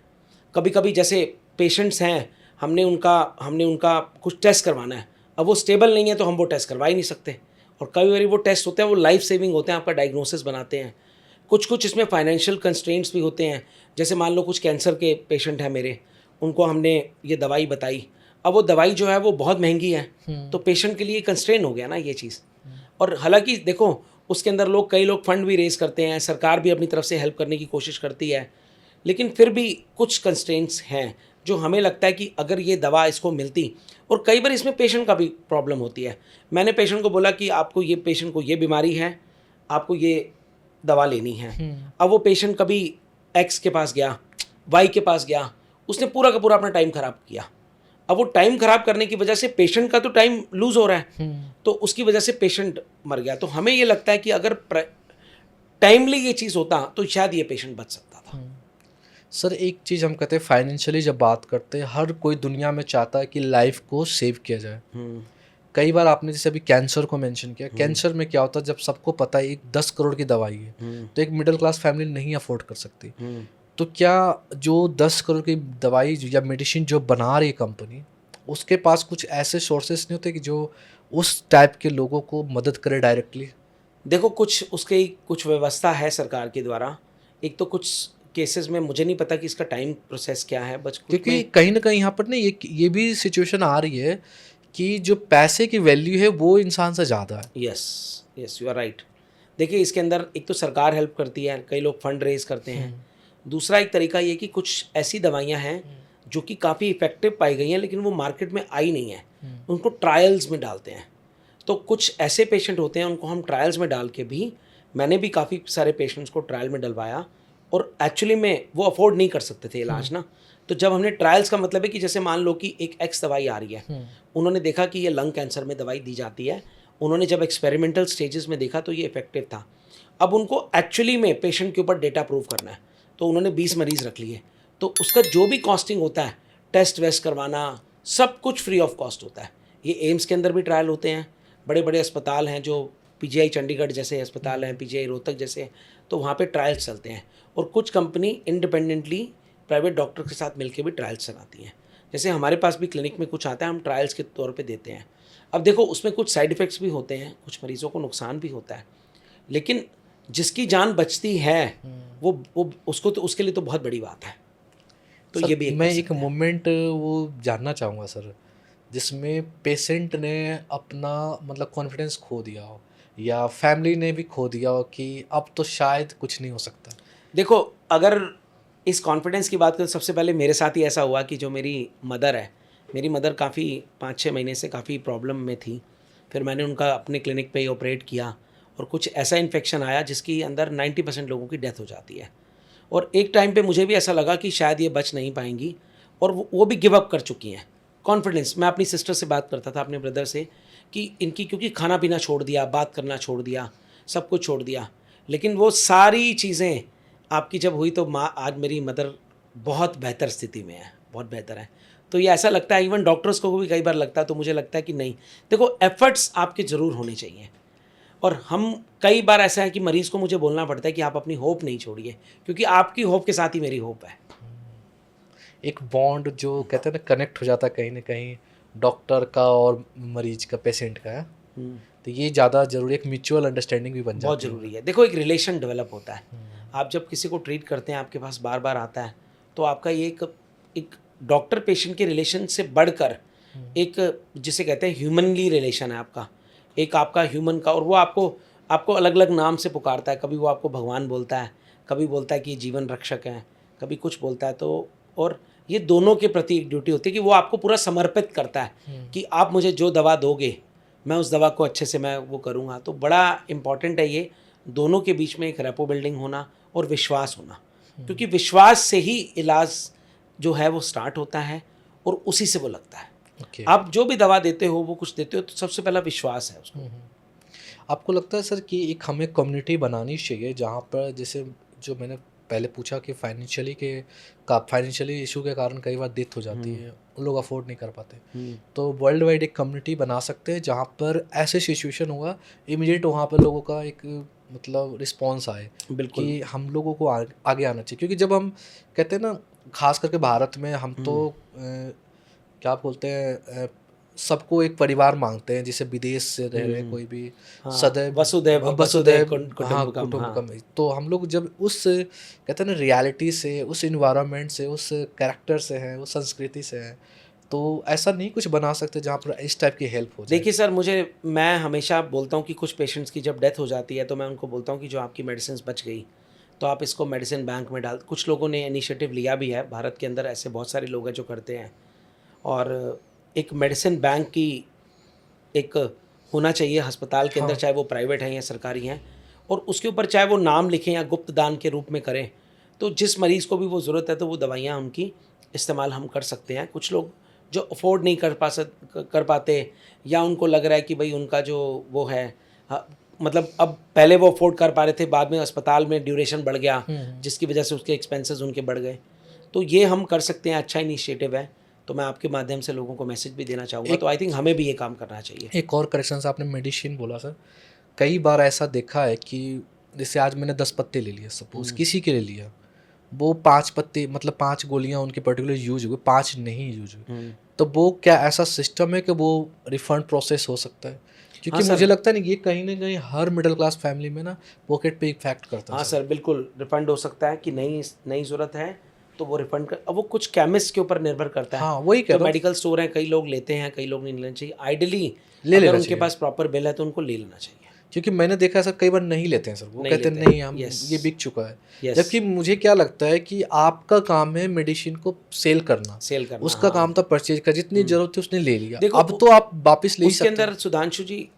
कभी कभी जैसे पेशेंट्स हैं, हमने उनका कुछ टेस्ट करवाना है, अब वो स्टेबल नहीं है तो हम वो टेस्ट करवा ही नहीं सकते। और कई बार वो टेस्ट होते हैं वो लाइफ सेविंग होते हैं, आपका डायग्नोसिस बनाते हैं। कुछ इसमें फाइनेंशियल कंस्ट्रेंट्स भी होते हैं। जैसे मान लो कुछ कैंसर के पेशेंट हैं मेरे, उनको हमने ये दवाई बताई, अब वो दवाई जो है वो बहुत महंगी है, तो पेशेंट के लिए कंस्ट्रेन हो गया ना ये चीज़। और हालांकि देखो उसके अंदर कई लोग फंड भी रेज करते हैं, सरकार भी अपनी तरफ से हेल्प करने की कोशिश करती है, लेकिन फिर भी कुछ कंस्ट्रेंट्स हैं जो हमें लगता है कि अगर ये दवा इसको मिलती। और कई बार इसमें पेशेंट का भी प्रॉब्लम होती है। मैंने पेशेंट को बोला कि आपको ये पेशेंट को ये बीमारी है, आपको ये दवा लेनी है। अब वो पेशेंट कभी एक्स के पास गया, वाई के पास गया, उसने पूरा का पूरा अपना टाइम खराब किया। अब वो टाइम खराब करने की वजह से पेशेंट का तो टाइम लूज हो रहा है, तो उसकी वजह से पेशेंट मर गया। तो हमें ये लगता है कि अगर टाइमली ये चीज़ होता तो शायद ये पेशेंट बच सकता था। सर एक चीज़ हम कहते हैं फाइनेंशियली जब बात करते हैं हर कोई दुनिया में चाहता है कि लाइफ को सेव किया जाए। कई बार आपने जैसे अभी कैंसर को मेंशन किया, कैंसर में क्या होता है जब सबको पता है एक 10 करोड़ की दवाई है तो एक मिडिल क्लास फैमिली नहीं अफोर्ड कर सकती। तो क्या जो 10 करोड़ की दवाई या मेडिसिन जो बना रही है कंपनी, उसके पास कुछ ऐसे सोर्सेस नहीं होते कि जो उस टाइप के लोगों को मदद करे डायरेक्टली? देखो कुछ व्यवस्था है सरकार के द्वारा। एक तो कुछ केसेस में मुझे नहीं पता कि इसका टाइम प्रोसेस क्या है, बस क्योंकि कहीं ना कहीं यहाँ पर ना ये भी सिचुएशन आ रही है कि जो पैसे की वैल्यू है वो इंसान से ज़्यादा है। Yes you are right. देखिए इसके अंदर एक तो सरकार हेल्प करती है, कई लोग फंड रेज करते हैं। दूसरा एक तरीका ये कि कुछ ऐसी दवाइयाँ हैं जो कि काफ़ी इफ़ेक्टिव पाई गई हैं लेकिन वो मार्केट में आई नहीं है, उनको ट्रायल्स में डालते हैं। तो कुछ ऐसे पेशेंट होते हैं उनको हम ट्रायल्स में डाल के भी, मैंने भी काफ़ी सारे पेशेंट्स को ट्रायल में डलवाया और एक्चुअली में वो अफोर्ड नहीं कर सकते थे इलाज ना। तो जब हमने ट्रायल्स का मतलब है कि जैसे मान लो कि एक एक्स दवाई आ रही है, उन्होंने देखा कि ये लंग कैंसर में दवाई दी जाती है, उन्होंने जब एक्सपेरिमेंटल स्टेजेस में देखा तो ये इफेक्टिव था। अब उनको एक्चुअली में पेशेंट के ऊपर डेटा प्रूव करना है, तो उन्होंने 20 मरीज़ रख लिए। तो उसका जो भी कॉस्टिंग होता है, टेस्ट वेस्ट करवाना, सब कुछ फ्री ऑफ कॉस्ट होता है। ये एम्स के अंदर भी ट्रायल होते हैं, बड़े बड़े अस्पताल हैं जो पीजीआई चंडीगढ़ जैसे अस्पताल हैं, पीजीआई रोहतक जैसे, तो वहाँ पे ट्रायल्स चलते हैं। और कुछ कंपनी इंडिपेंडेंटली प्राइवेट डॉक्टर के साथ मिलकर भी ट्रायल्स चलाती हैं। जैसे हमारे पास भी क्लिनिक में कुछ आता है, हम ट्रायल्स के तौर पे देते हैं। अब देखो उसमें कुछ साइड इफ़ेक्ट्स भी होते हैं, कुछ मरीज़ों को नुकसान भी होता है, लेकिन जिसकी जान बचती है वो उसको तो उसके लिए तो बहुत बड़ी बात है। तो सर, ये भी मैं एक मोमेंट वो जानना चाहूँगा सर, जिसमें पेशेंट ने अपना मतलब कॉन्फिडेंस खो दिया हो या फैमिली ने भी खो दिया हो कि अब तो शायद कुछ नहीं हो सकता। देखो अगर इस कॉन्फिडेंस की बात करें, सबसे पहले मेरे साथ ही ऐसा हुआ कि जो मेरी मदर है, मेरी मदर काफ़ी 5-6 महीने से काफ़ी प्रॉब्लम में थी। फिर मैंने उनका अपने क्लिनिक पे ही ऑपरेट किया और कुछ ऐसा इन्फेक्शन आया जिसकी अंदर 90% लोगों की डेथ हो जाती है। और एक टाइम पे मुझे भी ऐसा लगा कि शायद ये बच नहीं पाएंगी, और वो भी गिव अप कर चुकी हैं। कॉन्फिडेंस, मैं अपनी सिस्टर से बात करता था, अपने ब्रदर से, कि इनकी क्योंकि खाना पीना छोड़ दिया, बात करना छोड़ दिया, सब कुछ छोड़ दिया, लेकिन वो सारी चीज़ें आपकी जब हुई तो माँ, आज मेरी मदर बहुत बेहतर स्थिति में है, बहुत बेहतर है। तो ये ऐसा लगता है, इवन डॉक्टर्स को भी कई बार लगता है, तो मुझे लगता है कि नहीं, देखो एफर्ट्स आपके ज़रूर होने चाहिए। और हम कई बार ऐसा है कि मरीज़ को मुझे बोलना पड़ता है कि आप अपनी होप नहीं छोड़िए, क्योंकि आपकी होप के साथ ही मेरी होप है। एक बॉन्ड जो कहते हैं ना कनेक्ट हो जाता है कहीं ना कहीं, डॉक्टर का और मरीज का, पेशेंट का है, तो ये ज़्यादा जरूरी, एक म्यूचुअल अंडरस्टैंडिंग भी बन बहुत जाती है। ज़रूरी है। देखो, एक रिलेशन डेवलप होता है। आप जब किसी को ट्रीट करते हैं, आपके पास बार बार आता है, तो आपका ये एक डॉक्टर पेशेंट के रिलेशन से बढ़कर एक, जिसे कहते हैं ह्यूमनली रिलेशन है आपका, एक आपका ह्यूमन का। और वो आपको अलग अलग नाम से पुकारता है। कभी वो आपको भगवान बोलता है, कभी बोलता है कि जीवन रक्षक हैं, कभी कुछ बोलता है। तो और ये दोनों के प्रति एक ड्यूटी होती है कि वो आपको पूरा समर्पित करता है कि आप मुझे जो दवा दोगे, मैं उस दवा को अच्छे से मैं वो करूँगा। तो बड़ा इम्पॉर्टेंट है ये, दोनों के बीच में एक रेपो बिल्डिंग होना और विश्वास होना, क्योंकि विश्वास से ही इलाज जो है वो स्टार्ट होता है और उसी से वो लगता है। Okay. आप जो भी दवा देते हो, वो कुछ देते हो, तो सबसे पहला विश्वास है उसको। आपको लगता है सर कि एक हमें कम्युनिटी बनानी चाहिए जहाँ पर, जैसे जो मैंने पहले पूछा कि फाइनेंशियली इशू के कारण कई बार डेथ हो जाती है, उन लोग अफोर्ड नहीं कर पाते, तो वर्ल्ड वाइड एक कम्युनिटी बना सकते हैं जहाँ पर ऐसे सिचुएशन होगा, इमीडिएट वहाँ पर लोगों का एक मतलब रिस्पॉन्स आए कि हम लोगों को आगे आना चाहिए। क्योंकि जब हम कहते हैं ना, खास करके भारत में हम तो क्या बोलते हैं, सबको एक परिवार मांगते हैं, जिसे विदेश से रह रहे कोई भी, सदैव वसुदैव कुटुंबकम। तो हम लोग जब उस कहते हैं ना रियलिटी से, उस इन्वायरमेंट से, उस कैरेक्टर से हैं, उस संस्कृति से हैं, तो ऐसा नहीं कुछ बना सकते जहाँ पर इस टाइप की हेल्प हो जाए? देखिए सर, मैं हमेशा बोलता हूँ कि कुछ पेशेंट्स की जब डेथ हो जाती है, तो मैं उनको बोलता हूँ कि जो आपकी मेडिसिन बच गई, तो आप इसको मेडिसिन बैंक में डाल। कुछ लोगों ने इनिशिएटिव लिया भी है, भारत के अंदर ऐसे बहुत सारे लोग हैं जो करते हैं। और एक मेडिसिन बैंक की एक होना चाहिए अस्पताल के अंदर, चाहे वो प्राइवेट हैं या सरकारी हैं, और उसके ऊपर चाहे वो नाम लिखें या गुप्त दान के रूप में करें, तो जिस मरीज़ को भी वो ज़रूरत है, तो वो दवाइयाँ उनकी इस्तेमाल हम कर सकते हैं। कुछ लोग जो अफोर्ड नहीं कर पाते, या उनको लग रहा है कि भाई उनका जो वो है, मतलब अब पहले वो अफोर्ड कर पा रहे थे, बाद में अस्पताल में ड्यूरेशन बढ़ गया, जिसकी वजह से उसके एक्सपेंसेस उनके बढ़ गए, तो ये हम कर सकते हैं। अच्छा इनिशिएटिव है, तो मैं आपके माध्यम से लोगों को मैसेज भी देना चाहूँगा। तो आई थिंक हमें भी ये काम करना चाहिए। एक और करेक्शन से, आपने मेडिसिन बोला सर, कई बार ऐसा देखा है कि जैसे आज मैंने 10 पत्ते ले लिए, सपोज किसी के लिए लिया, वो 5 पत्ते मतलब 5 गोलियां उनकी पर्टिकुलर यूज हुई, 5 नहीं यूज हुई, तो वो क्या ऐसा सिस्टम है कि वो रिफंड प्रोसेस हो सकता है? क्योंकि मुझे लगता है ना ये कहीं ना कहीं हर मिडिल क्लास फैमिली में ना पॉकेट पे इफेक्ट करता है। हाँ सर, बिल्कुल रिफंड हो सकता है कि नई ज़रूरत है तो वो रिफंड कर। अब वो कुछ केमिस्ट के ऊपर निर्भर करता है। हाँ, वही कह रहा हूं। मेडिकल स्टोर हैं, कई लोग लेते हैं, कई लोग नहीं लेना चाहिए। आइडियली अगर उनके पास प्रॉपर बिल है तो उनको ले लेना चाहिए। क्योंकि मैंने देखा है सर, कई बार नहीं लेते हैं सर, वो कहते हैं नहीं हम ये बिक चुका है। जबकि मुझे क्या लगता है कि आपका काम है मेडिसिन को सेल करना, उसका काम था परचेज का, जितनी जरूरत थी उसने ले लिया, अब तो आप वापस ले सकते हैं। उसके अंदर सुधांशु जी,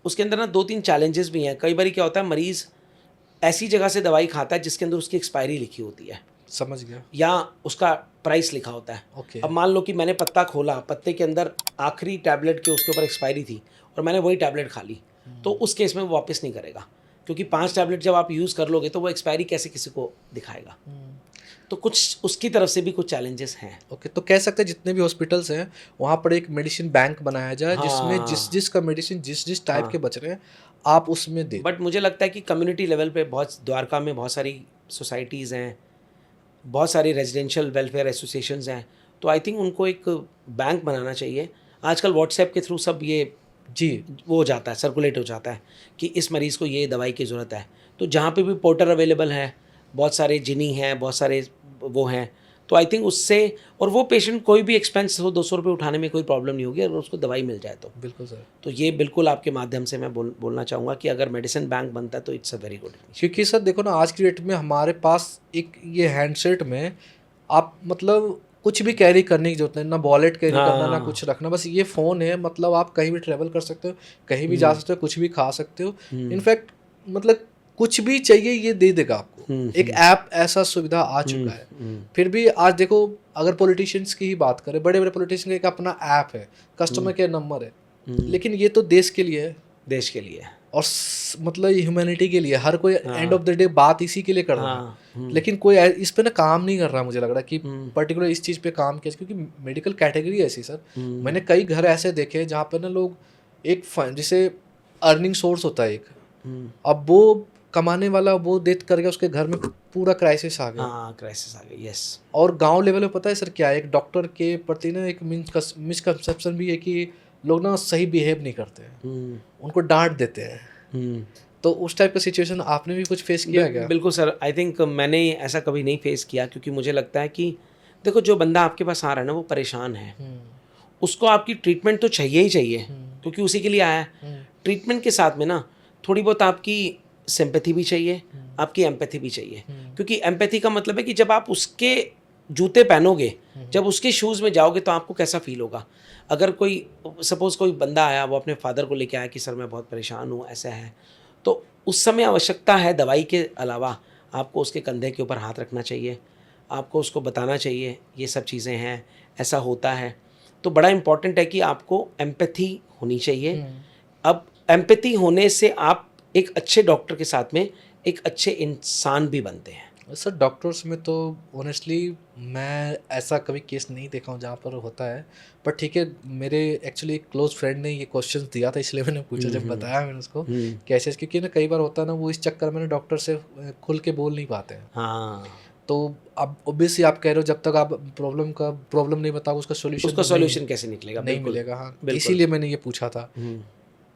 उसके अंदर ना 2-3 चैलेंजेस भी हैं। कई बार क्या होता है, मरीज़ ऐसी जगह से दवाई खाता है जिसके अंदर उसकी एक्सपायरी लिखी होती है, समझ गया, या उसका प्राइस लिखा होता है। अब मान लो कि मैंने पत्ता खोला, पत्ते के अंदर आखिरी टैबलेट के उसके ऊपर एक्सपायरी थी और मैंने वही टैबलेट खा ली, तो उस केस में वो वापस नहीं करेगा, क्योंकि 5 टैबलेट जब आप यूज़ कर लोगे तो वो एक्सपायरी कैसे किसी को दिखाएगा। तो कुछ उसकी तरफ से भी कुछ चैलेंजेस हैं। तो कह सकते हैं जितने भी हॉस्पिटल्स हैं वहाँ पर एक मेडिसिन बैंक बनाया जाए, जिसमें जिस का मेडिसिन जिस टाइप के बच रहे हैं आप उसमें दे। बट मुझे लगता है कि कम्युनिटी लेवल पे बहुत, द्वारका में बहुत सारी सोसाइटीज़ हैं, बहुत सारी रेजिडेंशियल वेलफेयर एसोसिएशंस हैं, तो आई थिंक उनको एक बैंक बनाना चाहिए। आजकल व्हाट्सएप के थ्रू सब ये वो हो जाता है, सर्कुलेट हो जाता है कि इस मरीज़ को ये दवाई की ज़रूरत है। तो जहाँ पे भी पोर्टर अवेलेबल है, बहुत सारे जिनी हैं, बहुत सारे वो हैं, तो आई थिंक उससे, और वो पेशेंट कोई भी एक्सपेंस हो 200 रुपये उठाने में कोई प्रॉब्लम नहीं होगी अगर उसको दवाई मिल जाए तो। बिल्कुल सर। तो ये बिल्कुल आपके माध्यम से मैं बोलना चाहूँगा कि अगर मेडिसिन बैंक बनता है तो इट्स अ वेरी गुड। क्योंकि सर देखो ना, आज की डेट में हमारे पास एक ये हैंडसेट में आप मतलब कुछ भी कैरी करने की जरूरत नहीं, ना वॉलेट कैरी करना, ना कुछ रखना, बस ये फ़ोन है, मतलब आप कहीं भी ट्रैवल कर सकते हो, कहीं भी जा सकते हो, कुछ भी खा सकते हो। इनफैक्ट मतलब कुछ भी चाहिए ये दे देगा आपको। एक ऐप ऐसा सुविधा आ चुका है। फिर भी आज देखो, अगर पॉलिटिशियंस की ही बात करें, बड़े बड़े पॉलिटिशियन का एक अपना ऐप है, कस्टमर केयर नंबर है, लेकिन ये तो देश के लिए है, देश के लिए और मतलब ह्यूमैनिटी के लिए। हर कोई एंड ऑफ द डे बात इसी के लिए कर रहा है, लेकिन कोई इस पे ना काम नहीं कर रहा। मुझे लग रहा है कि पर्टिकुलर इस चीज़ पे काम किया, क्योंकि मेडिकल कैटेगरी ऐसी सर, मैंने कई घर ऐसे देखे जहाँ पे ना लोग एक जैसे अर्निंग सोर्स होता है एक, अब वो कमाने वाला वो डेथ कर गया, उसके घर में पूरा क्राइसिस आ गया। हाँ, क्राइसिस आ गई, यस। और गांव लेवल पे पता है सर क्या है, एक डॉक्टर के प्रति ना एक मिसकंसेप्शन भी है कि लोग ना सही बिहेव नहीं करते हैं, उनको डांट देते हैं। तो उस टाइप का सिचुएशन आपने भी कुछ फेस किया है क्या? बिल्कुल सर, आई थिंक मैंने ऐसा कभी नहीं फेस किया, क्योंकि मुझे लगता है कि देखो, जो बंदा आपके पास आ रहा है ना वो परेशान है, उसको आपकी ट्रीटमेंट तो चाहिए ही चाहिए, क्योंकि उसी के लिए आया है। ट्रीटमेंट के साथ में ना थोड़ी बहुत आपकी सिंपैथी भी चाहिए, आपकी एम्पैथी भी चाहिए, क्योंकि एम्पैथी का मतलब है कि जब आप उसके जूते पहनोगे, जब उसके शूज़ में जाओगे तो आपको कैसा फील होगा। अगर कोई सपोज़ कोई बंदा आया, वो अपने फादर को लेके आया कि सर मैं बहुत परेशान हूँ, ऐसा है, तो उस समय आवश्यकता है दवाई के अलावा आपको उसके कंधे के ऊपर हाथ रखना चाहिए, आपको उसको बताना चाहिए ये सब चीज़ें हैं, ऐसा होता है। तो बड़ा इम्पॉर्टेंट है कि आपको एम्पैथी होनी चाहिए। अब एम्पैथी होने से आप एक अच्छे डॉक्टर के साथ में एक अच्छे इंसान भी बनते हैं। सर डॉक्टर्स में तो ऑनेस्टली मैं ऐसा कभी केस नहीं देखा हूँ जहाँ पर होता है, पर ठीक है, मेरे एक्चुअली एक क्लोज फ्रेंड ने ये क्वेश्चन दिया था, इसलिए मैंने पूछा, जब बताया मैंने उसको कैसे, क्योंकि ना कई बार होता है ना, वो इस चक्कर में ना डॉक्टर से खुल के बोल नहीं पाते हैं। हाँ, तो अब ऑब्वियसली आप कह रहे हो जब तक आप प्रॉब्लम नहीं बताओ उसका सोल्यूशन कैसे निकलेगा, नहीं मिलेगा। हाँ, इसीलिए मैंने ये पूछा था।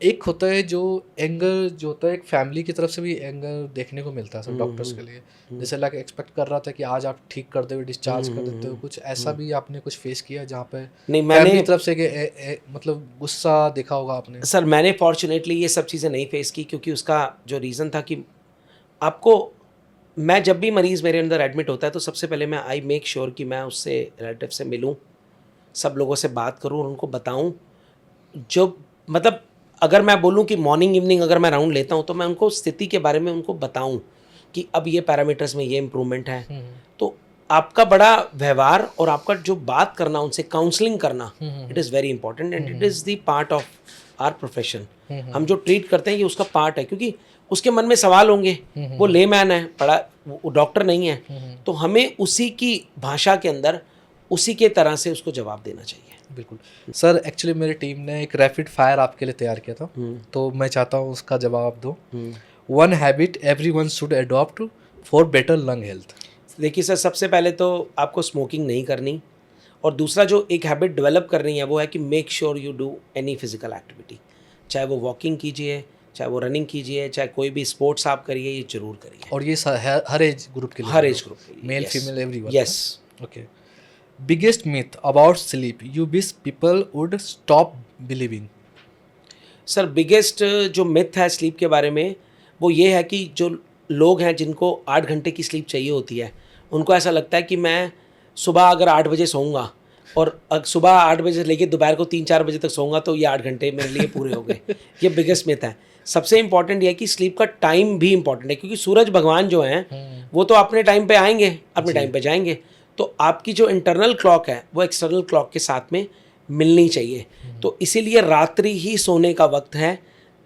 एक होता है जो एंगर जो होता है, एक फैमिली की तरफ से भी एंगर देखने को मिलता है सब डॉक्टर्स के लिए, जैसे लाइक एक्सपेक्ट कर रहा था कि आज आप ठीक कर दोगे, डिस्चार्ज कर देते हो, कुछ ऐसा भी आपने कुछ फेस किया जहाँ पे नहीं, मैंने फैमिली तरफ से मतलब गुस्सा देखा होगा आपने? सर मैंने फॉर्चुनेटली ये सब चीज़ें नहीं फेस की, क्योंकि उसका जो रीज़न था कि आपको, मैं जब भी मरीज़ मेरे अंदर एडमिट होता है तो सबसे पहले मैं आई मेक श्योर कि मैं उससे रिलेटिव से मिलूँ, सब लोगों से बात करूँ और उनको बताऊँ। जो मतलब अगर मैं बोलूँ कि मॉर्निंग इवनिंग अगर मैं राउंड लेता हूँ तो मैं उनको स्थिति के बारे में उनको बताऊँ कि अब ये पैरामीटर्स में ये इम्प्रूवमेंट है। तो आपका बड़ा व्यवहार और आपका जो बात करना, उनसे काउंसलिंग करना, it is very important and it is the part of our profession. हम जो ट्रीट करते हैं ये उसका पार्ट है, क्योंकि उसके मन में सवाल होंगे, वो लेमैन है, पढ़ा, वो डॉक्टर नहीं है, तो हमें उसी की भाषा के अंदर उसी के तरह से उसको जवाब देना चाहिए। बिल्कुल सर, एक्चुअली मेरी टीम ने एक रैपिड फायर आपके लिए तैयार किया था, तो मैं चाहता हूँ उसका जवाब दो। One habit everyone should adopt for better lung health. देखिए सर, सबसे पहले तो आपको स्मोकिंग नहीं करनी, और दूसरा जो एक हैबिट डेवलप करनी है वो है कि make sure you do any physical activity, चाहे वो वॉकिंग कीजिए, चाहे वो रनिंग कीजिए, चाहे कोई भी स्पोर्ट्स आप करिए, ये जरूर करिए। और ये हर एज ग्रुप के लिए? हर एज ग्रुप के लिए, male female everyone? Yes. Okay. Biggest myth about sleep you wish people would stop believing? Sir biggest जो मिथ है स्लीप के बारे में वो ये है कि जो लोग हैं जिनको 8 घंटे की स्लीप चाहिए होती है, उनको ऐसा लगता है कि मैं सुबह अगर 8 बजे सोऊंगा और सुबह 8 बजे से लेकर दोपहर को 3-4 बजे तक सोऊंगा तो ये 8 घंटे मेरे लिए पूरे हो गए। ये बिगेस्ट मिथ है। सबसे इम्पॉर्टेंट ये है कि स्लीप का टाइम भी इम्पॉर्टेंट है, क्योंकि सूरज भगवान जो हैं वो तो अपने टाइम पे आएंगे, अपने टाइम पे जाएंगे, तो आपकी जो इंटरनल क्लॉक है वो एक्सटर्नल क्लॉक के साथ में मिलनी चाहिए। तो इसीलिए रात्रि ही सोने का वक्त है।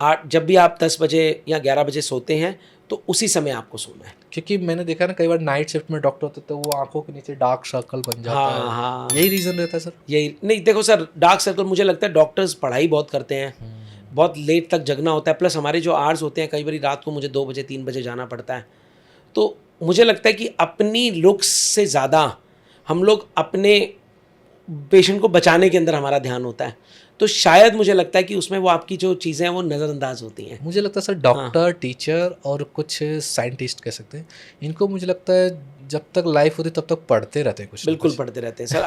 जब भी आप 10 बजे या 11 बजे सोते हैं तो उसी समय आपको सोना है। क्योंकि मैंने देखा ना कई बार नाइट शिफ्ट में डॉक्टर होते तो वो आंखों के नीचे डार्क सर्कल बन जाता है। हाँ, यही रीज़न रहता है सर? यही नहीं, देखो सर, डार्क सर्कल मुझे लगता है डॉक्टर्स पढ़ाई बहुत करते हैं, बहुत लेट तक जगना होता है, प्लस हमारे जो आवर्स होते हैं, कई बार रात को मुझे 2 बजे 3 बजे जाना पड़ता है, तो मुझे लगता है कि अपनी लुक्स से ज़्यादा हम लोग अपने पेशेंट को बचाने के अंदर हमारा ध्यान होता है, तो शायद मुझे लगता है कि उसमें वो आपकी जो चीज़ें हैं वो नज़रअंदाज होती हैं। मुझे लगता है सर डॉक्टर, टीचर और कुछ साइंटिस्ट कह सकते हैं, इनको मुझे लगता है जब तक लाइफ होती तब तक पढ़ते रहते हैं कुछ ना बिल्कुल कुछ। पढ़ते रहते हैं सर।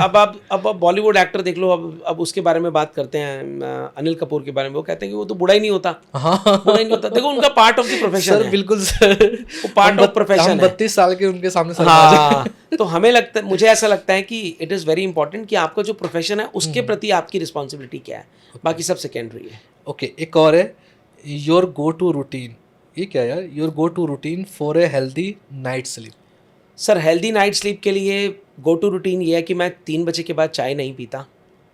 अब बॉलीवुड एक्टर देख लो, अब उसके बारे में बात करते हैं, अनिल कपूर के बारे में। वो कहते हैं कि वो तो बुढ़ा ही नहीं होता, हाँ बुढ़ा ही नहीं होता। देखो उनका part of the profession sir, है, बिल्कुल सर। वो पार्ट ऑफ प्रोफेशन हम है। 32 साल के उनके सामने सलमान हाँ, तो हमें लगता है, मुझे ऐसा लगता है कि इट इज़ वेरी इंपॉर्टेंट कि आपका जो प्रोफेशन है उसके प्रति आपकी रिस्पॉन्सिबिलिटी क्या है, बाकी सब सेकेंडरी है। ओके, एक और है, योर गो टू रूटीन। ये क्या है यार? Your go to routine for a healthy night sleep. Sir healthy night sleep के लिए गो टू रूटीन ये है कि मैं 3 बजे के बाद चाय नहीं पीता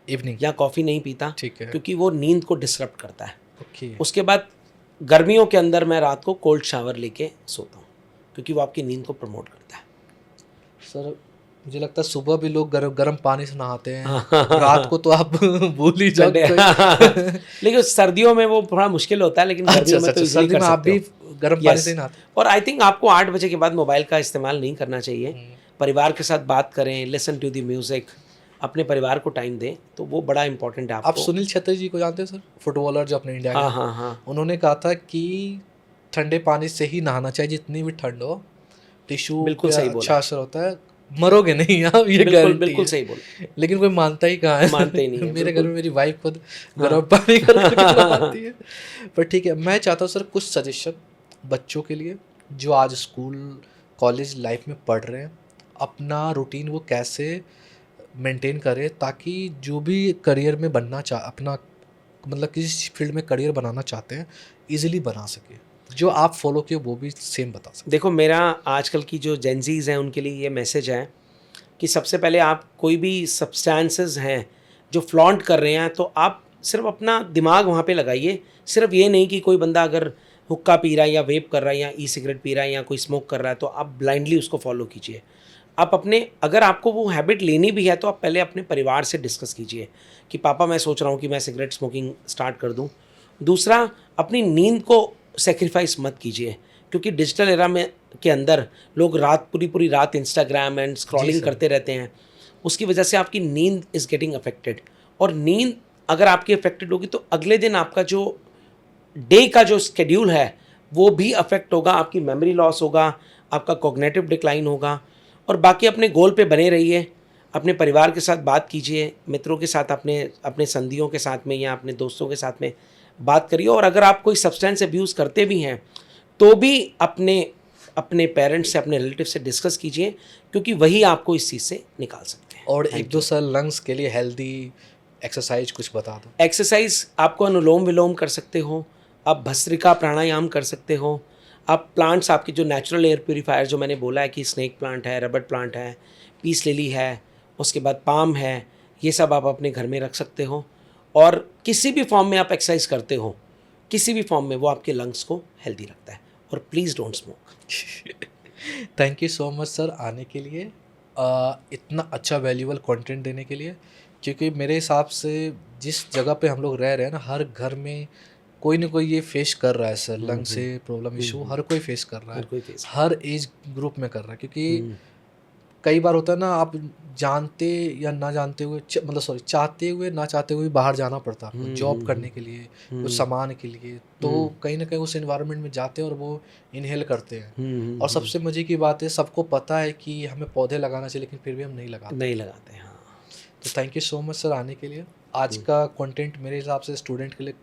इवनिंग, या कॉफ़ी नहीं पीता, ठीक है। क्योंकि वो नींद को डिस्टर्ब करता है। ओके, उसके बाद गर्मियों के अंदर मैं रात को कोल्ड शावर लेके सोता हूँ, क्योंकि वो आपकी नींद को प्रमोट करता है। सर मुझे लगता है सुबह भी लोग गर्म पानी से नहाते हैं, रात को तो आप भूल ही जाओ। लेकिन सर्दियों में वो थोड़ा मुश्किल होता है, लेकिन गर्मियों में तो easily सर्दी कर में आप सकते भी हो। गर्म पानी Yes. से ही नहाते हैं। और आई थिंक आपको 8 बजे के बाद मोबाइल का इस्तेमाल नहीं करना चाहिए। परिवार के साथ बात करें, लिसन टू द म्यूजिक, अपने परिवार को टाइम दें, तो वो बड़ा इंपॉर्टेंट है आप आपको। सुनील छेत्री जी को जानते हैं सर? फुटबॉलर जो अपने इंडिया के हाँ हैं। हाँ हाँ, उन्होंने कहा था कि ठंडे पानी से ही नहाना चाहिए, जितनी भी ठंड हो। टिश्यू बिल्कुल पे सही बोला। अच्छा असर होता है, मरोगे नहीं आप, ये बिल्कुल गारंटी बिल्कुल है। सही बोला। लेकिन कोई मानता ही कहाँ है? मानते ही नहीं है, मेरे घर बिल्कुल। में मेरी वाइफ खुद गर्म पानी कर करके नहाती है। पर ठीक है, मैं चाहता हूँ सर कुछ सजेशन बच्चों के लिए जो आज स्कूल कॉलेज लाइफ में पढ़ रहे हैं, अपना रूटीन वो कैसे मेंटेन करें ताकि जो भी करियर में बनना अपना मतलब किसी फील्ड में करियर बनाना चाहते हैं इजीली बना सके। जो आप फॉलो किए वो भी सेम बता सकते। देखो, मेरा आजकल की जो जेंजीज हैं उनके लिए ये मैसेज है कि सबसे पहले आप कोई भी सब्सटेंसेस हैं जो फ्लॉन्ट कर रहे हैं, तो आप सिर्फ अपना दिमाग वहाँ पे लगाइए। सिर्फ ये नहीं कि कोई बंदा अगर हुक्का पी रहा है या वेप कर रहा है या ई सिगरेट पी रहा है या कोई स्मोक कर रहा है तो आप ब्लाइंडली उसको फॉलो कीजिए। आप अपने, अगर आपको वो हैबिट लेनी भी है तो आप पहले अपने परिवार से डिस्कस कीजिए कि पापा मैं सोच रहा हूँ कि मैं सिगरेट स्मोकिंग स्टार्ट कर दूँ। दूसरा, अपनी नींद को सेक्रीफाइस मत कीजिए, क्योंकि डिजिटल एरा में के अंदर लोग पूरी रात इंस्टाग्राम एंड स्क्रॉलिंग करते रहते हैं। उसकी वजह से आपकी नींद इज़ गेटिंग अफेक्टेड, और नींद अगर आपकी अफेक्टेड होगी तो अगले दिन आपका जो डे का जो स्केड्यूल है वो भी अफेक्ट होगा, आपकी मेमोरी लॉस होगा, आपका कॉग्निटिव डिक्लाइन होगा। और बाकी अपने गोल पे बने रहिए, अपने परिवार के साथ बात कीजिए, मित्रों के साथ, अपने संधियों के साथ में या अपने दोस्तों के साथ में बात करिए। और अगर आप कोई सब्सटेंस अब्यूज़ करते भी हैं तो भी अपने पेरेंट्स से, अपने रिलेटिव से डिस्कस कीजिए, क्योंकि वही आपको इस चीज़ से निकाल सकते हैं। और एक दो सर लंग्स के लिए हेल्दी एक्सरसाइज कुछ बता दो। एक्सरसाइज आपको अनुलोम विलोम कर सकते हो, आप भस्त्रिका प्राणायाम कर सकते हो, आप प्लांट्स, आपकी जो नेचुरल एयर प्योरीफायर जो मैंने बोला है कि स्नेक प्लांट है, रबड़ प्लांट है, पीस लिली है, उसके बाद पाम है, ये सब आप अपने घर में रख सकते हो। और किसी भी फॉर्म में आप एक्सरसाइज करते हो, किसी भी फॉर्म में, वो आपके लंग्स को हेल्दी रखता है। और please don't smoke. Thank you so much sir आने के लिए, इतना अच्छा वैल्यूबल कंटेंट देने के लिए। क्योंकि मेरे हिसाब से जिस जगह पे हम लोग रह रहे हैं ना, हर घर में कोई ना कोई ये फेस कर रहा है सर, लंग से प्रॉब्लम इशू हर कोई फेस कर रहा हर है, कोई face हर एज ग्रुप में कर रहा है। क्योंकि कई बार होता है ना, आप जानते या ना जानते हुए मतलब सॉरी चाहते हुए ना चाहते हुए बाहर जाना पड़ता है आपको जॉब करने के लिए, कुछ सामान के लिए, तो कहीं ना कहीं उस एनवायरनमेंट में जाते हैं और वो इनहेल करते हैं। और सबसे मजे की बात है, सबको पता है कि हमें पौधे लगाना चाहिए, लेकिन फिर भी हम नहीं लगाते। हाँ। तो thank you so much sir आने के लिए। आज का कंटेंट मेरे हिसाब से स्टूडेंट के लिए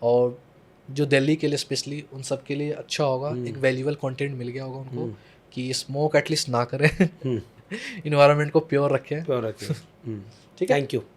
और जो दिल्ली के लिए स्पेशली उन सब के लिए अच्छा होगा। एक वैल्यूबल कंटेंट मिल गया होगा उनको कि स्मोक एटलीस्ट ना करें, इन्वायरमेंट को प्योर रखें। प्योर रखिए। ठीक है, थैंक यू।